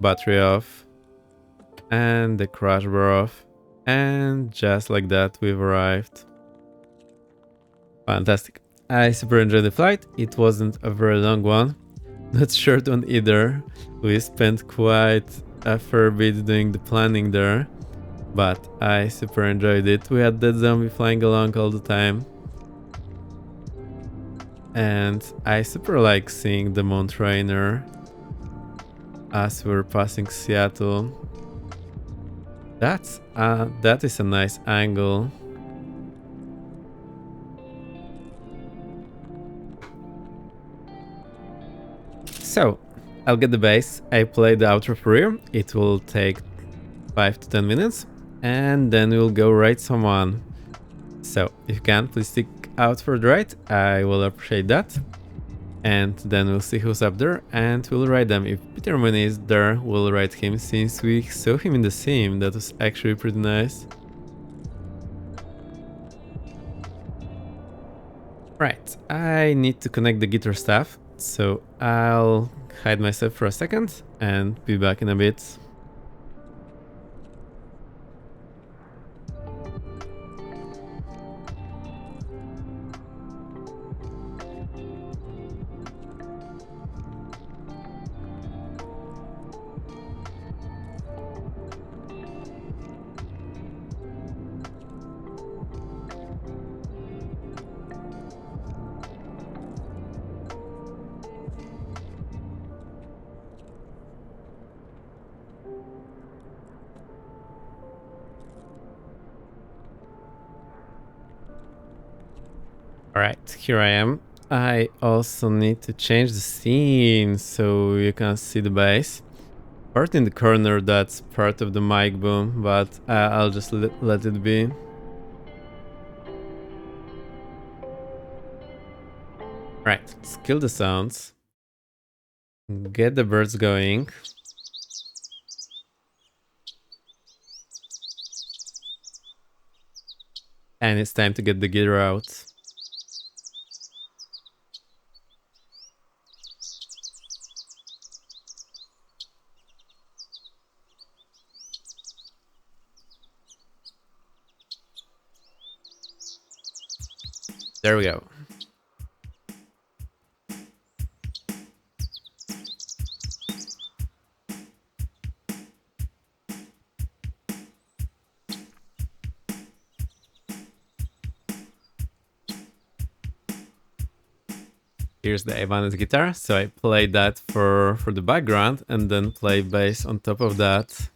battery off. And the crash bar off. And just like that, we've arrived. Fantastic. I super enjoyed the flight. It wasn't a very long one. not short on either. We spent quite a fair bit doing the planning there, but I super enjoyed it. We had that zombie flying along all the time. And I super like seeing the Mount Rainier as we're passing Seattle. That is a nice angle. So, I'll get the base. I play the outro for you. It will take 5 to 10 minutes, and then we'll go raid someone. So, if you can, please stick out for the raid. I will appreciate that. And then we'll see who's up there, and we'll raid them. If Peterman is there, we'll raid him, since we saw him in the sim. That was actually pretty nice. Right, I need to connect the guitar stuff, so I'll hide myself for a second and be back in a bit. Alright, here I am. I also need to change the scene so you can see the bass. Part in the corner, that's part of the mic boom, but I'll just let it be. Right, let's kill the sounds. Get the birds going. And it's time to get the gear out. There we go. Here's the Ibanez guitar, so I play that for the background and then play bass on top of that.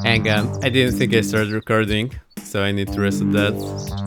Hang on, I didn't think I started recording, so I need to reset that.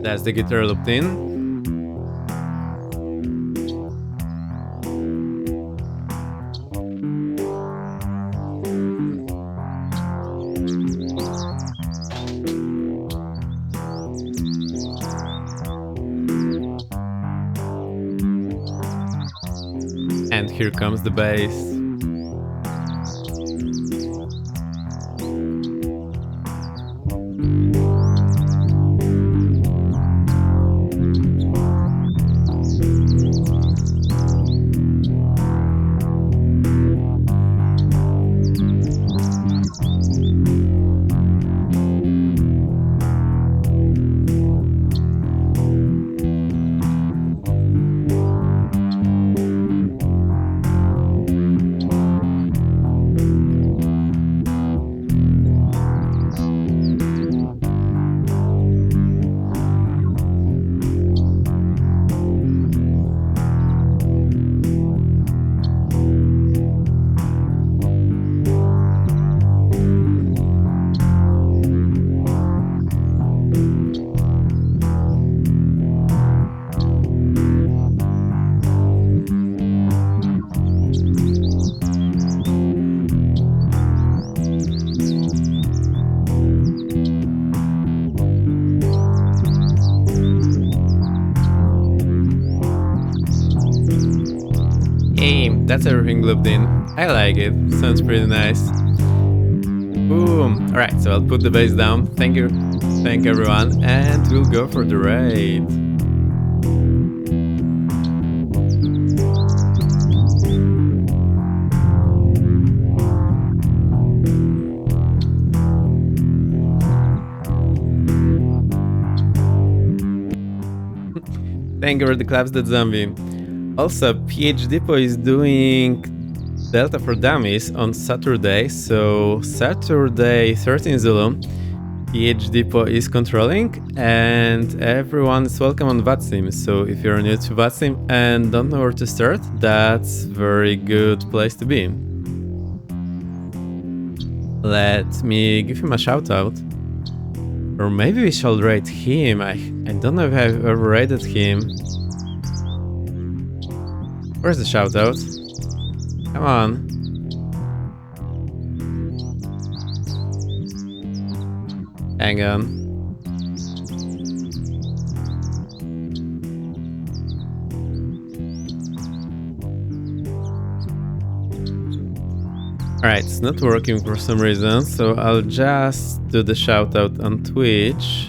That's the guitar looped in. And here comes the bass. that's everything looped in. I like it, sounds pretty nice. Boom! Alright, so I'll put the bass down. Thank everyone, and we'll go for the raid. Thank you for the claps, that zombie. Also, PH Depot is doing Delta for Dummies on Saturday, so Saturday 13 Zulu, PH Depot is controlling, and everyone is welcome on VATSIM. So if you're new to VATSIM and don't know where to start, that's a very good place to be. Let me give him a shout out. Or maybe we shall rate him. I don't know if I've ever rated him. Where's the shout out? Come on. Hang on. Alright, it's not working for some reason, so I'll just do the shout out on Twitch.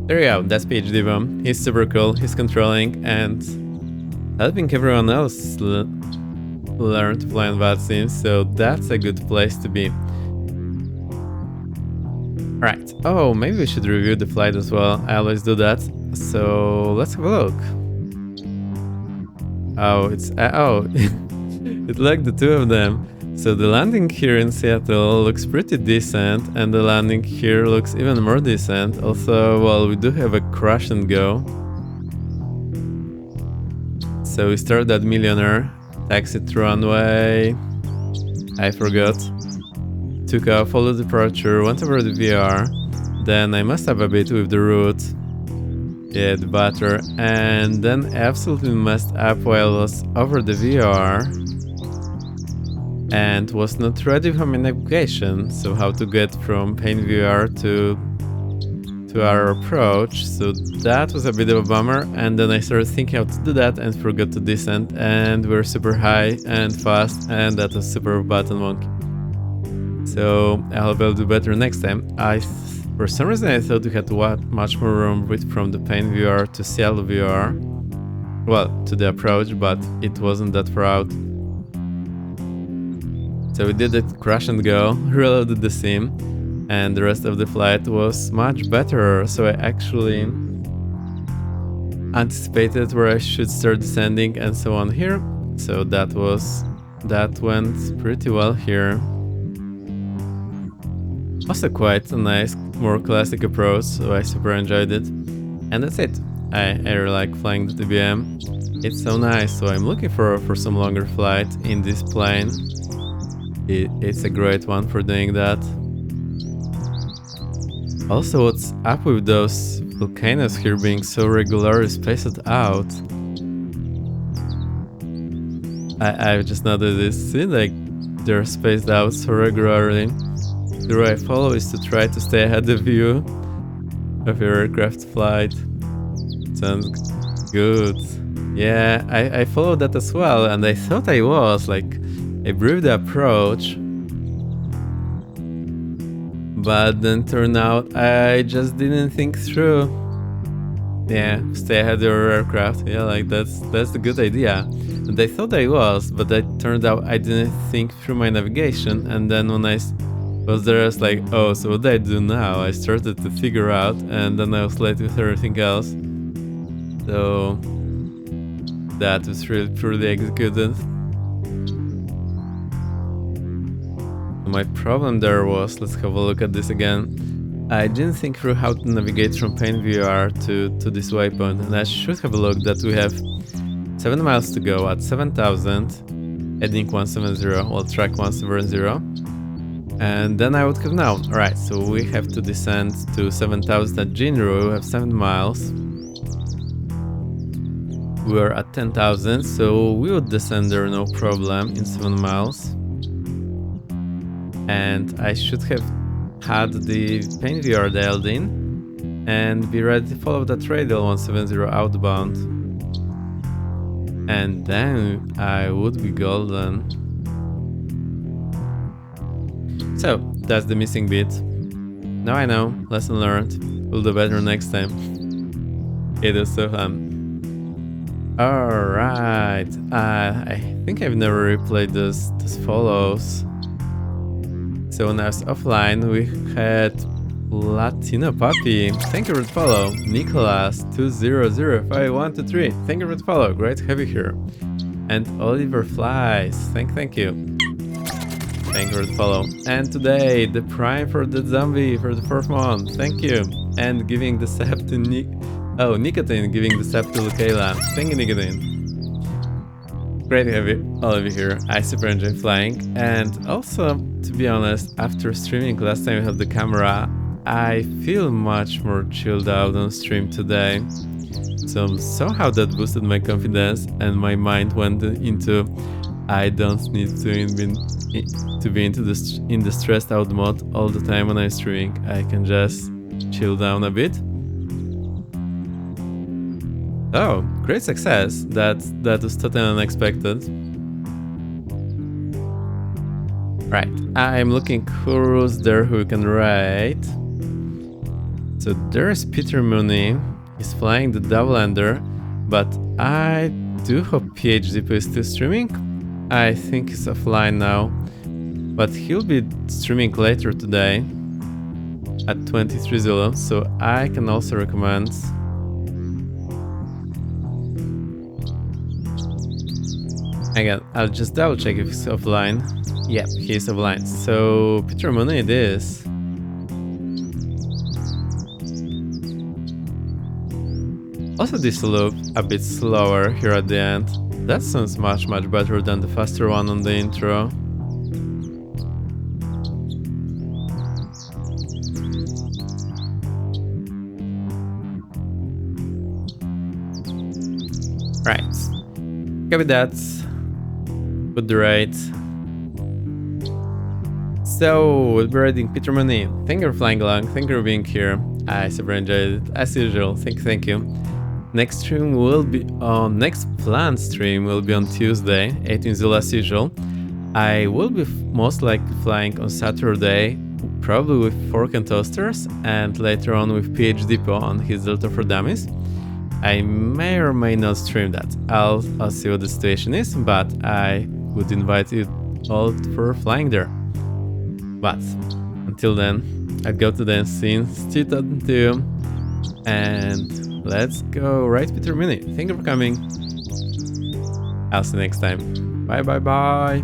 There you go, that's PH Depot. He's super cool, he's controlling and helping everyone else learn to play on VATSIM, so that's a good place to be. Alright, oh, maybe we should review the flight as well. I always do that, so let's have a look. Oh, it's it like the two of them. So the landing here in Seattle looks pretty decent, and the landing here looks even more decent. Also, well, we do have a crash and go. So we started at Millionaire, taxied to runway, I forgot, took off, followed departure, went over the VR, then I messed up a bit with the route. Yeah, the butter, and then absolutely messed up while I was over the VR and was not ready for my navigation, so how to get from Pain VR to our approach, so that was a bit of a bummer, and then I started thinking how to do that and forgot to descend, and we're super high and fast, and that was super button wonky. So I hope I'll do better next time. For some reason I thought we had much more room from the Pain VR to Seattle VR. Well, to the approach, but it wasn't that far out. So we did it crash and go, reloaded the sim, and the rest of the flight was much better. So I actually anticipated where I should start descending and so on here. So that went pretty well here. Also quite a nice, more classic approach, so I super enjoyed it. And that's it. I really like flying the TBM. It's so nice, so I'm looking for some longer flight in this plane. It's a great one for doing that. Also, what's up with those volcanoes here being so regularly spaced out? I've just noticed this. See, like, they're spaced out so regularly. The way I follow is to try to stay ahead of you of your aircraft flight. Sounds good. Yeah, I followed that as well, and I thought I was, like, I briefed the approach, but then turned out I just didn't think through. Yeah, stay ahead of your aircraft. Yeah, like that's a good idea. And I thought I was, but it turned out I didn't think through my navigation, and then when I was there, I was like, oh, so what do I do now? I started to figure out, and then I was late with everything else. So that was really poorly executed. My problem there was, let's have a look at this again. I didn't think through how to navigate from Pain VR to this waypoint, and I should have a look that we have 7 miles to go at 7,000, heading 170, well, track 170. And then I would have known. Alright, so we have to descend to 7,000 at Jinru, we have 7 miles. We're at 10,000, so we would descend there no problem in 7 miles. And I should have had the Pain VR dialed in. And be ready to follow that radial 170 outbound. And then I would be golden. So, that's the missing bit. Now I know, lesson learned. We'll do better next time. It was so fun. Alright, I think I've never replayed this follows. So when I was offline, we had Latino Puppy, thank you for the follow. Nicholas 200523, thank you for the follow, great to have you here. And Oliver Flies, thank you. Thank you for the follow. And today, the Prime for the Zombie for the 4th month, thank you. And giving the sap to Nicotine giving the sap to Lucayla, thank you Nicotine. Great to have all of you here, I super enjoy flying. And also, to be honest, after streaming last time I had the camera, I feel much more chilled out on stream today. So somehow that boosted my confidence and my mind went into I don't need to be in the stressed out mode all the time when I'm streaming. I can just chill down a bit. Oh, great success. That was totally unexpected. Right, I'm looking who's there who can ride. So there's Peter Mooney, he's flying the double ender, but I do hope PhD is still streaming. I think he's offline now, but he'll be streaming later today at 23 Zulu, so I can also recommend. Again, I'll just double check if he's offline. Yep, he's offline. So Peter Mooney it is. Also this loop a bit slower here at the end. That sounds much better than the faster one on the intro. Right. Copy that. Put the rate. So we'll be riding Peter Mooney. Thank you for flying along. Thank you for being here. I super enjoyed it as usual. Thank you. Next stream will be on next planned stream will be on Tuesday, 18 Zulu as usual. I will be most likely flying on Saturday, probably with Fork and Toasters, and later on with PH Depot on his Delta for Dummies. I may or may not stream that. I'll see what the situation is, but I would invite you all for flying there. But until then, I'd go to the scene, still talking to you, and let's go right Peter Mooney. Thank you for coming. I'll see you next time. Bye.